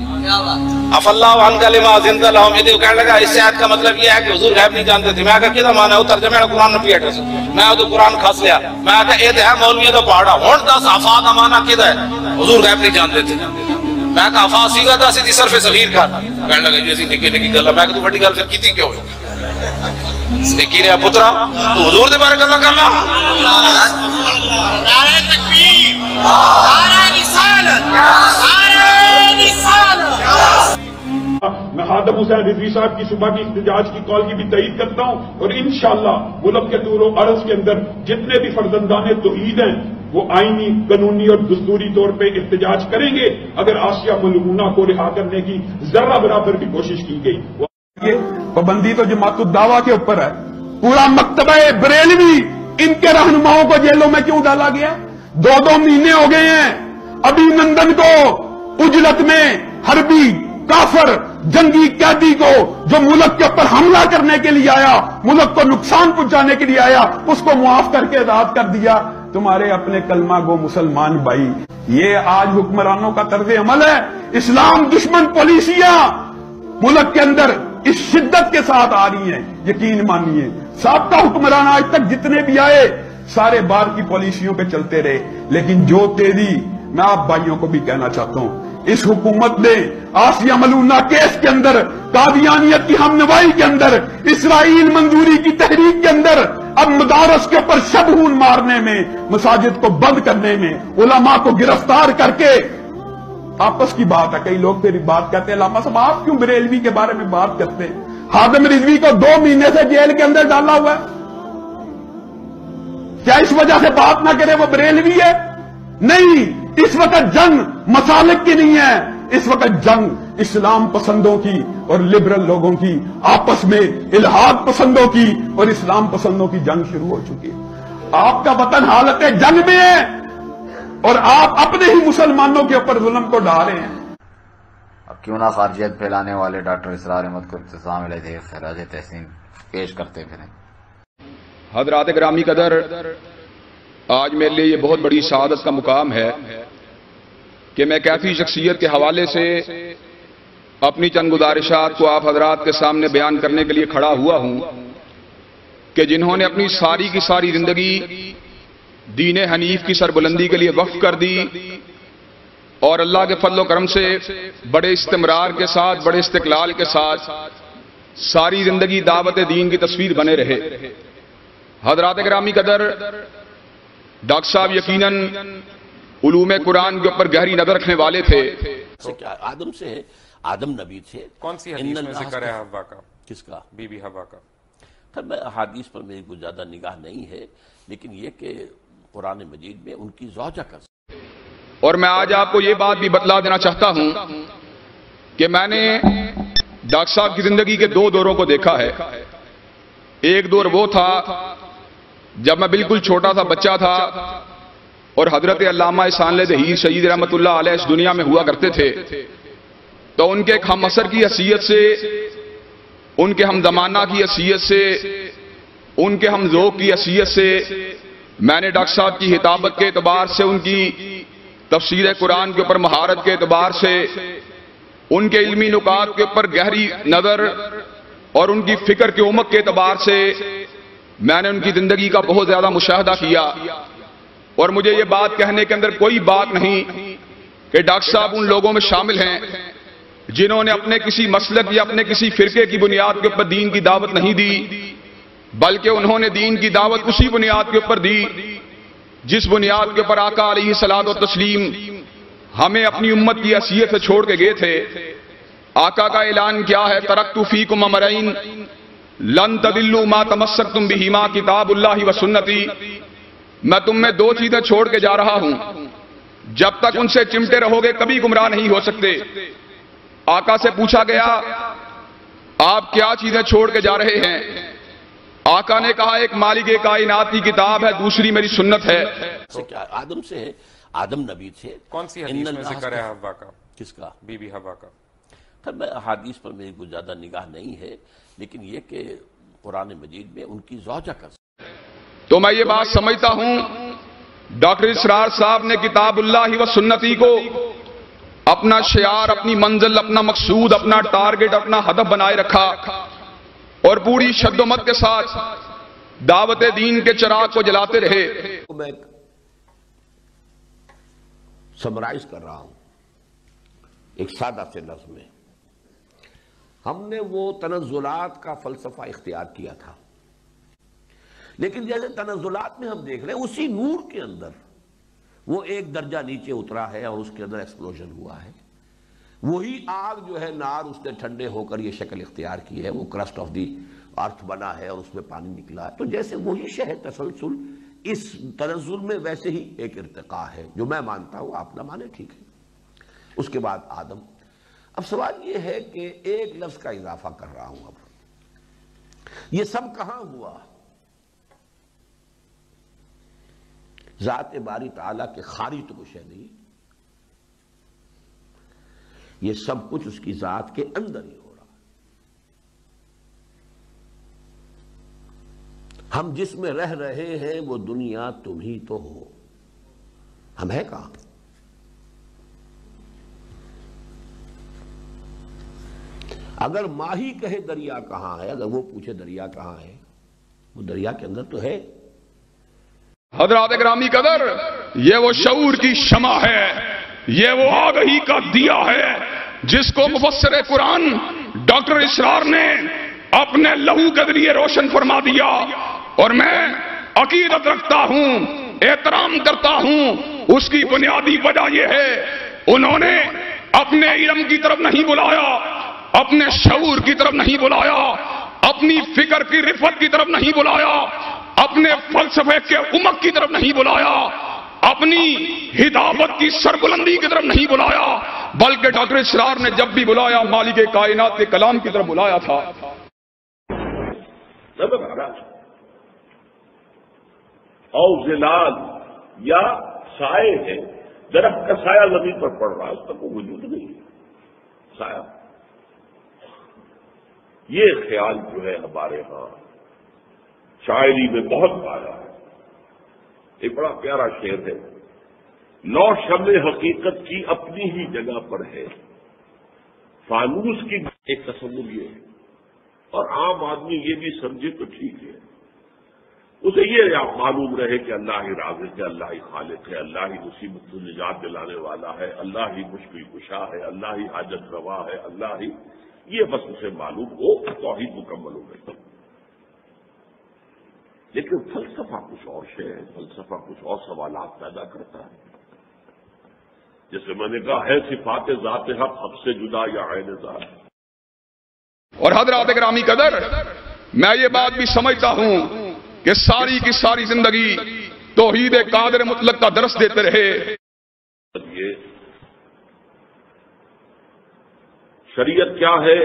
اف اللہ عن کلمہ زندہ لہم، یہ کہنے لگا اس آیت کا مطلب یہ ہے کہ حضور غیب نہیں جانتے تھے۔ میں کہا کیا مانا ہے؟ وہ ترجمہ ہے قرآن نہ پیٹا سے، میں تو قرآن کھس لیا۔ میں کہا یہ تو ہے مولویوں کا پہاڑا، ہن دس افا کا مانا کیا ہے؟ حضور غیب نہیں جانتے تھے۔ میں کہا افا سیگا تھا سی صرف صغیر کا، کہنے لگا جی اسی نکی نکی گل ہے۔ میں کہا تو بڑی گل پھر کیتی کیوں نکی نے پترا تو حضور دے بارے گلا کرنا؟ نعرہ تکبیر، نعرہ رسالت، نعرہ رسالت۔ میں خادم حسین رضوی صاحب کی صبح کی احتجاج کی کال کی بھی تائید کرتا ہوں، اور انشاءاللہ ملک کے طول و عرض کے اندر جتنے بھی فرزندان توحید ہیں وہ آئینی، قانونی اور دستوری طور پہ احتجاج کریں گے اگر آسیہ ملعونہ کو رہا کرنے کی ذرہ برابر بھی کوشش کی گئی۔ پابندی تو جماعت الدعویٰ کے اوپر ہے، پورا مکتبہ بریلوی ان کے رہنماؤں کو جیلوں میں کیوں ڈالا گیا؟ 2 مہینے ہو گئے ہیں، ابھی نندن کو اجلت میں حربی کافر جنگی قیدی کو جو ملک کے اوپر حملہ کرنے کے لیے آیا، ملک کو نقصان پہنچانے کے لیے آیا، اس کو معاف کر کے آزاد کر دیا۔ تمہارے اپنے کلمہ گو مسلمان بھائی، یہ آج حکمرانوں کا طرز عمل ہے۔ اسلام دشمن پالیسیاں ملک کے اندر اس شدت کے ساتھ آ رہی ہیں، یقین مانیے۔ سابقہ حکمران آج تک جتنے بھی آئے سارے بار کی پالیسیوں پہ چلتے رہے، لیکن جو تیزی میں آپ بھائیوں کو بھی کہنا چاہتا ہوں، اس حکومت نے آسیہ ملونہ کیس کے اندر، قادیانیت کی ہم نوائی کے اندر، اسرائیل منظوری کی تحریک کے اندر، اب مدارس کے اوپر شبہون مارنے میں، مساجد کو بند کرنے میں، علماء کو گرفتار کر کے، آپس کی بات ہے۔ کئی لوگ پھر بات کرتے ہیں علامہ صاحب آپ کیوں بریلوی کے بارے میں بات کرتے ہیں؟ خادم رضوی کو 2 مہینے سے جیل کے اندر ڈالا ہوا ہے، کیا اس وجہ سے بات نہ کرے وہ بریلوی ہے؟ نہیں، اس وقت جنگ مسالک کی نہیں ہے، اس وقت جنگ اسلام پسندوں کی اور لبرل لوگوں کی آپس میں، الحاد پسندوں کی اور اسلام پسندوں کی جنگ شروع ہو چکی ہے۔ آپ کا وطن حالت جنگ میں ہے اور آپ اپنے ہی مسلمانوں کے اوپر ظلم کو ڈھا رہے ہیں۔ اب کیوں نہ خارجیت پھیلانے والے ڈاکٹر اسرار احمد کو اختصام علیہ خراج تحسین پیش کرتے پھریں۔ حضرات گرامی قدر، آج میرے لیے یہ بہت بڑی سعادت کا مقام ہے کہ میں کیفی شخصیت کے حوالے سے اپنی چند گزارشات کو آپ حضرات کے سامنے بیان کرنے کے لیے کھڑا ہوا ہوں کہ جنہوں نے اپنی ساری کی ساری زندگی دین حنیف کی سربلندی کے لیے وقف کر دی اور اللہ کے فضل و کرم سے بڑے استمرار کے ساتھ، بڑے استقلال کے ساتھ ساری زندگی دعوت دین کی تصویر بنے رہے۔ حضرات گرامی قدر، ڈاکٹر صاحب یقیناً علوم قرآن کے اوپر گہری نظر رکھنے والے تھے۔ آدم سے ہے، آدم نبی تھے۔ کون سی حدیث میں ذکر ہے حوا کا؟ کس کا؟ بی بی حوا کا۔ خیر میں احادیث پر میری کوئی زیادہ نگاہ نہیں ہے، لیکن یہ کہ قرآن مجید میں ان کی زوجہ کا۔ اور میں آج آپ کو یہ بات بھی بتلا دینا چاہتا ہوں کہ میں نے ڈاکٹر صاحب کی زندگی کے 2 دوروں کو دیکھا ہے۔ ایک دور وہ تھا جب میں بالکل چھوٹا سا بچہ تھا اور حضرت علامہ احسان دہیر شہید رحمت اللہ علیہ اس دنیا میں ہوا کرتے تھے، تو ان کے ایک ہم عصر کی حیثیت سے، ان کے ہم زمانہ کی حیثیت سے، ان کے ہم ذوق کی حیثیت سے میں نے ڈاکٹر صاحب کی خطابت کے اعتبار سے، ان کی تفسیر قرآن کے اوپر مہارت کے اعتبار سے، ان کے علمی نکات کے اوپر گہری نظر اور ان کی فکر کے عمق کے اعتبار سے میں نے ان کی زندگی کا بہت زیادہ مشاہدہ کیا۔ اور مجھے یہ بات کہنے کے اندر کوئی بات نہیں کہ ڈاکٹر صاحب ان لوگوں میں شامل ہیں جنہوں نے اپنے کسی مسلک یا اپنے کسی فرقے کی بنیاد کے اوپر دین کی دعوت نہیں دی، بلکہ انہوں نے دین کی دعوت اسی بنیاد کے اوپر دی جس بنیاد کے اوپر آقا علیہ الصلوۃ والتسلیم ہمیں اپنی امت کی حیثیت سے چھوڑ کے گئے تھے۔ آقا کا اعلان کیا ہے؟ ترکت فیکم امرین لن تضلوا ما تمسکتم بہما کتاب اللہ و سنتی۔ میں تم میں 2 چیزیں چھوڑ کے جا رہا ہوں، جب تک ان سے چمٹے رہو گے کبھی گمراہ نہیں ہو سکتے۔ آقا سے پوچھا گیا آپ کیا چیزیں چھوڑ کے جا رہے ہیں؟ آقا نے کہا ایک مالک کائنات کی کتاب ہے، دوسری میری سنت ہے۔ آدم سے ہے، آدم نبی تھے۔ کون سی حدیث میں ذکر ہے حوا کا؟ کس کا؟ بی بی حوا کا۔ خیر میں احادیث پر میری کوئی زیادہ نگاہ نہیں ہے، لیکن یہ کہ قرآن مجید میں ان کی زوجہ کا۔ تو میں یہ بات سمجھتا ہوں ڈاکٹر اسرار صاحب نے کتاب اللہ و سنتی کو اپنا شعار، اپنی منزل، اپنا مقصود، اپنا ٹارگٹ، اپنا ہدف بنائے رکھا اور پوری شد و مت کے ساتھ دعوت دین کے چراغ کو جلاتے رہے۔ میں سمرائز کر رہا ہوں ایک سادہ سے لفظ میں، ہم نے وہ تنزلات کا فلسفہ اختیار کیا تھا، لیکن جیسے تنزلات میں ہم دیکھ رہے ہیں اسی نور کے اندر وہ ایک درجہ نیچے اترا ہے اور اس کے اندر ایکسپلوژن ہوا ہے۔ وہی آگ جو ہے نار، اس نے ٹھنڈے ہو کر یہ شکل اختیار کی ہے، وہ کرسٹ آف دی ارتھ بنا ہے اور اس میں پانی نکلا ہے۔ تو جیسے وہی شے ہے تسلسل، اس تنزل میں ویسے ہی ایک ارتقاء ہے، جو میں مانتا ہوں آپ نہ مانے ٹھیک ہے۔ اس کے بعد آدم۔ اب سوال یہ ہے کہ ایک لفظ کا اضافہ کر رہا ہوں، اب یہ سب کہاں ہوا؟ ذات باری تعالیٰ کے خارج تو کچھ ہے نہیں۔ یہ سب کچھ اس کی ذات کے اندر ہی ہو رہا ہے. ہم جس میں رہ رہے ہیں وہ دنیا تم ہی تو ہو، ہم ہے کہاں؟ اگر ماہی کہے دریا کہاں ہے، اگر وہ پوچھے دریا کہاں ہے، وہ دریا کے اندر تو ہے. حضرات گرامی قدر، یہ وہ شعور کی شمع ہے، یہ وہ آگہی کا دیا ہے جس کو مفسر قرآن ڈاکٹر اسرار نے اپنے لہو کے ذریعے روشن فرما دیا. اور میں عقیدت رکھتا ہوں، احترام کرتا ہوں. اس کی بنیادی وجہ یہ ہے انہوں نے اپنے علم کی طرف نہیں بلایا، اپنے شعور کی طرف نہیں بلایا، اپنی فکر کی رفت کی طرف نہیں بلایا، اپنے فلسفے کے عمق کی طرف نہیں بلایا، اپنی ہدایت کی سربلندی کی طرف نہیں بلایا، بلکہ ڈاکٹر اسرار نے جب بھی بلایا مالک کائنات کے کلام کی طرف بلایا تھا. اور ظلال یا سائے ہے، درخت کا سایہ زمین پر پڑ رہا ہے، اس کا کوئی وجود نہیں ہے، سایہ. یہ خیال جو ہے ہمارے ہاں شاعری میں بہت پایا ہے. ایک بڑا پیارا شعر ہے، لو شمع حقیقت کی اپنی ہی جگہ پر ہے، فانوس کی ایک تصور یہ ہے. اور عام آدمی یہ بھی سمجھے تو ٹھیک ہے، اسے یہ معلوم رہے کہ اللہ ہی رازق ہے، اللہ ہی خالق ہے، اللہ ہی مصیبت سے نجات دلانے والا ہے، اللہ ہی مشکل کشا ہے، اللہ ہی حاجت روا ہے، اللہ ہی، یہ بس اسے معلوم ہو، توحید مکمل ہو گئی. لیکن فلسفہ کچھ اور شے ہے، فلسفہ کچھ اور سوالات پیدا کرتا ہے. جیسے میں نے کہا ہے صفات ذات حق سے جدا یا عین ذات. اور حضرات گرامی قدر، میں یہ بات بھی سمجھتا ہوں کہ ساری کی ساری زندگی توحید قادر مطلق کا درس دیتے رہے. یہ شریعت کیا ہے؟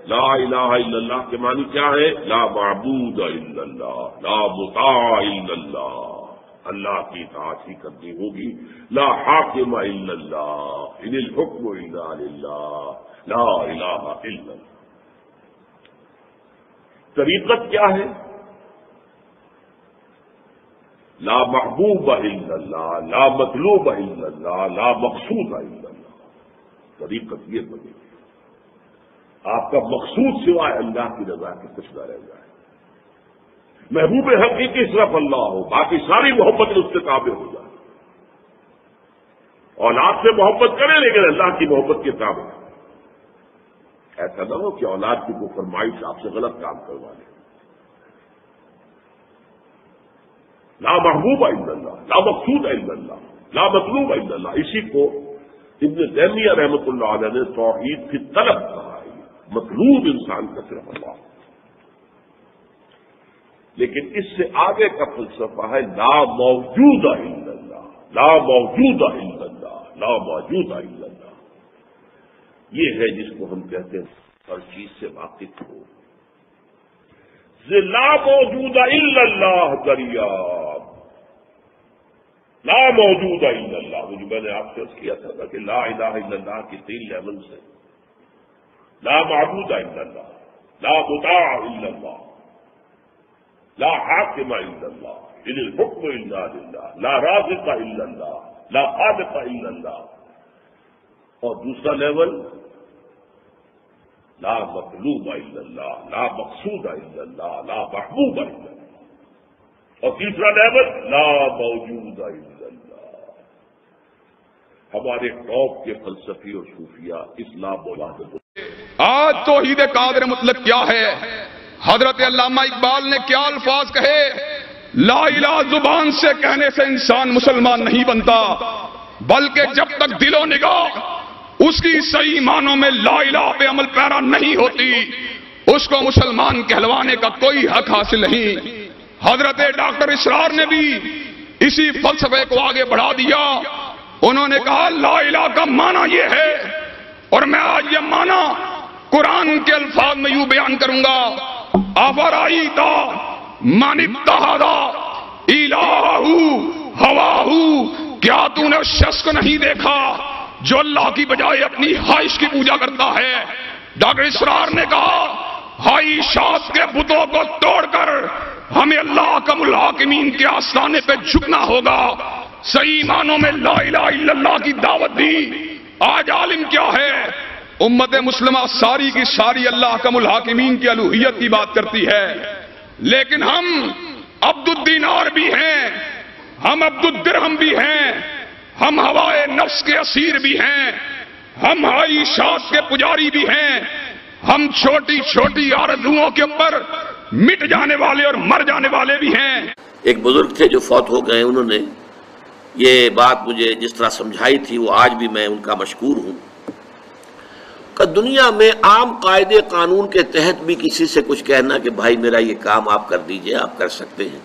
لا الہ الا اللہ کے معنی کیا ہے؟ لا معبود الا اللہ، لا مطاع الا اللہ، اللہ کی اطاعت ہی کرنی ہوگی. لا حاکم الا اللہ، ان الحکم الا للہ، لا الہ الا اللہ. طریقت کیا ہے؟ لا محبوب الا اللہ، لا مطلوب الا اللہ، لا مقصود الا اللہ. طریقت یہ بنے گی، آپ کا مقصود سوائے اللہ کی رضا کے کچھ نہ رہ جائے. محبوب حقیقی صرف اللہ ہو، باقی ساری محبت اس سے تابع ہو جائے. اولاد سے محبت کرے لیکن اللہ کی محبت کے تابع. ایسا نہ ہو کہ اولاد کی کوئی فرمائش آپ سے غلط کام کروا لے. لا محبوب الا اللہ، لا مقصود الا اللہ، لا مطلوب الا اللہ. اسی کو ابن تیمیہ رحمۃ اللہ علیہ نے توحید کی طلب کہا ہے. مطلوب انسان کا صرف اللہ. لیکن اس سے آگے کا فلسفہ ہے لا موجود الا اللہ، لا موجود الا اللہ، لا موجود الا اللہ. یہ ہے جس کو ہم کہتے ہیں ہر چیز سے واقف ہو. لا موجود الا اللہ دریاب، لا موجود الا اللہ. جو میں نے آپ سے عرض کیا تھا کہ لا الہ الا اللہ کی 3 لیولز ہیں. لا معبود الا اللہ، لا مطاع الا اللہ، لا حاکم الا اللہ، ان الحکم الا للہ، لا رازق الا اللہ، لا خالق الا اللہ. اور دوسرا لیول لا مطلوب الا اللہ، لا مقصود الا اللہ، لا محبوب الا اللہ. اور تیسرا لیول لا موجود الا اللہ. ہمارے ٹاپ کے فلسفی اور صوفیہ اسلام و آج توحید قادر مطلق کیا ہے؟ حضرت علامہ اقبال نے کیا الفاظ کہے؟ لا الہ زبان سے کہنے سے انسان مسلمان نہیں بنتا، بلکہ جب تک دل و نگاہ اس کی صحیح معنوں میں لا الہ پہ عمل پیرا نہیں ہوتی، اس کو مسلمان کہلوانے کا کوئی حق حاصل نہیں. حضرت ڈاکٹر اسرار نے بھی اسی فلسفے کو آگے بڑھا دیا. انہوں نے کہا لا الہ کا معنی یہ ہے، اور میں آج یہ معنی قرآن کے الفاظ میں یوں بیان کروں گا. افرائیت من اتخذ الہہ ہواہ، کیا تو نے اس شخص کو نہیں دیکھا جو اللہ کی بجائے اپنی خواہش کی پوجا کرتا ہے. ڈاکٹر اسرار نے کہا خواہشات کے بتوں کو توڑ کر ہمیں اللہ کم الحاکمین کے آستانے پہ جھکنا ہوگا. صحیح معنوں میں لا الہ الا اللہ کی دعوت دی. آج عالم کیا ہے؟ امت مسلمہ ساری کی ساری اللہ کم الحاکمین کی الوہیت کی بات کرتی ہے، لیکن ہم عبد الدینار بھی ہیں، ہم عبد الدرہم بھی ہیں، ہم ہوائے نفس کے اسیر بھی ہیں، ہم خواہشات کے پجاری بھی ہیں، ہم چھوٹی چھوٹی آرزوؤں کے اوپر مٹ جانے والے اور مر جانے والے بھی ہیں. ایک بزرگ تھے جو فوت ہو گئے، انہوں نے یہ بات مجھے جس طرح سمجھائی تھی وہ آج بھی میں ان کا مشکور ہوں کہ دنیا میں عام قاعدے قانون کے تحت بھی کسی سے کچھ کہنا کہ بھائی میرا یہ کام آپ کر دیجئے، آپ کر سکتے ہیں،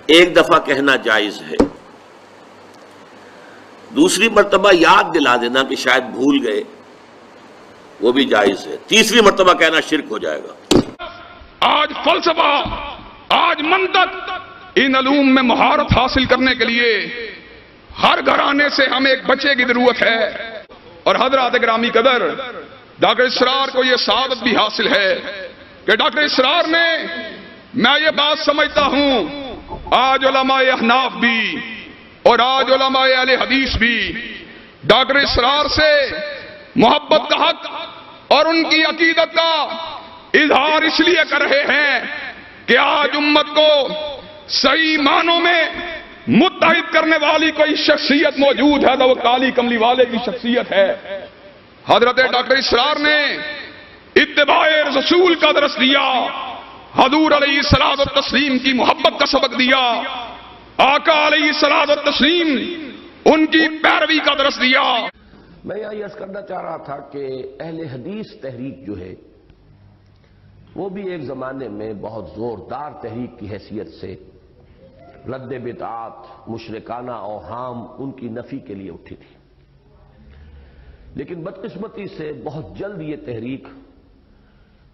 ایک دفعہ کہنا جائز ہے. دوسری مرتبہ یاد دلا دینا کہ شاید بھول گئے، وہ بھی جائز ہے. تیسری مرتبہ کہنا شرک ہو جائے گا. آج فلسفہ، آج منطق، ان علوم میں مہارت حاصل کرنے کے لیے ہر گھرانے سے ہمیں ایک بچے کی ضرورت ہے. اور حضرات گرامی قدر ڈاکٹر اسرار کو یہ سعادت بھی حاصل ہے کہ ڈاکٹر اسرار نے، میں یہ بات سمجھتا ہوں آج علماء احناف بھی اور آج علماء اہل حدیث بھی ڈاکٹر اسرار سے محبت کا حق اور ان کی عقیدت کا اظہار اس لیے کر رہے ہیں کہ آج امت کو صحیح معنوں میں متحد کرنے والی کوئی شخصیت موجود ہے تو وہ کالی کملی والے کی شخصیت ہے. حضرت ڈاکٹر اسرار نے اتباع رسول کا درس دیا، حضور علیہ الصلوۃ والتسلیم کی محبت کا سبق دیا، آقا علیہ الصلوۃ والتسلیم ان کی پیروی کا درس دیا. میں یہاں یہ عرض کرنا چاہ رہا تھا کہ اہل حدیث تحریک جو ہے وہ بھی ایک زمانے میں بہت زوردار تحریک کی حیثیت سے رد بدعات، مشرکانہ اوہام ان کی نفی کے لیے اٹھی تھی. لیکن بدقسمتی سے بہت جلد یہ تحریک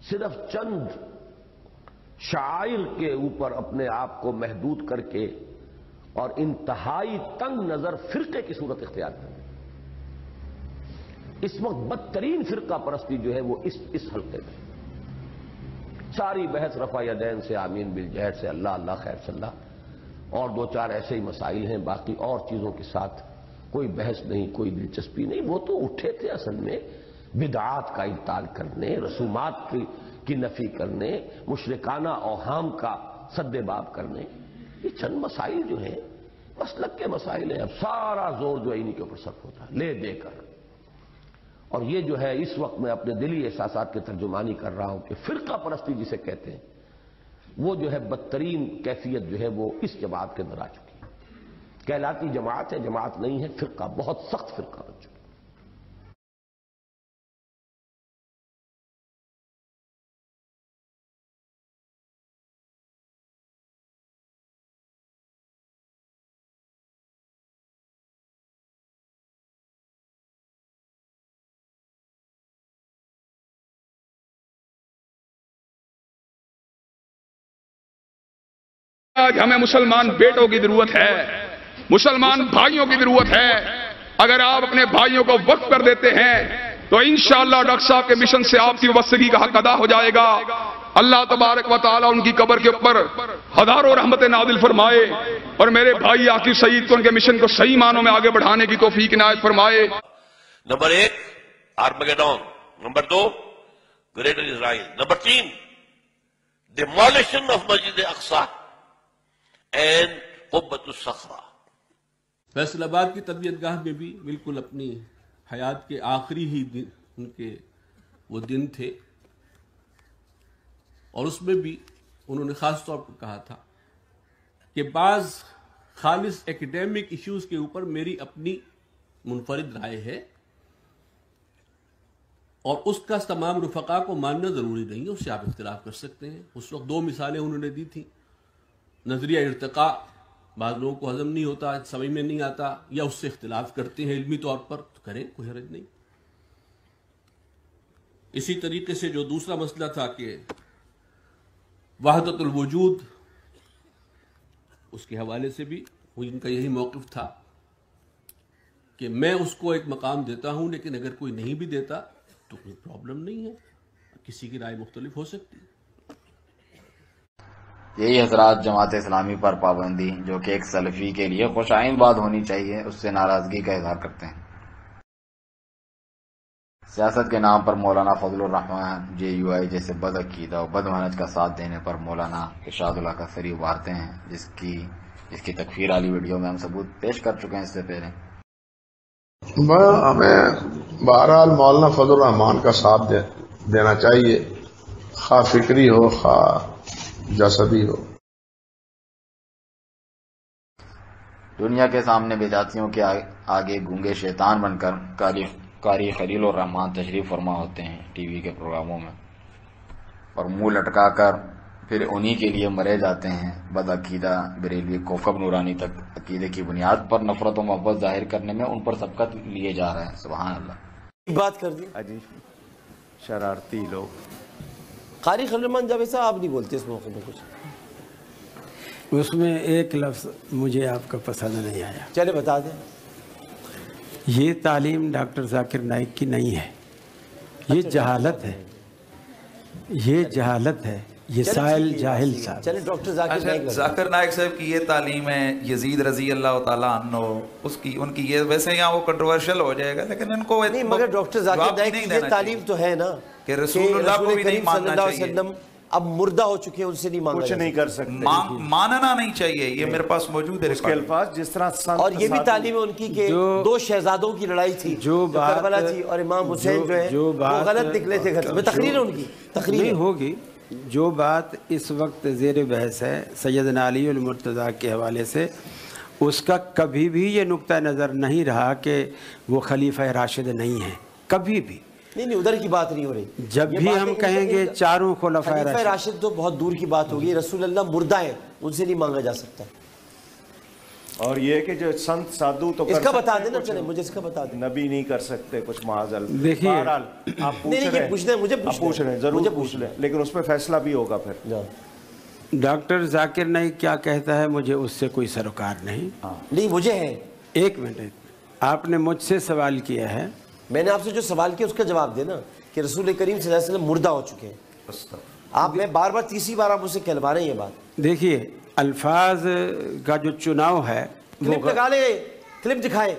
صرف چند شعائر کے اوپر اپنے آپ کو محدود کر کے اور انتہائی تنگ نظر فرقے کی صورت اختیار کر. اس وقت بدترین فرقہ پرستی جو ہے وہ اس حلقے میں. ساری بحث رفع یدین سے، آمین بالجہر سے، اللہ اللہ خیر صلی اللہ، اور دو چار ایسے ہی مسائل ہیں، باقی اور چیزوں کے ساتھ کوئی بحث نہیں، کوئی دلچسپی نہیں. وہ تو اٹھے تھے اصل میں بدعات کا ابطال کرنے، رسومات کی نفی کرنے، مشرکانہ اوہام کا سد باب کرنے. یہ چند مسائل جو ہیں مسلک کے مسائل ہیں. اب سارا زور جو ہے انہی کے اوپر صرف ہوتا ہے لے دے کر. اور یہ جو ہے اس وقت میں اپنے دلی احساسات کی ترجمانی کر رہا ہوں کہ فرقہ پرستی جسے کہتے ہیں وہ جو ہے بدترین کیفیت جو ہے وہ اس جماعت کے اندر آ چکی ہے. کہلاتی جماعت ہے، جماعت نہیں ہے، فرقہ، بہت سخت فرقہ بن چکا. آج ہمیں مسلمان بیٹوں کی ضرورت ہے، مسلمان بھائیوں کی ضرورت ہے. اگر آپ اپنے بھائیوں کو وقف کر دیتے ہیں تو انشاءاللہ ڈاکٹر صاحب کے مشن سے آپ کی وابستگی کا حق ادا ہو جائے گا. اللہ تبارک و تعالیٰ ان کی قبر کے اوپر ہزاروں رحمت نازل فرمائے اور میرے بھائی عاقب سعید کو ان کے مشن کو صحیح معنوں میں آگے بڑھانے کی توفیق عنایت فرمائے. Number 1 Armageddon, number 2 greater Israel, number 3 demolition of Masjid Aqsa and قبۃ الصخرہ. Faisal آباد کی تربیت گاہ میں بھی بالکل اپنی حیات کے آخری ہی دن ان کے وہ دن تھے، اور اس میں بھی انہوں نے خاص طور پر کہا تھا کہ بعض خالص ایکیڈیمک ایشوز کے اوپر میری اپنی منفرد رائے ہے اور اس کا تمام رفقا کو ماننا ضروری نہیں ہے، اس سے آپ اختلاف کر سکتے ہیں. اس وقت 2 مثالیں انہوں نے دی تھیں. نظریہ ارتقاء بعض لوگوں کو ہضم نہیں ہوتا، سمجھ میں نہیں آتا، یا اس سے اختلاف کرتے ہیں علمی طور پر، تو کریں، کوئی حرج نہیں. اسی طریقے سے جو دوسرا مسئلہ تھا کہ وحدت الوجود، اس کے حوالے سے بھی ان کا یہی موقف تھا کہ میں اس کو ایک مقام دیتا ہوں، لیکن اگر کوئی نہیں بھی دیتا تو کوئی پرابلم نہیں ہے، کسی کی رائے مختلف ہو سکتی ہے۔ یہی حضرات جماعت اسلامی پر پابندی، جو کہ ایک سلفی کے لیے خوش آئند بات ہونی چاہیے، اس سے ناراضگی کا اظہار کرتے ہیں۔ سیاست کے نام پر مولانا فضل الرحمان JUI جیسے بد عقیدہ اور بد منہج کا ساتھ دینے پر مولانا ارشاد اللہ کثری ابھارتے ہیں، جس کی تکفیر والی ویڈیو میں ہم ثبوت پیش کر چکے ہیں اس سے پہلے۔ ہمیں بہرحال مولانا فضل الرحمان کا ساتھ دینا چاہیے، خواہ فکری ہو خواہ جسدی ہو۔ دنیا کے سامنے بدعتیوں کے آگے گونگے شیطان بن کر قاری خلیل الرحمان تشریف فرما ہوتے ہیں ٹی وی کے پروگراموں میں، اور منہ لٹکا کر پھر انہی کے لیے مرے جاتے ہیں۔ بد عقیدہ بریلوی کوکب نورانی تک عقیدے کی بنیاد پر نفرت و محبت ظاہر کرنے میں ان پر سبقت لیے جا رہے ہیں۔ سبحان اللہ۔ بات کر دی شرارتی لوگ۔ قاری خلیل الرحمان جاوید صاحب آپ نہیں بولتے اس موقع پہ کچھ؟ اس میں ایک لفظ مجھے آپ کا پسند نہیں آیا۔ چلے بتا دیں۔ یہ تعلیم ڈاکٹر ذاکر نائک کی نہیں ہے، یہ جہالت ہے، یہ جہالت ہے، یہ سائل جاہل صاحب۔ چلے ڈاکٹر ذاکر نائک صاحب کی یہ تعلیم ہے، یزید رضی اللہ تعالیٰ عنہ ان کی یہ، ویسے یہاں وہ کنٹروورشل ہو جائے گا لیکن ان کو نہیں، مگر ڈاکٹر ذاکر نائک کی یہ تعلیم تو ہے نا کہ رسول اللہ کو بھی نہیں ماننا چاہیے، اب مردہ ہو چکے ہیں، ان سے نہیں مانگا، کچھ نہیں کر سکتے، ماننا نہیں چاہیے۔ یہ میرے پاس موجود ہے اس کے الفاظ جس طرح اور یہ بھی تعلیم ہے ان کی کہ دو شہزادوں کی لڑائی تھی جو کربلا تھی، اور امام حسین جو ہے وہ غلط نکلے تھے گھر میں۔ تقریر ہے ان کی، تقریر ہوگی۔ جو بات اس وقت زیر بحث ہے سیدنا علی المرتضیٰ کے حوالے سے، اس کا کبھی بھی یہ نقطہ نظر نہیں رہا کہ وہ خلیفہ راشد نہیں ہیں، کبھی بھی نہیں، ادھر کی بات نہیں ہو رہی۔ جب بھی ہم کہیں گے چاروں خلفاء راشد تو بہت دور کی بات ہوگی، رسول اللہ مردہ ہیں، ان سے نہیں مانگا جا سکتا۔ اور یہ کہ جو سنت سادھو تو اس کا بتا دینا، چلے مجھے اس کا بتا دیں۔ نبی نہیں کر سکتے کچھ معاذل۔ دیکھیے آپ پوچھ رہے ہیں، ضرور پوچھ لیں، لیکن اس پہ فیصلہ بھی ہوگا پھر۔ ڈاکٹر ذاکر نائک کیا کہتا ہے مجھے اس سے کوئی سروکار نہیں۔ نہیں مجھے ہے۔ ایک منٹ، آپ نے مجھ سے سوال کیا ہے، میں نے آپ سے جو سوال کیا اس کا جواب دینا کہ رسول کریم صلی اللہ علیہ وسلم مردہ ہو چکے ہیں۔ آپ میں بار بار تیسری بار آپ مجھ سے کہلوا رہے ہیں یہ بات۔ دیکھیے الفاظ کا جو چناؤ ہے، کلپ لگا لے، کلپ دکھائے۔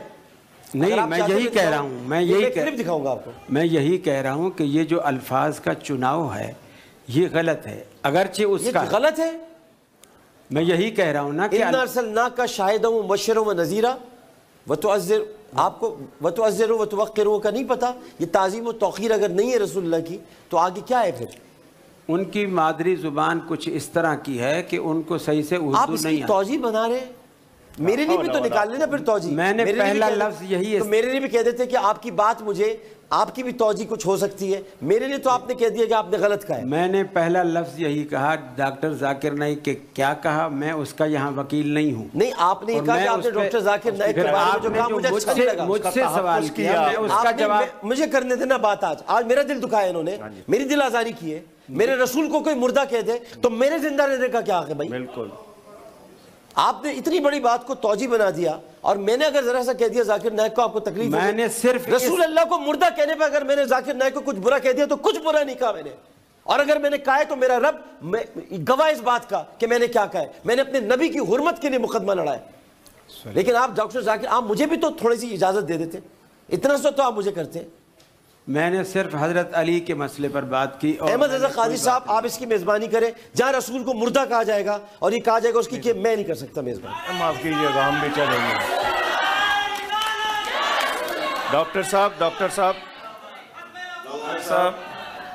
نہیں، میں یہی کہہ رہا ہوں، کلپ دکھاؤں گا آپ کو۔ میں یہی کہہ رہا ہوں کہ یہ جو الفاظ کا چناؤ ہے یہ غلط ہے، اگرچہ اس کا غلط ہے۔ میں یہی کہہ رہا ہوں نا کہ اِنَّا أَرْسَلْنَاكَ شَاهِدًا وَمُبَشِّرًا وَنَذِيرًا وَتُعَزِّرُ، آپ کو وَتُعَزِّرُ وَتُوَقِّرُ کا نہیں پتا؟ یہ تعظیم و توقیر اگر نہیں ہے رسول اللہ کی تو آگے کیا ہے پھر؟ ان کی مادری زبان کچھ اس طرح کی ہے کہ ان کو صحیح سے اردو نہیں آپ اس کی توجیہ بنا رہے ہیں۔ میرے لیے بھی تو نکال لینا پھر توجیہ۔ میں نے پہلا لفظ یہی ہے، تو میرے لیے بھی کہہ دیتے کہ آپ کی بات مجھے، آپ کی بھی توجیہ کچھ ہو سکتی ہے، میرے لیے تو آپ نے کہہ دیا کہ آپ نے غلط کہا ہے۔ میں نے پہلا لفظ یہی کہا، ڈاکٹر ذاکر نائک کے کیا کہا، میں اس کا یہاں وکیل نہیں ہوں۔ نہیں، آپ نے یہ کہا کہ آپ نے ڈاکٹر ذاکر نائک کے بارے میں جو کہا مجھے اچھا نہیں لگا، مجھ سے سوال کیا، میں اس کا جواب مجھے کرنے دینا بات۔ آج میرا دل دکھایا انہوں نے، میری دل آزاری کی ہے۔ میرے رسول کو کوئی مردہ کہہ دے تو میرے زندہ رہنے کا کیا حق ہے بھائی؟ بالکل۔ آپ نے اتنی بڑی بات کو توجیہ بنا دیا، اور میں نے اگر ذرا سا کہہ دیا ذاکر نائک کو آپ کو تکلیف، میں نے صرف رسول اللہ کو مردہ کہنے پہ اگر میں نے ذاکر نائک کو کچھ برا کہہ دیا تو کچھ برا نہیں کہا میں نے، اور اگر میں نے کہا ہے تو میرا رب گواہ اس بات کا کہ میں نے کیا کہا ہے، میں نے اپنے نبی کی حرمت کے لیے مقدمہ لڑا ہے۔ لیکن آپ ڈاکٹر ذاکر، آپ مجھے بھی تو تھوڑی سی اجازت دے دیتے، اتنا سا تو آپ مجھے کرتے۔ میں نے صرف حضرت علی کے مسئلے پر بات کی۔ احمد رضا قاضی صاحب، آپ اس کی میزبانی کریں، جہاں رسول کو مردہ کہا جائے گا اور یہ کہا جائے گا اس کی کہ میں نہیں کر سکتا میزبانی۔ معاف کیجیے گا، ہم بھی چلیں گے۔ ڈاکٹر صاحب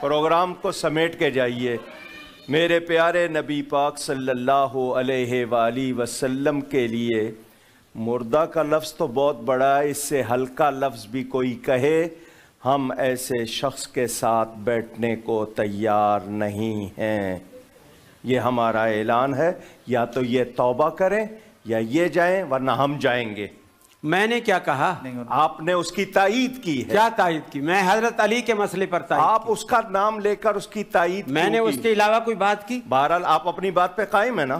پروگرام کو سمیٹ کے جائیے۔ میرے پیارے نبی پاک صلی اللہ علیہ وآلہ وسلم کے لیے مردہ کا لفظ تو بہت بڑا ہے، اس سے ہلکا لفظ بھی کوئی کہے ہم ایسے شخص کے ساتھ بیٹھنے کو تیار نہیں ہیں۔ یہ ہمارا اعلان ہے، یا تو یہ توبہ کریں یا یہ جائیں، ورنہ ہم جائیں گے۔ میں نے کیا کہا؟ آپ نے اس کی تائید کی ہے۔ کیا تائید کی؟ میں حضرت علی کے مسئلے پر تائید، آپ اس کا نام لے کر اس کی تائید، میں نے اس کے علاوہ کوئی بات کی؟ بہرحال آپ اپنی بات پہ قائم ہے نا؟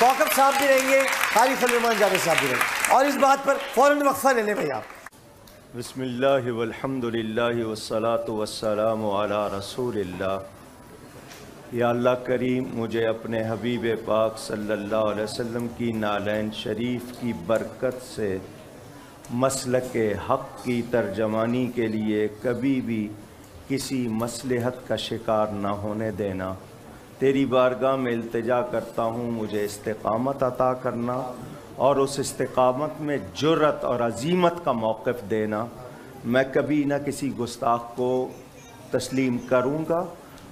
کوکب صاحب بھی رہیں گے، قاری فضلرحمان جاوید صاحب بھی رہیں گے، اور اس بات پر فوراً وقفہ لے لیں بھائی آپ۔ بسم اللہ والحمد للہ والصلاة والسلام علی رسول اللہ۔ یا اللہ کریم، مجھے اپنے حبیب پاک صلی اللہ علیہ وسلم کی نالین شریف کی برکت سے مسلک حق کی ترجمانی کے لیے کبھی بھی کسی مصلحت کا شکار نہ ہونے دینا۔ تیری بارگاہ میں التجا کرتا ہوں، مجھے استقامت عطا کرنا اور اس استقامت میں جرأت اور عزیمت کا موقف دینا۔ میں کبھی نہ کسی گستاخ کو تسلیم کروں گا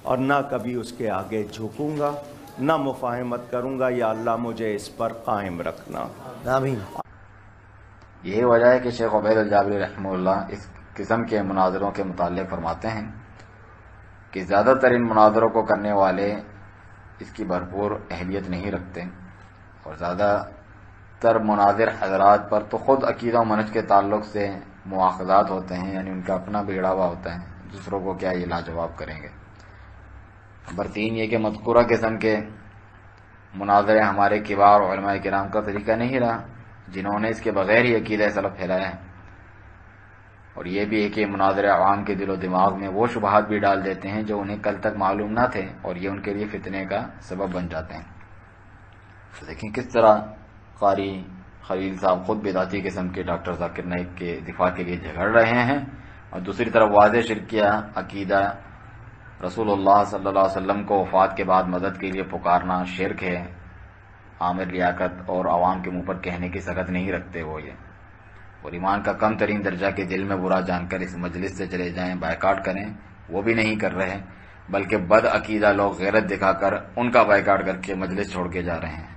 اور نہ کبھی اس کے آگے جھکوں گا، نہ مفاہمت کروں گا۔ یا اللہ مجھے اس پر قائم رکھنا، آمین۔ یہی وجہ ہے کہ شیخ عبید الجابری رحمہ اللہ اس قسم کے مناظروں کے متعلق فرماتے ہیں کہ زیادہ تر ان مناظروں کو کرنے والے اس کی بھرپور اہلیت نہیں رکھتے، اور زیادہ تر مناظر حضرات پر تو خود عقیدہ و منہج کے تعلق سے مواخذات ہوتے ہیں، یعنی ان کا اپنا بگڑا ہوا ہوتا ہے، دوسروں کو کیا یہ لاجواب کریں گے۔ نمبر 3 یہ کہ مذکورہ قسم کے مناظرے ہمارے کبار علماء کرام کا طریقہ نہیں رہا، جنہوں نے اس کے بغیر ہی عقیدہ سلف پھیلایا ہے۔ اور یہ بھی ہے کہ مناظرے عوام کے دل و دماغ میں وہ شبہات بھی ڈال دیتے ہیں جو انہیں کل تک معلوم نہ تھے، اور یہ ان کے لیے فتنے کا سبب بن جاتے ہیں۔ تو دیکھیں کس طرح قاری خلیل صاحب خود بدعتی قسم کے ڈاکٹر ذاکر نائک کے دفاع کے لیے جھگڑ رہے ہیں، اور دوسری طرف واضح شرکیہ عقیدہ رسول اللہ صلی اللہ علیہ وسلم کو وفات کے بعد مدد کے لیے پکارنا شرک ہے، عامر لیاقت اور عوام کے منہ پر کہنے کی سخت نہیں رکھتے وہ یہ، اور ایمان کا کم ترین درجہ کے دل میں برا جان کر اس مجلس سے چلے جائیں، بائیکاٹ کریں، وہ بھی نہیں کر رہے، بلکہ بد عقیدہ لوگ غیرت دکھا کر ان کا بائیکاٹ کر کے مجلس چھوڑ کے جا رہے ہیں۔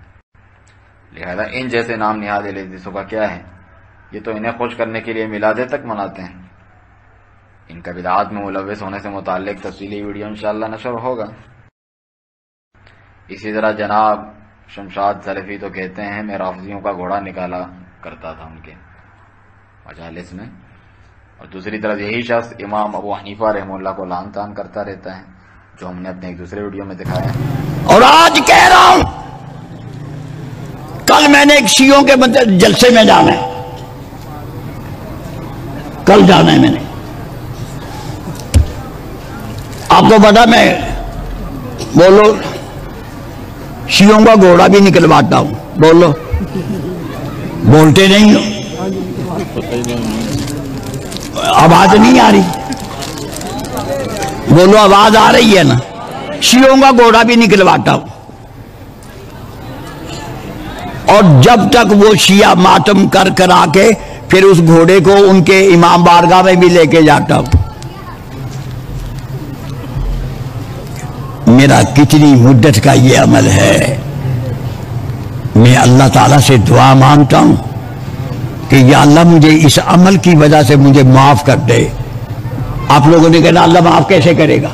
لہذا ان جیسے نام نہاد اہل کا کیا ہے، یہ تو انہیں خوش کرنے کے لیے میلادیں تک مناتے ہیں۔ ان کا بدعات میں ملوث ہونے سے متعلق تفصیلی ویڈیو انشاءاللہ نشر ہوگا۔ اسی طرح جناب شمشاد سلفی تو کہتے ہیں میں رافضیوں کا گھوڑا نکالا کرتا تھا ان کے مجالس میں، اور دوسری طرف یہی شخص امام ابو حنیفہ رحمہ اللہ کو لعن طعن کرتا رہتا ہے، جو ہم نے اپنے ایک دوسرے ویڈیو میں دکھایا ہے۔ اور آج کہہ رہا ہوں، کل میں نے ایک شیعوں کے جلسے میں جانا ہے، کل جانا ہے میں نے، آپ کو پتا میں بولو شیعوں کا گھوڑا بھی نکلواتا ہوں، بولو، بولتے نہیں ہو، آواز نہیں آ رہی، بولو آواز آ رہی ہے نا، شیعوں کا گھوڑا بھی نکلواتا ہوں، اور جب تک وہ شیعہ ماتم کر کر آ کے پھر اس گھوڑے کو ان کے امام بارگاہ میں بھی لے کے جاتا ہوں۔ میرا کتنی مدت کا یہ عمل ہے، میں اللہ تعالیٰ سے دعا مانگتا ہوں کہ یا اللہ مجھے اس عمل کی وجہ سے مجھے معاف کر دے۔ آپ لوگوں نے کہنا اللہ معاف کیسے کرے گا،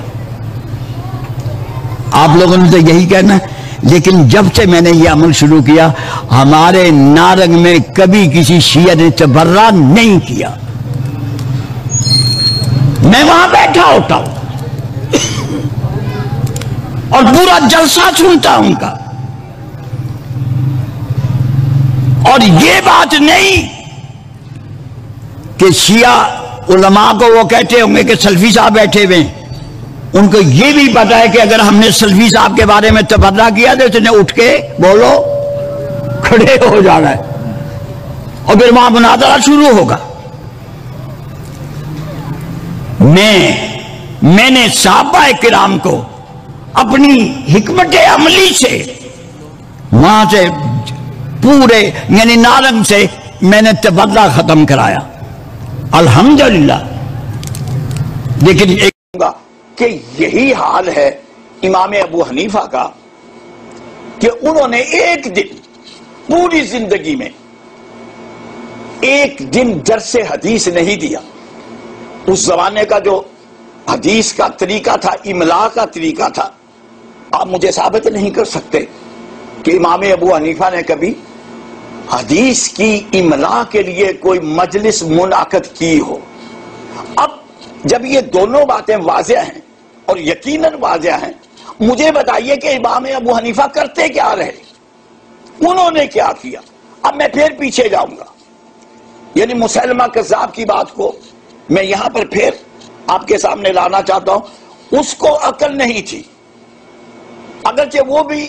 آپ لوگوں نے تو یہی کہنا، لیکن جب سے میں نے یہ عمل شروع کیا ہمارے نارنگ میں کبھی کسی شیعہ نے تبرہ نہیں کیا، میں وہاں بیٹھا ہوتا ہوں اور پورا جلسہ سنتا ہوں ان کا، اور یہ بات نہیں کہ شیعہ علماء کو وہ کہتے ہوں گے کہ سلفی صاحب بیٹھے ہوئے ہیں، ان کو یہ بھی پتا ہے کہ اگر ہم نے سلفی صاحب کے بارے میں تبرہ کیا تو اس نے اٹھ کے بولو کھڑے ہو جانا ہے اور پھر وہاں مناظرہ شروع ہوگا۔ میں نے صحابہ کرام کو اپنی حکمت عملی سے وہاں سے پورے یعنی نارنگ سے میں نے تبرہ ختم کرایا الحمدللہ۔ لیکن ایک کہ یہی حال ہے امام ابو حنیفہ کا کہ انہوں نے ایک دن پوری زندگی میں ایک دن درس حدیث نہیں دیا۔ اس زمانے کا جو حدیث کا طریقہ تھا، املا کا طریقہ تھا، آپ مجھے ثابت نہیں کر سکتے کہ امام ابو حنیفہ نے کبھی حدیث کی املا کے لیے کوئی مجلس منعقد کی ہو۔ اب جب یہ دونوں باتیں واضح ہیں اور یقیناً واضح ہیں، مجھے بتائیے کہ امام ابو حنیفہ کرتے کیا رہے؟ انہوں نے کیا کیا؟ اب میں پھر پیچھے جاؤں گا، یعنی مسلمہ کذاب کی بات کو میں یہاں پر پھر آپ کے سامنے لانا چاہتا ہوں۔ اس کو عقل نہیں تھی، اگرچہ وہ بھی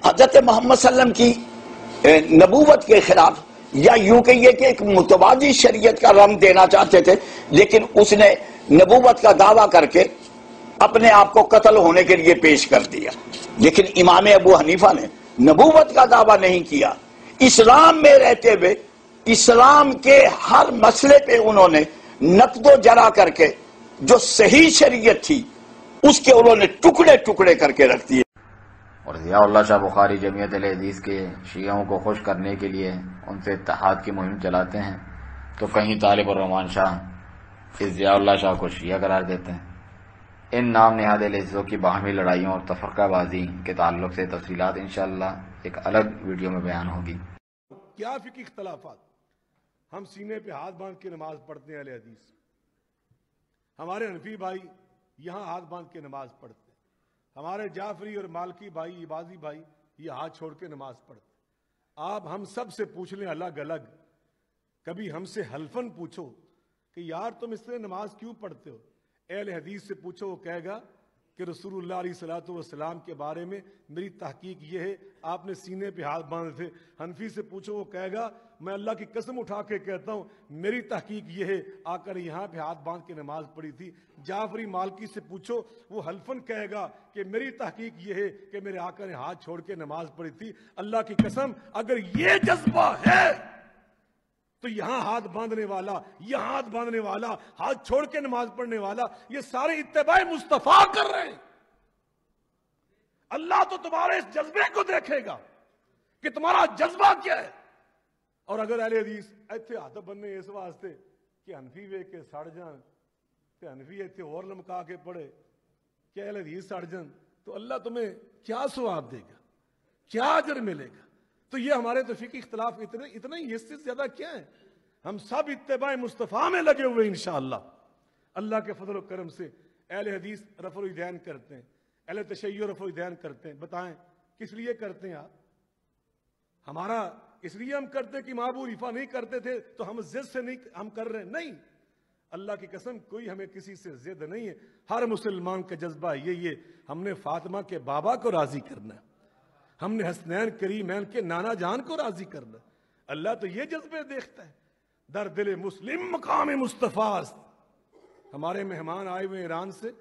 حضرت محمد صلی اللہ علیہ وسلم کی نبوت کے خلاف، یا یوں کہیے کہ ایک متوازی شریعت کا رنگ دینا چاہتے تھے، لیکن اس نے نبوت کا دعویٰ کر کے اپنے آپ کو قتل ہونے کے لیے پیش کر دیا۔ لیکن امام ابو حنیفہ نے نبوت کا دعویٰ نہیں کیا، اسلام میں رہتے ہوئے اسلام کے ہر مسئلے پہ انہوں نے نقد و جرا کر کے جو صحیح شریعت تھی اس کے انہوں نے ٹکڑے ٹکڑے کر کے رکھ دیے۔ اور ضیاء اللہ شاہ بخاری جمعیت اہل حدیث کے شیعوں کو خوش کرنے کے لیے ان سے اتحاد کی مہم چلاتے ہیں، تو کہیں طالب الرحمان شاہ اس ضیاء اللہ شاہ کو شیعہ قرار دیتے ہیں۔ ان نام نہاد اہل حدیثوں کی باہمی لڑائیوں اور تفرقہ بازی کے تعلق سے تفصیلات انشاءاللہ ایک الگ ویڈیو میں بیان ہوگی۔ کیا فقہی اختلافات؟ ہم سینے پہ ہاتھ باندھ کے نماز پڑھتے ہیں اہل حدیث، ہمارے حنفی بھائی یہاں ہاتھ باندھ کے نماز پڑھتے ہیں، ہمارے جعفری اور مالکی بھائی، عبادی بھائی یہ ہاتھ چھوڑ کے نماز پڑھتے ہیں۔ آپ ہم سب سے پوچھ لیں الگ الگ، کبھی ہم سے حلفاً پوچھو کہ یار تم اس طرح نماز کیوں پڑھتے ہو؟ اہل حدیث سے پوچھو، وہ کہے گا کہ رسول اللہ علیہ الصلوۃ والسلام کے بارے میں میری تحقیق یہ ہے، آپ نے سینے پہ ہاتھ باندھے تھے۔ حنفی سے پوچھو، وہ کہے گا میں اللہ کی قسم اٹھا کے کہتا ہوں میری تحقیق یہ ہے، آ کر یہاں پہ ہاتھ باندھ کے نماز پڑھی تھی۔ جعفری مالکی سے پوچھو، وہ حلفاً کہے گا کہ میری تحقیق یہ ہے کہ میرے آقا نے ہاتھ چھوڑ کے نماز پڑھی تھی۔ اللہ کی قسم اگر یہ جذبہ ہے تو یہاں ہاتھ باندھنے والا، یہاں ہاتھ باندھنے والا، ہاتھ چھوڑ کے نماز پڑھنے والا، یہ سارے اتباع مصطفیٰ کر رہے ہیں۔ اللہ تو تمہارے اس جذبے کو دیکھے گا کہ تمہارا جذبہ کیا ہے۔ اور اگر اہل حدیث ایتھے ہاتھ بننے اس واسطے کہ حنفی وے کے سڑ جان تے حنفی ایتھے اور لمکا کے پڑھے کہ اہل حدیث سڑ جان، تو اللہ تمہیں کیا ثواب دے گا، کیا اجر ملے گا؟ تو یہ ہمارے تو فقہی اختلاف اتنا ہی، اس سے زیادہ کیا ہے؟ ہم سب اتباع مصطفیٰ میں لگے ہوئے انشاءاللہ۔ اللہ کے فضل و کرم سے اہل حدیث رفع الیدین کرتے ہیں، اہل تشیع رفع الیدین کرتے ہیں۔ بتائیں کس لیے کرتے ہیں آپ؟ ہمارا اس لیے ہم کرتے کہ امام ابو حنیفہ نہیں کرتے تھے تو ہم ضد سے نہیں ہم کر رہے ہیں، نہیں، اللہ کی قسم کوئی ہمیں کسی سے ضد نہیں ہے۔ ہر مسلمان کا جذبہ یہی ہے، ہم نے فاطمہ کے بابا کو راضی کرنا ہے، ہم نے حسنین کریمین کے نانا جان کو راضی کرنا ہے۔ اللہ تو یہ جذبے دیکھتا ہے۔ در دل مسلم مقام مصطفیٰ است۔ ہمارے مہمان آئے ہوئے ایران سے،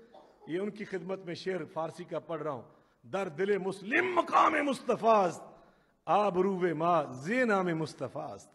یہ ان کی خدمت میں شعر فارسی کا پڑھ رہا ہوں۔ در دل مسلم مقام مصطفیٰ است، آبروئے ما زی نام مصطفیٰ است۔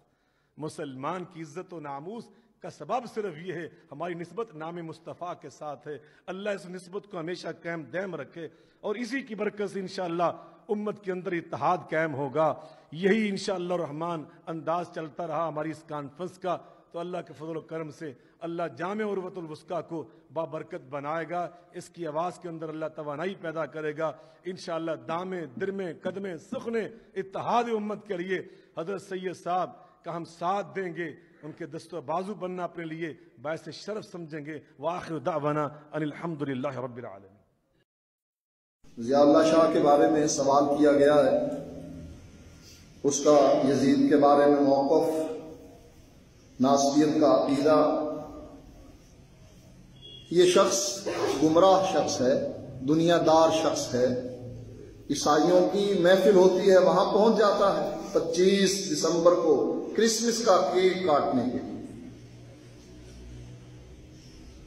مسلمان کی عزت و ناموس کا سبب صرف یہ ہے ہماری نسبت نام مصطفیٰ کے ساتھ ہے۔ اللہ اس نسبت کو ہمیشہ قائم دائم رکھے، اور اسی کی برکت سے انشاءاللہ امت کے اندر اتحاد قائم ہوگا۔ یہی انشاءاللہ الرحمن انداز چلتا رہا ہماری اس کانفرنس کا، تو اللہ کے فضل و کرم سے اللہ جامع عروۃ الوثقیٰ کو بابرکت بنائے گا، اس کی آواز کے اندر اللہ توانائی پیدا کرے گا انشاءاللہ۔ دامے درمے قدمے سخنے اتحاد امت کے لیے حضرت سید صاحب کا ہم ساتھ دیں گے، ان کے دست و بازو بننا اپنے لیے باعث شرف سمجھیں گے۔ وآخر دعوانا ان الحمدللہ رب العالمین۔ ضیاء اللہ شاہ کے بارے میں سوال کیا گیا ہے، اس کا یزید کے بارے میں موقف، ناصبیت کا عقیدہ۔ یہ شخص گمراہ شخص ہے، دنیا دار شخص ہے۔ عیسائیوں کی محفل ہوتی ہے، وہاں پہنچ جاتا ہے 25 دسمبر کو کرسمس کا کیک کاٹنے کے لیے۔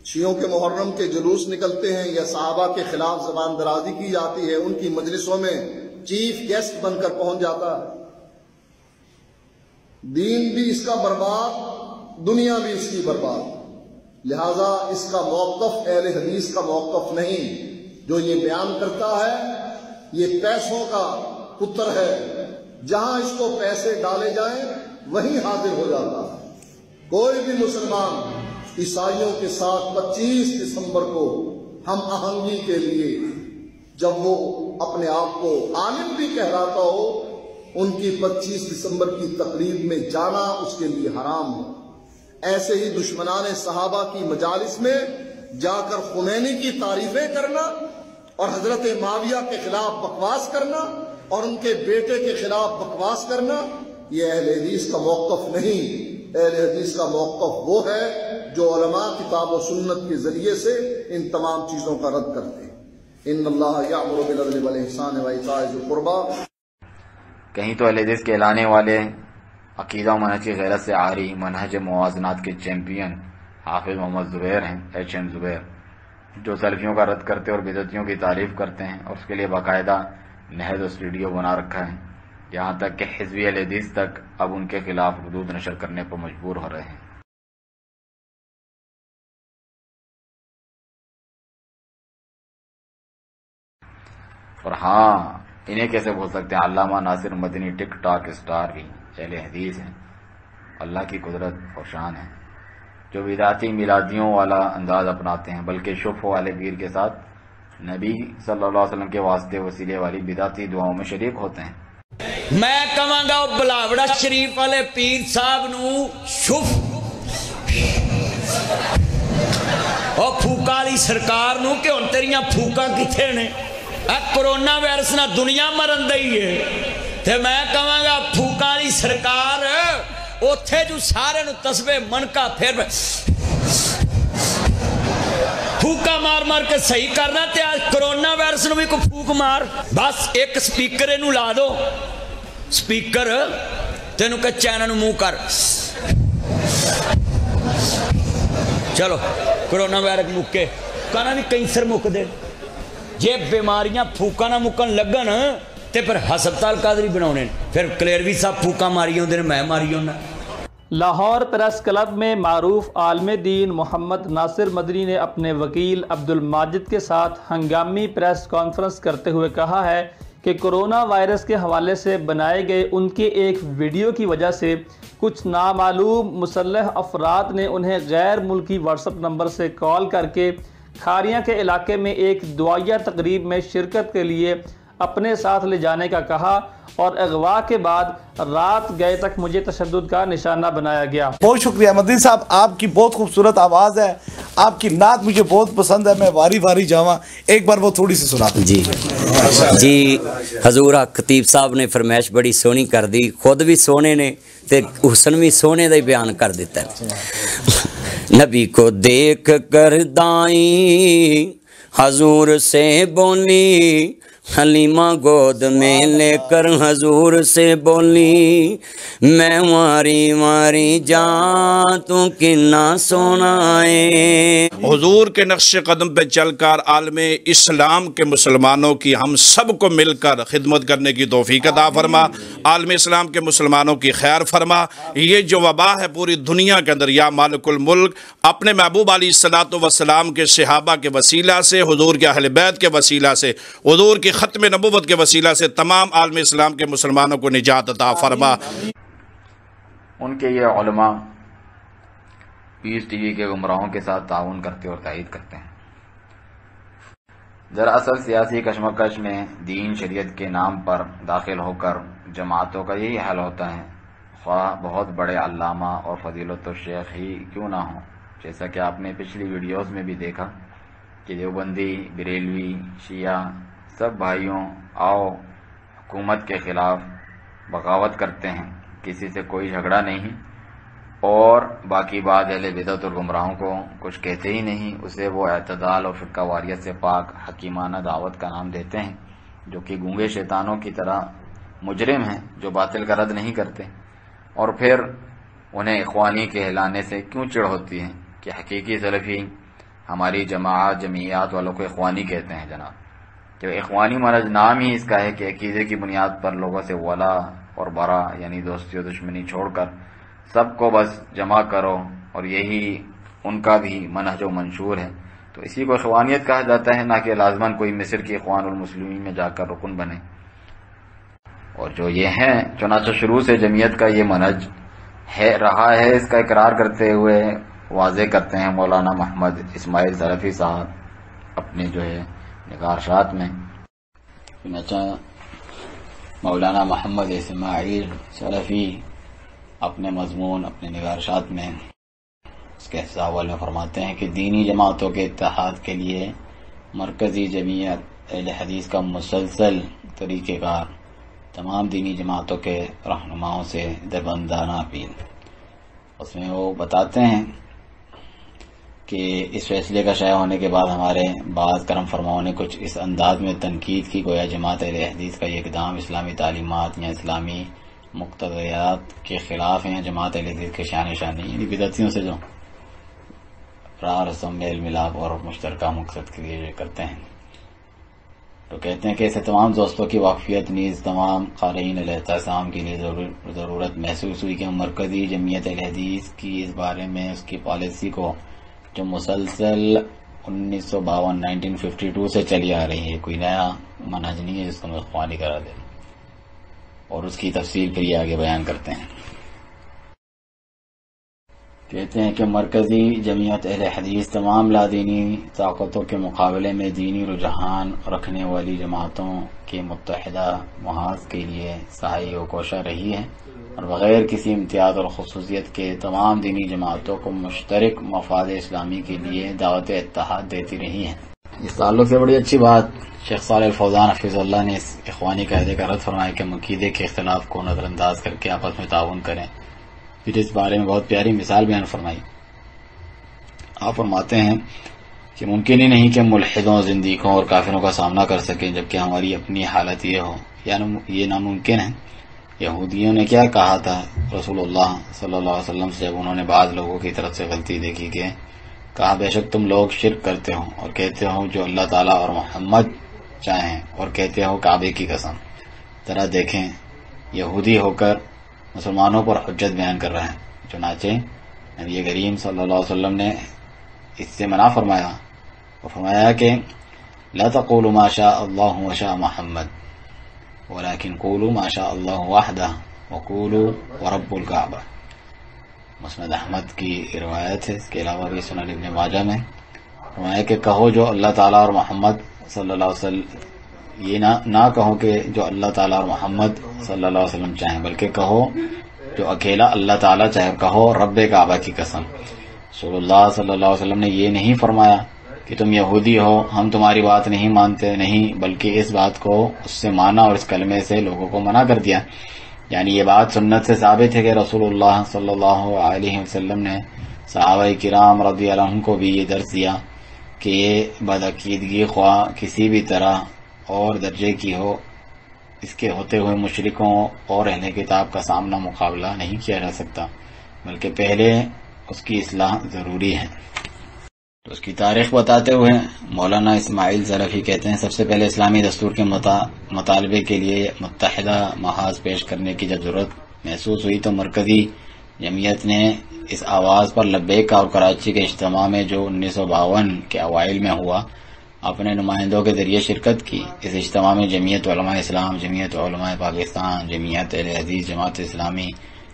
شیعوں کے محرم کے جلوس نکلتے ہیں یا صحابہ کے خلاف زبان درازی کی جاتی ہے، ان کی مجلسوں میں چیف گیسٹ بن کر پہنچ جاتا ہے۔ دین بھی اس کا برباد، دنیا بھی اس کی برباد، لہذا اس کا موقف اہل حدیث کا موقف نہیں۔ جو یہ بیان کرتا ہے یہ پیسوں کا پتر ہے، جہاں اس کو پیسے ڈالے جائیں وہیں حاضر ہو جاتا ہے۔ کوئی بھی مسلمان عیسائیوں کے ساتھ 25 دسمبر کو ہم آہنگی کے لیے، جب وہ اپنے آپ کو عالم بھی کہلاتا ہو، ان کی 25 دسمبر کی تقریب میں جانا اس کے لیے حرام ہے۔ ایسے ہی دشمنان صحابہ کی مجالس میں جا کر خمینی کی تعریفیں کرنا اور حضرت معاویہ کے خلاف بکواس کرنا، اور ان کے بیٹے کے خلاف بکواس کرنا یہ اہل حدیث کا موقف نہیں. اہل حدیث کا موقف وہ ہے جو علماء کتاب و سنت کے ذریعے سے ان تمام چیزوں کا رد کرتے ہیں. ان اللہ یأمر بالعدل والإحسان وإیتاء ذی القربی. کہیں تو اہل حدیث کے اعلانے والے عقیدہ و منہج کی غیرت سے عاری منہج موازنات کے چیمپئن حافظ محمد زبیر ہیں، HM زبیر، جو سلفیوں کا رد کرتے اور بدعتیوں کی تعریف کرتے ہیں اور اس کے لیے باقاعدہ نہج و اسٹوڈیو بنا رکھا ہے، یہاں تک کہ حزبی اہل حدیث تک اب ان کے خلاف ردود نشر کرنے پر مجبور ہو رہے ہیں. اور ہاں، انہیں کیسے بھول سکتے ہیں، علامہ ناصر مدنی ٹک ٹاک اسٹار بھی اہل حدیث ہیں. اللہ کی قدرت اور شان ہے جو بدعتی میلادیوں والا انداز اپناتے ہیں، بلکہ شف والے پیر کے ساتھ نبی صلی اللہ علیہ وسلم کے واسطے وسیلے والی بدعتی دعاؤں میں شریک ہوتے ہیں. میں کہاں گا بلاوڑا شریف والے پیر صاحب نو شف اور پھوکا والی سرکار نو کہ ہن تیریاں پھوکا کتھے نے؟ کرونا وائرس نہ دنیا مرن دئی ہے تے میں کہاں گا پھوکا والی سرکار اوتھے جو سارے نو تسبیح منکا پھر پھوکا مار مار کے صحیح کرنا تے آج کرونا وائرس نو بھی کو پھوک مار. بس ایک سپیکر نو لا دو، سپیکر تینو کہ چینہ نو منہ کر، چلو کرونا وائرس مکے کانا بھی کینسر مک دے. یہ بیماریاں پھوکا نہ مکن لگن تے پھر ہسپتال قادری بناونے، پھر کلیروی صاحب پھوکا ماری ہوندے نے، میں ماری ہونا. لاہور پریس کلب میں معروف عالم دین محمد ناصر مدنی نے اپنے وکیل عبد الماجد کے ساتھ ہنگامی پریس کانفرنس کرتے ہوئے کہا ہے کہ کرونا وائرس کے حوالے سے بنائے گئے ان کے ایک ویڈیو کی وجہ سے کچھ نامعلوم مسلح افراد نے انہیں غیر ملکی واٹس ایپ نمبر سے کال کر کے کھاریاں کے علاقے میں ایک دعائیہ تقریب میں شرکت کے لیے اپنے ساتھ لے جانے کا کہا اور اغوا کے بعد رات گئے تک مجھے تشدد کا نشانہ بنایا گیا. بہت شکریہ مدنی صاحب، آپ کی بہت خوبصورت آواز ہے، آپ کی نعت مجھے بہت پسند ہے. میں واری واری جاواں ایک بار وہ تھوڑی سی سنا دیں. جی حضور خطیب صاحب نے فرمائش بڑی سونی کر دی، خود بھی سونے نے تے حسن بھی سونے دا ہی بیان کر دیتا ہے. نبی کو دیکھ کر دائیں حضور سے بولی، حلیمہ گود میں لے کر حضور سے بولی، میں ماری ماری جان تو کنا سونا ہے. حضور کے نقش قدم پہ چل کر عالم اسلام کے مسلمانوں کی ہم سب کو مل کر خدمت کرنے کی توفیق عطا فرما. عالم اسلام کے مسلمانوں کی خیر فرما. یہ جو وبا ہے پوری دنیا کے اندر، یا مالک الملک اپنے محبوب علیہ الصلوۃ والسلام کے صحابہ کے وسیلہ سے، حضور کے اہل بیت کے وسیلہ سے، حضور کی ختم نبوت کے وسیلہ سے تمام عالم اسلام کے مسلمانوں کو نجات عطا فرما. ان کے یہ علماء پیس ٹی وی کے گمراہوں کے ساتھ تعاون کرتے اور تائید کرتے ہیں. دراصل سیاسی کشمکش میں دین شریعت کے نام پر داخل ہو کر جماعتوں کا یہی حال ہوتا ہے، خواہ بہت بڑے علامہ اور فضیلت الشیخ ہی کیوں نہ ہوں. جیسا کہ آپ نے پچھلی ویڈیوز میں بھی دیکھا کہ دیوبندی، بریلوی، شیعہ سب بھائیوں آؤ حکومت کے خلاف بغاوت کرتے ہیں، کسی سے کوئی جھگڑا نہیں، اور باقی بعد اہل بدعت اور گمراہوں کو کچھ کہتے ہی نہیں. اسے وہ اعتدال اور فرقہ واریت سے پاک حکیمانہ دعوت کا نام دیتے ہیں، جو کہ گونگے شیطانوں کی طرح مجرم ہیں جو باطل کا رد نہیں کرتے. اور پھر انہیں اخوانی کہلانے سے کیوں چڑ ہوتی ہے کہ حقیقی سلفی ہماری جماعت جمعیات والوں کو اخوانی کہتے ہیں. جناب کہ اخوانی منہج نام ہی اس کا ہے کہ عقیدے کی بنیاد پر لوگوں سے ولا اور برا یعنی دوستی و دشمنی چھوڑ کر سب کو بس جمع کرو، اور یہی ان کا بھی منہج و منشور ہے. تو اسی کو اخوانیت کہا جاتا ہے، نہ کہ لازماً کوئی مصر کی اخوان المسلمین میں جا کر رکن بنے. اور جو یہ ہیں چنانچہ شروع سے جمعیت کا یہ منہج ہے رہا ہے، اس کا اقرار کرتے ہوئے واضح کرتے ہیں مولانا محمد اسماعیل سلفی صاحب اپنے جو ہے نگارشات میں. چنانچہ مولانا محمد اسماعیل سلفی اپنے مضمون اپنے نگارشات میں اس کے حوالے میں فرماتے ہیں کہ دینی جماعتوں کے اتحاد کے لیے مرکزی جمعیت اہل حدیث کا مسلسل طریقہ کار تمام دینی جماعتوں کے رہنماؤں سے دربندانہ اپیل۔ اس میں وہ بتاتے ہیں کہ اس فیصلے کا شائع ہونے کے بعد ہمارے بعض کرم فرماؤں نے کچھ اس انداز میں تنقید کی گویا جماعت اہل حدیث کا یہ اقدام اسلامی تعلیمات یا اسلامی مقتضیات کے خلاف ہیں۔ جماعت اہل حدیث کے شان شانی یعنی بدعتیوں سے جو راہ رسم میل ملاپ اور مشترکہ مقصد کے لیے کرتے ہیں، تو کہتے ہیں کہ اسے تمام دوستوں کی واقفیت نیز تمام قارئین الاعتصام کے لیے ضرورت محسوس ہوئی کہ مرکزی جمعیت اہل حدیث کی اس بارے میں اس کی پالیسی کو جو مسلسل 1952 سے چلی آ رہی ہے، کوئی نیا منہج نہیں ہے جس کو میں اخوانی کرا دیں، اور اس کی تفصیل پھر یہ آگے بیان کرتے ہیں۔ کہتے ہیں کہ مرکزی جمعیت اہل حدیث تمام لادینی طاقتوں کے مقابلے میں دینی رجحان رکھنے والی جماعتوں کے متحدہ محاذ کے لیے سعی و کوشاں رہی ہے، اور بغیر کسی امتیاز اور خصوصیت کے تمام دینی جماعتوں کو مشترک مفاد اسلامی کے لیے دعوت اتحاد دیتی رہی ہے۔ اس تعلق سے بڑی اچھی بات شیخ صالح الفوزان حفظ اللہ نے اس اخوانی قاعدے کا رد فرمایا کہ عقیدے کے اختلاف کو نظر انداز کر کے آپس میں تعاون کریں۔ پھر اس بارے میں بہت پیاری مثال بیان فرمائی۔ آپ فرماتے ہیں کہ ممکن ہی نہیں کہ ملحدوں، زندیقوں اور کافروں کا سامنا کر سکیں جبکہ ہماری اپنی حالت یہ ہو، یعنی یہ ناممکن ہے۔ یہودیوں نے کیا کہا تھا رسول اللہ صلی اللہ علیہ وسلم سے جب انہوں نے بعض لوگوں کی طرف سے غلطی دیکھی کہ کہا بے شک تم لوگ شرک کرتے ہو اور کہتے ہو جو اللہ تعالیٰ اور محمد چاہیں اور کہتے ہو کعبے کی قسم۔ ذرا دیکھیں یہودی ہو کر مسلمانوں پر حجت بیان کر رہا ہے، چنانچہ نبی کریم صلی اللہ علیہ وسلم نے اس سے منع فرمایا، وہ فرمایا کہ لا تقولوا ما شاء اللہ وشاء محمد ولكن قولوا ما شاء اللہ وحدہ وقولوا ورب الکعبہ۔ مسند احمد کی روایت ہے، اس کے علاوہ بھی سنن ابن ماجہ میں فرمایا کہ کہو جو اللہ تعالیٰ اور محمد صلی اللہ علیہ وسلم، یہ نہ کہو کہ جو اللہ تعالیٰ اور محمد صلی اللہ علیہ وسلم چاہیں، بلکہ کہو جو اکیلا اللہ تعالیٰ چاہے، کہو رب کعبہ کی قسم۔ رسول اللہ صلی اللہ علیہ وسلم نے یہ نہیں فرمایا کہ تم یہودی ہو ہم تمہاری بات نہیں مانتے، نہیں، بلکہ اس بات کو اس سے مانا اور اس کلمے سے لوگوں کو منع کر دیا۔ یعنی یہ بات سنت سے ثابت ہے کہ رسول اللہ صلی اللہ علیہ وسلم نے صحابہ کرام رضی اللہ عنہ کو بھی یہ درس دیا کہ یہ بدعقیدگی خواہ کسی بھی طرح اور درجے کی ہو، اس کے ہوتے ہوئے مشرکوں اور اہل کتاب کا سامنا مقابلہ نہیں کیا جا سکتا، بلکہ پہلے اس کی اصلاح ضروری ہے۔ تو اس کی تاریخ بتاتے ہوئے مولانا اسماعیل ظرفی کہتے ہیں سب سے پہلے اسلامی دستور کے مطالبے کے لیے متحدہ محاذ پیش کرنے کی جب ضرورت محسوس ہوئی تو مرکزی جمعیت نے اس آواز پر لبیک کا اور کراچی کے اجتماع میں جو 1952 کے اوائل میں ہوا اپنے نمائندوں کے ذریعے شرکت کی۔ اس اجتماع میں جمعیت علماء اسلام، جمعیت علماء پاکستان، جمعیت اہل حدیث، جماعت اسلامی،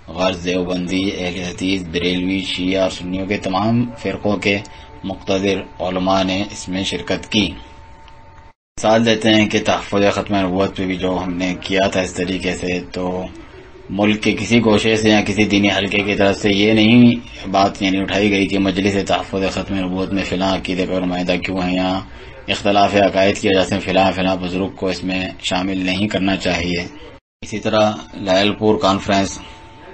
غرض دیوبندی، اہل حدیث، بریلوی، شیعہ اور سنیوں کے تمام فرقوں کے مقتدر علماء نے اس میں شرکت کی۔ مثال دیتے ہیں کہ تحفظ ختم نبوت پہ بھی جو ہم نے کیا تھا اس طریقے سے، تو ملک کے کسی گوشے سے یا کسی دینی حلقے کی طرف سے یہ نہیں بات یعنی اٹھائی گئی کہ مجلس تحفظ ختم نبوت میں فلاں عقیدے پر نمائندہ کیوں ہیں یا اختلاف عقائد کی وجہ سے فلاں بزرگ کو اس میں شامل نہیں کرنا چاہیے۔ اسی طرح لائل پور کانفرنس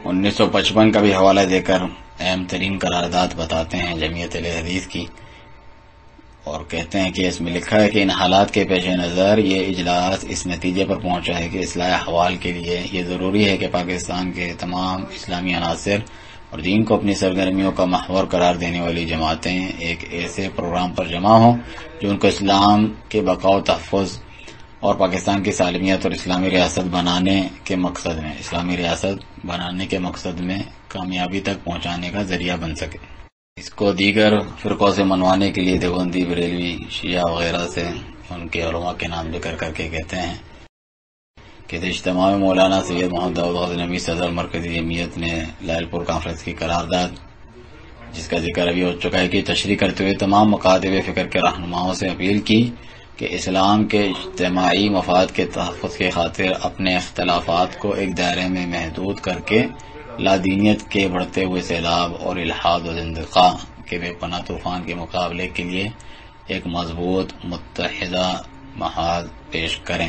1955 کا بھی حوالہ دے کر اہم ترین قرارداد بتاتے ہیں جمعیت اہل حدیث کی، اور کہتے ہیں کہ اس میں لکھا ہے کہ ان حالات کے پیش نظر یہ اجلاس اس نتیجے پر پہنچا ہے کہ اصلاح احوال کے لیے یہ ضروری ہے کہ پاکستان کے تمام اسلامی عناصر اور دین کو اپنی سرگرمیوں کا محور قرار دینے والی جماعتیں ایک ایسے پروگرام پر جمع ہوں جو ان کو اسلام کے بقا و تحفظ اور پاکستان کی سالمیت اور اسلامی ریاست بنانے کے مقصد میں کامیابی تک پہنچانے کا ذریعہ بن سکے۔ اس کو دیگر فرقوں سے منوانے کے لیے دیوبندی، بریلوی، شیعہ وغیرہ سے ان کے علماء کے نام ذکر کر کے کہتے ہیں کہ اس اجتماع میں مولانا سید محمد داؤد غزنوی صدر مرکزی جمعیت نے لائل پور کانفرنس کی قرارداد، جس کا ذکر ابھی ہو چکا ہے، کی تشریح کرتے ہوئے تمام مکاتب فکر کے رہنماؤں سے اپیل کی کہ اسلام کے اجتماعی مفاد کے تحفظ کی خاطر اپنے اختلافات کو ایک دائرے میں محدود کر کے لادینیت کے بڑھتے ہوئے سیلاب اور الحاد و زندقہ کے بے پناہ طوفان کے مقابلے کے لیے ایک مضبوط متحدہ محاذ پیش کریں،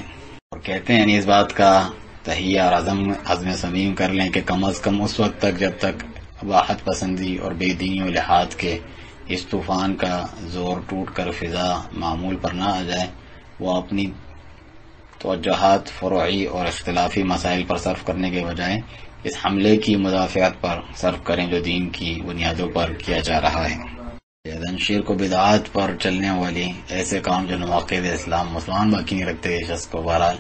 اور کہتے ہیں اس بات کا تہیہ اور عزم صمیم کر لیں کہ کم از کم اس وقت تک جب تک اباحت پسندی اور بے دینی و لحاظ کے اس طوفان کا زور ٹوٹ کر فضا معمول پر نہ آ جائے، وہ اپنی توجہات فروعی اور اختلافی مسائل پر صرف کرنے کے بجائے اس حملے کی مدافعت پر صرف کریں جو دین کی بنیادوں پر کیا جا رہا ہے۔ شرک و بدعات پر چلنے والی ایسے کام جو نواقض اسلام مسلمان باقی نہیں رکھتے اس شخص کو، بہرحال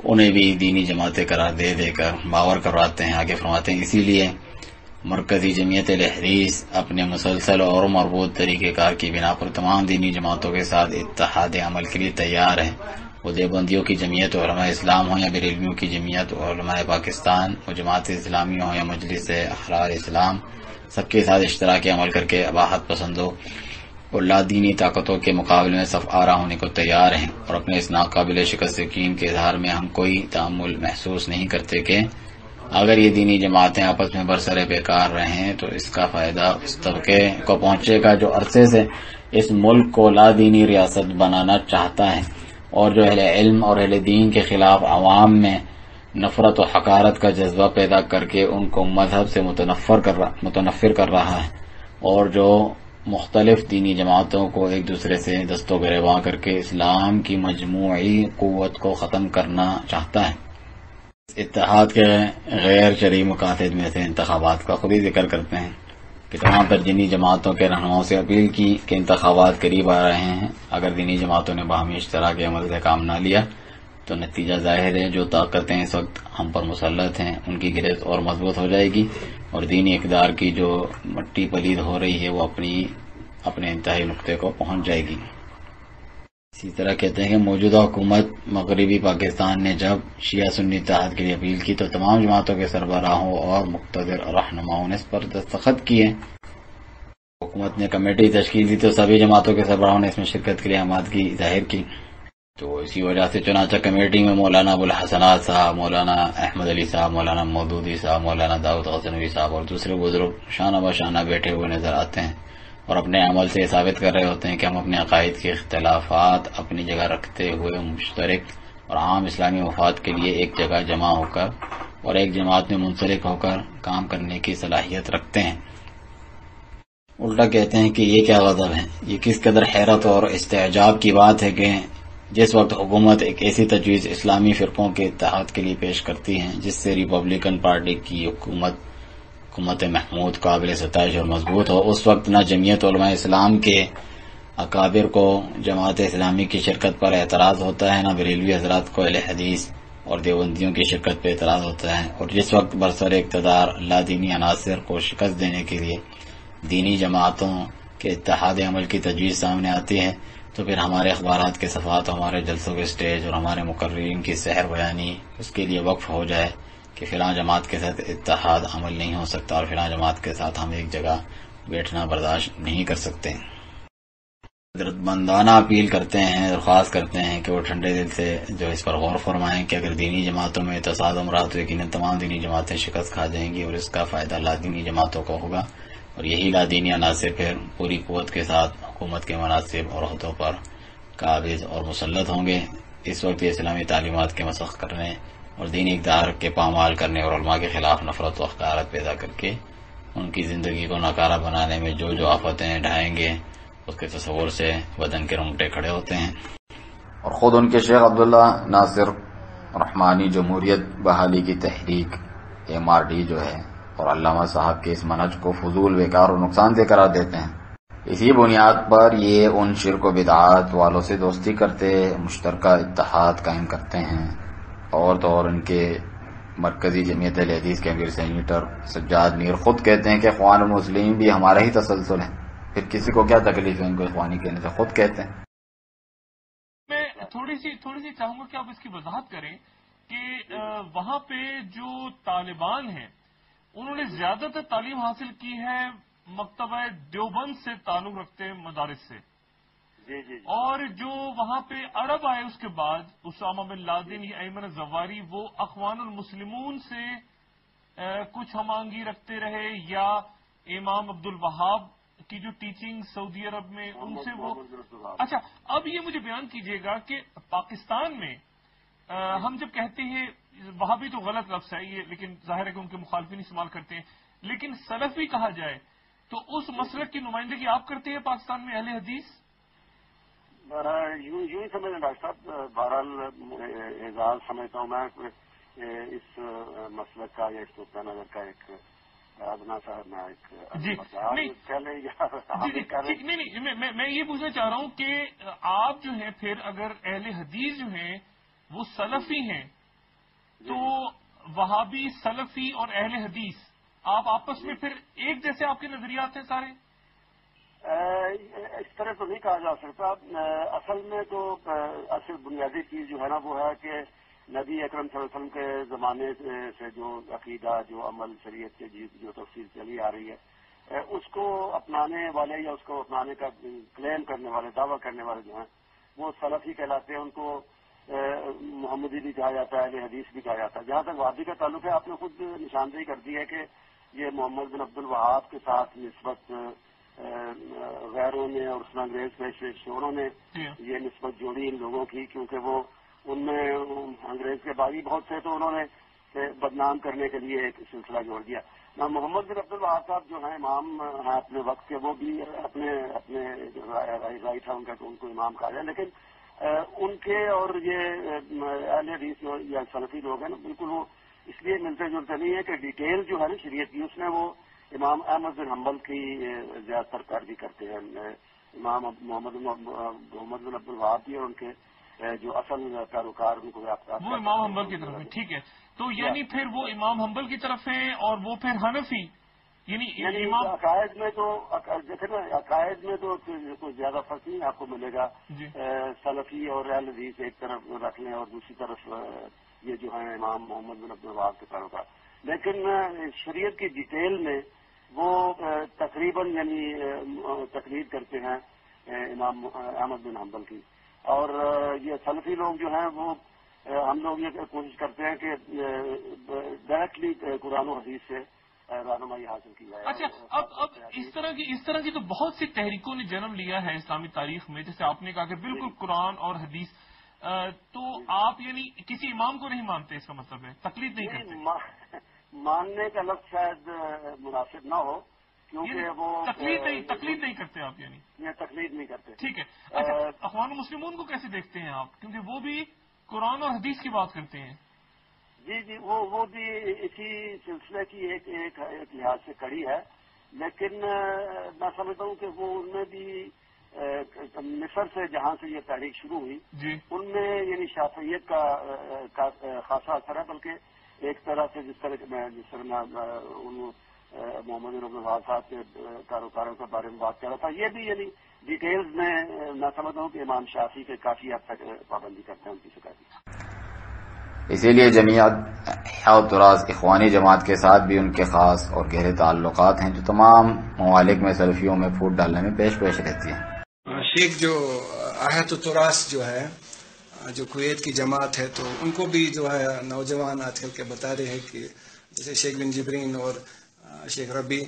انہیں بھی دینی جماعتیں قرار دے دے کر باور کرواتے ہیں۔ آگے فرماتے ہیں اسی لیے مرکزی جمعیت الحدیث اپنے مسلسل اور مربوط طریقہ کار کی بنا پر تمام دینی جماعتوں کے ساتھ اتحاد عمل کے لیے تیار ہے۔ وہ دیوبندیوں کی جمعیت علماء اسلام ہو یا بریلویوں کی جمعیت علماء پاکستان، و جماعت اسلامی ہو یا مجلس احرار اسلام، سب کے ساتھ اشتراکی عمل کر کے اباحت پسندوں اور لادینی طاقتوں کے مقابلے میں صف آرا ہونے کو تیار ہیں، اور اپنے اس ناقابل شکست یقین کے اظہار میں ہم کوئی تعامل محسوس نہیں کرتے کہ اگر یہ دینی جماعتیں آپس میں برسر بیکار رہیں تو اس کا فائدہ اس طبقے کو پہنچے گا جو عرصے سے اس ملک کو لادینی ریاست بنانا چاہتا ہے، اور جو اہل علم اور اہل دین کے خلاف عوام میں نفرت و حقارت کا جذبہ پیدا کر کے ان کو مذہب سے متنفر کر رہا ہے، اور جو مختلف دینی جماعتوں کو ایک دوسرے سے دست و گریباں کر کے اسلام کی مجموعی قوت کو ختم کرنا چاہتا ہے۔ اتحاد کے غیر شرعی مقاصد میں سے انتخابات کا خود ہی ذکر کرتے ہیں کہ تمام تر دینی جماعتوں کے رہنماؤں سے اپیل کی کہ انتخابات قریب آ رہے ہیں، اگر دینی جماعتوں نے باہمی اشتراک عمل سے کام نہ لیا تو نتیجہ ظاہر ہے جو طاقتیں اس وقت ہم پر مسلط ہیں ان کی گرفت اور مضبوط ہو جائے گی، اور دینی اقدار کی جو مٹی پلید ہو رہی ہے وہ اپنے انتہائی نقطے کو پہنچ جائے گی۔ اسی طرح کہتے ہیں کہ موجودہ حکومت مغربی پاکستان نے جب شیعہ سنی اتحاد کے لیے اپیل کی تو تمام جماعتوں کے سربراہوں اور مقتدر رہنماؤں نے اس پر دستخط کیے۔ حکومت نے کمیٹی تشکیل دی تو سبھی جماعتوں کے سربراہوں نے اس میں شرکت کے لیے آمادگی ظاہر کی، تو اسی وجہ سے چنانچہ کمیٹی میں مولانا ابوالحسنات صاحب، مولانا احمد علی صاحب، مولانا مودودی صاحب، مولانا داؤد غزنوی صاحب اور دوسرے بزرگ شانہ بشانہ بیٹھے ہوئے نظر آتے ہیں، اور اپنے عمل سے یہ ثابت کر رہے ہوتے ہیں کہ ہم اپنے عقائد کے اختلافات اپنی جگہ رکھتے ہوئے مشترک اور عام اسلامی مفاد کے لیے ایک جگہ جمع ہو کر اور ایک جماعت میں منسلک ہو کر کام کرنے کی صلاحیت رکھتے ہیں۔ الٹا کہتے ہیں کہ یہ کیا غضب ہے، یہ کس قدر حیرت اور استعجاب کی بات ہے کہ جس وقت حکومت ایک ایسی تجویز اسلامی فرقوں کے اتحاد کے لیے پیش کرتی ہے جس سے ریپبلکن پارٹی کی حکومت محمود قابل ستائش اور مضبوط ہو، اس وقت نہ جمعیت علماء اسلام کے اکابر کو جماعت اسلامی کی شرکت پر اعتراض ہوتا ہے، نہ بریلوی حضرات کو اہل حدیث اور دیوبندیوں کی شرکت پر اعتراض ہوتا ہے، اور جس وقت برسر اقتدار لادینی عناصر کو شکست دینے کے لیے دینی جماعتوں کے اتحاد عمل کی تجویز سامنے آتی ہے تو پھر ہمارے اخبارات کے صفحات، ہمارے جلسوں کے سٹیج اور ہمارے مقررین کی سحر بیانی اس کے لیے وقف ہو جائے کہ فلاں جماعت کے ساتھ اتحاد عمل نہیں ہو سکتا اور فلاں جماعت کے ساتھ ہم ایک جگہ بیٹھنا برداشت نہیں کر سکتے۔ حضرت بندانہ اپیل کرتے ہیں، درخواست کرتے ہیں کہ وہ ٹھنڈے دل سے جو اس پر غور فرمائیں کہ اگر دینی جماعتوں میں تصادم رہا تو یقیناً تمام دینی جماعتیں شکست کھا جائیں گی اور اس کا فائدہ لادینی جماعتوں کو ہوگا، اور یہی لادینی عناصر پھر پوری قوت کے ساتھ حکومت کے مناصب اور عہدوں پر قابض اور مسلط ہوں گے۔ اس وقت یہ اسلامی تعلیمات کے مسخ کرنے اور دینی اقدار کے پامال کرنے اور علماء کے خلاف نفرت و حقارت پیدا کر کے ان کی زندگی کو ناکارہ بنانے میں جو آفتیں ڈھائیں گے اس کے تصور سے بدن کے رونگٹے کھڑے ہوتے ہیں۔ اور خود ان کے شیخ عبداللہ ناصر رحمانی جمہوریت بحالی کی تحریک MRD جو ہے اور علامہ صاحب کے اس منہج کو فضول، بیکار اور نقصان دہ قرار دیتے ہیں۔ اسی بنیاد پر یہ ان شرک و بدعات والوں سے دوستی کرتے، مشترکہ اتحاد قائم کرتے ہیں، اور تو اور ان کے مرکزی جمعیت اہل حدیث کے امیر سینیٹر سجاد میر خود کہتے ہیں کہ اخوان المسلمین بھی ہمارا ہی تسلسل ہے، پھر کسی کو کیا تکلیف ہے ان کو اخوانی کہنے سے، خود کہتے ہیں۔ میں تھوڑی سی چاہوں گا کہ آپ اس کی وضاحت کریں کہ وہاں پہ جو طالبان ہیں انہوں نے زیادہ تر تعلیم حاصل کی ہے مکتبہ دیوبند سے تعلق رکھتے ہیں مدارس سے، اور جو وہاں پہ عرب آئے اس کے بعد اسامہ بن لادن یا ایمن الزواری وہ اخوان المسلمون سے کچھ ہم آہنگی رکھتے رہے، یا امام عبد الوہاب کی جو ٹیچنگ سعودی عرب میں ان سے وہ اچھا اب یہ مجھے بیان کیجئے گا کہ پاکستان میں ہم جب کہتے ہیں وہابی تو غلط لفظ ہے یہ، لیکن ظاہر ہے کہ ان کے مخالفین استعمال کرتے ہیں، لیکن سلفی کہا جائے تو اس مسلک کی نمائندگی آپ کرتے ہیں پاکستان میں اہل حدیث؟ یوں ہی سمجھیں ڈاکٹر صاحب، بہرحال اعزاز سمجھتا ہوں میں اس مسلک کا یا اس نقطہ نظر کا ایک ادنا سا میں ایک نہیں، میں یہ پوچھنا چاہ رہا ہوں کہ آپ جو ہیں پھر اگر اہل حدیث جو ہیں وہ سلفی ہیں تو وہابی، سلفی اور اہل حدیث آپ آپس میں پھر ایک جیسے آپ کے نظریات ہیں سارے؟ اس طرح تو نہیں کہا جا سکتا. اصل میں تو اصل بنیادی چیز جو ہے نا وہ ہے کہ نبی اکرم صلی اللہ علیہ وسلم کے زمانے سے جو عقیدہ، جو عمل، شریعت کے جو تفصیل چلی آ رہی ہے، اس کو اپنانے والے یا اس کو اپنانے کا کلیم کرنے والے، دعویٰ کرنے والے جو ہیں وہ سلفی کہلاتے ہیں. ان کو محمدی بھی کہا جاتا ہے، اہل حدیث بھی کہا جاتا ہے. جہاں تک وہابی کا تعلق ہے، آپ نے خود نشاندہی کر دی ہے کہ یہ محمد بن عبد الوہاب کے ساتھ نسبت غیروں نے اور اس میں انگریز پیشوروں نے یہ نسبت جوڑی ان لوگوں کی، کیونکہ وہ ان میں انگریز کے باغی بہت تھے تو انہوں نے بدنام کرنے کے لیے ایک سلسلہ جوڑ دیا. محمد بن عبد الوہاب صاحب جو ہیں امام ہیں اپنے وقت کے، وہ بھی اپنے رائٹ تھا ان کا کہ ان کو امام کہا جائے، لیکن ان کے اور یہ اہل حدیث یا سلفی لوگ ہیں نا، بالکل وہ اس لیے ملتے جلتے نہیں ہے کہ ڈیٹیل جو ہے نا شریعت کی، اس میں وہ امام احمد بن حنبل کی زیادہ تر پیروی کرتے ہیں. امام محمد بن عبد الوہاب بھی اور ان کے جو اصل پیروکار ان کو وہ امام حنبل کی طرف ہے. ٹھیک ہے، تو یعنی پھر وہ امام حنبل کی طرف ہے اور وہ پھر حنفی، یعنی امام عقائد میں تو دیکھیں نا، عقائد میں تو کوئی زیادہ فرق نہیں آپ کو ملے گا. سلفی اور اہل حدیث ایک طرف رکھ لیں اور دوسری طرف یہ جو ہیں امام محمد بن عبد الوہاب کے پیروکار، لیکن شریعت کی ڈیٹیل میں وہ تقریباً یعنی تقلید کرتے ہیں امام احمد بن حنبل کی. اور یہ سلفی لوگ جو ہیں وہ ہم لوگ یہ کوشش کرتے ہیں کہ ڈائریکٹلی قرآن و حدیث سے رہنمائی حاصل کی جائے. اچھا، اب اس طرح کی تو بہت سی تحریکوں نے جنم لیا ہے اسلامی تاریخ میں، جیسے آپ نے کہا کہ بالکل قرآن اور حدیث، تو آپ یعنی کسی امام کو نہیں مانتے، اس کا مطلب ہے تقلید نہیں کرتے؟ ماننے کا لفظ شاید مناسب نہ ہو، کیونکہ وہ تقلید نہیں کرتے آپ، یعنی یہ تقلید نہیں کرتے. ٹھیک ہے. اچھا، اخوان المسلمون کو کیسے دیکھتے ہیں آپ؟ کیونکہ وہ بھی قرآن اور حدیث کی بات کرتے ہیں. جی وہ بھی اسی سلسلے کی ایک لحاظ سے کڑی ہے، لیکن میں سمجھتا ہوں کہ وہ ان میں بھی مصر سے جہاں سے یہ تحریک شروع ہوئی ان میں یعنی شافعیت کا خاصا اثر ہے. بلکہ ایک طرح سے جس طرح ان محمد بن عبد الوہاب صاحب کے کاروباروں کے بارے میں بات کر رہا تھا، یہ بھی یعنی ڈیٹیلز میں سمجھتا ہوں کہ امام شافعی کے کافی حد تک پابندی کرتے ہیں ان کی شکایت. اسی لیے جمعیت احیاء التراث اخوانی جماعت کے ساتھ بھی ان کے خاص اور گہرے تعلقات ہیں جو تمام ممالک میں سلفیوں میں پھوٹ ڈالنے میں پیش رہتی ہیں. شیخ جو احیاء التراث جو ہے، جو کویت کی جماعت ہے، تو ان کو بھی جو ہے نوجوان آج کل کے بتا رہے ہیں کہ جیسے شیخ بن جبرین اور شیخ ربی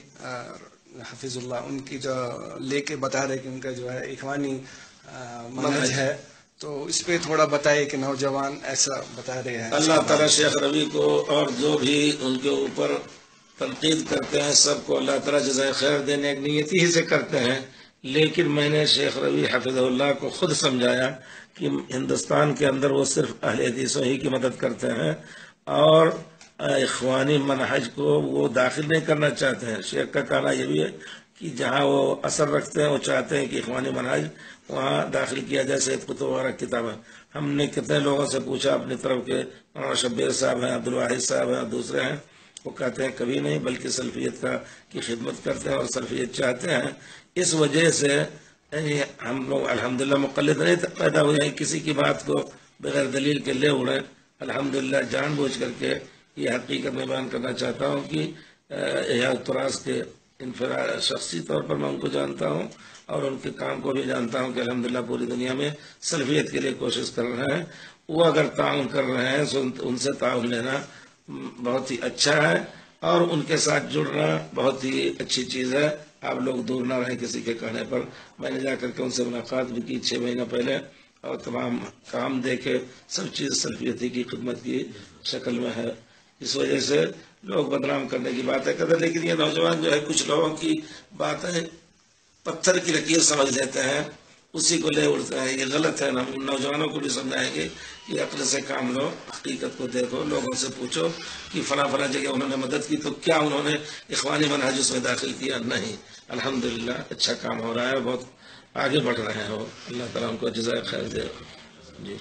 حفظ اللہ، ان کی جو لے کے بتا رہے کہ ان کا جو ہے اخوانی منہج ہے، تو اس پہ تھوڑا بتائے کہ نوجوان ایسا بتا رہے ہیں. اللہ تعالیٰ شیخ ربی کو اور جو بھی ان کے اوپر تنقید کرتے ہیں سب کو اللہ تعالیٰ جزائے خیر دینے ایک نیتی ہی سے کرتے ہیں. لیکن میں نے شیخ ربی حفظ اللہ کو خود سمجھایا کہ ہندوستان کے اندر وہ صرف اہل حدیثوں ہی کی مدد کرتے ہیں اور اخوانی منہج کو وہ داخل نہیں کرنا چاہتے ہیں. شیخ کا کہنا یہ بھی ہے کہ جہاں وہ اثر رکھتے ہیں وہ چاہتے ہیں کہ اخوانی منہج وہاں داخل کیا جائے. سید قطب وغیرہ کتابیں ہم نے کتنے لوگوں سے پوچھا اپنی طرف کے، مولانا شبیر صاحب ہیں، عبدالواحد صاحب ہیں، دوسرے ہیں، وہ کہتے ہیں کبھی نہیں، بلکہ سلفیت کی خدمت کرتے ہیں اور سلفیت چاہتے ہیں. اس وجہ سے ہم لوگ الحمدللہ مقلد نہیں پیدا ہوئے ہیں، کسی کی بات کو بغیر دلیل کے لے اڑے. الحمدللہ جان بوجھ کر کے یہ حقیقت میں بیان کرنا چاہتا ہوں کہ احیاء التراث کے انفراد شخصی طور پر میں ان کو جانتا ہوں اور ان کے کام کو بھی جانتا ہوں کہ الحمدللہ پوری دنیا میں سلفیت کے لیے کوشش کر رہے ہیں. وہ اگر تعاون کر رہے ہیں تو ان سے تعاون لینا بہت ہی اچھا ہے اور ان کے ساتھ جڑنا بہت ہی اچھی چیز ہے. آپ لوگ دور نہ رہیں کسی کے کہنے پر. میں نے جا کر کے ان سے ملاقات بھی کی 6 مہینہ پہلے اور تمام کام دیکھے، سب چیز سلفیتی کی خدمت کی شکل میں ہے. اس وجہ سے لوگ بدنام کرنے کی باتیں کرتے ہیں، لیکن یہ نوجوان جو ہے کچھ لوگوں کی باتیں پتھر کی لکیر سمجھ لیتے ہیں، اسی کو لے اڑتے ہیں. یہ غلط ہے. ہم نوجوانوں کو بھی سمجھائیں گے کہ عقل سے کام لو، حقیقت کو دیکھو، لوگوں سے پوچھو کہ فلاں جگہ انہوں نے مدد کی تو کیا انہوں نے اخوانی منہج اس میں داخل کیا؟ نہیں. الحمدللہ اچھا کام ہو رہا ہے، بہت آگے بڑھ رہے ہیں وہ. اللہ تعالیٰ ان کو جزائے خیر دے. جی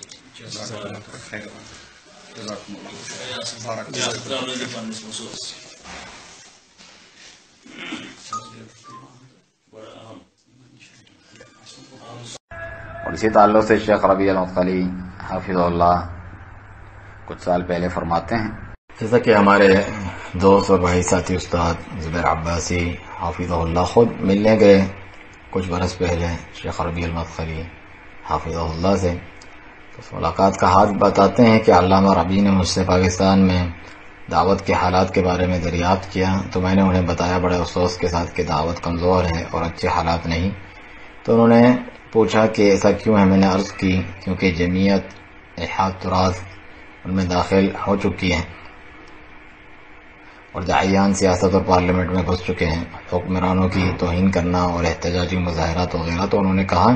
اور اسی تعلق سے شیخ ربیع المدخلی حافظ اللہ کچھ سال پہلے فرماتے ہیں، جیسا کہ ہمارے دوست اور بھائی ساتھی استاد زبیر عباسی حافظ اللہ خود ملنے گئے کچھ برس پہلے شیخ ربیع المدخلی حافظ اللہ سے. تو اس ملاقات کا حال بتاتے ہیں کہ علامہ ربیع نے مجھ سے پاکستان میں دعوت کے حالات کے بارے میں دریافت کیا تو میں نے انہیں بتایا بڑے افسوس کے ساتھ کہ دعوت کمزور ہے اور اچھے حالات نہیں. تو انہوں نے پوچھا کہ ایسا کیوں ہے. میں نے عرض کی کیونکہ جمعیت احاط تراث ان میں داخل ہو چکی ہے اور داعیان سیاست اور پارلیمنٹ میں گھس چکے ہیں، حکمرانوں کی توہین کرنا اور احتجاجی مظاہرات وغیرہ. تو انہوں نے کہا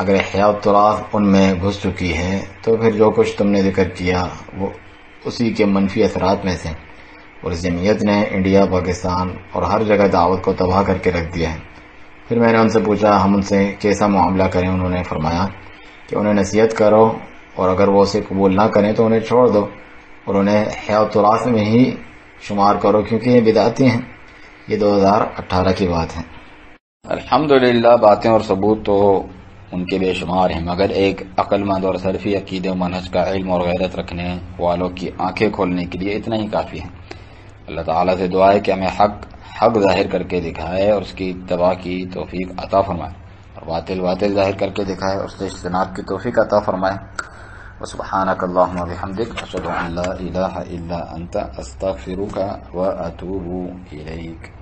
اگر احیاء تراث ان میں گھس چکی ہے تو پھر جو کچھ تم نے ذکر کیا وہ اسی کے منفی اثرات میں سے، اور اس جمعیت نے انڈیا، پاکستان اور ہر جگہ دعوت کو تباہ کر کے رکھ دیا ہے. پھر میں نے ان سے پوچھا ہم ان سے کیسا معاملہ کریں. انہوں نے فرمایا کہ انہیں نصیحت کرو اور اگر وہ اسے قبول نہ کریں تو انہیں چھوڑ دو اور انہیں احیاء تراث میں ہی شمار کرو کیونکہ یہ بدعتی ہیں. یہ 2018 کی بات ہے. الحمدللہ باتیں اور ثبوت تو ان کے بے شمار ہیں، مگر ایک عقل مند اور سلفی عقیدے و منہج کا علم اور غیرت رکھنے والوں کی آنکھیں کھولنے کے لیے اتنا ہی کافی ہے. اللہ تعالیٰ سے دعا ہے کہ ہمیں حق ظاہر کر کے دکھائے اور اس کی اتباع کی توفیق عطا فرمائے، اور باطل ظاہر کر کے دکھائے اور اس سے اجتناب کی توفیق عطا فرمائے. وسبحانک اللہم وبحمدک اشہد ان لا الہ الا انت استغفرک واتوب الیک.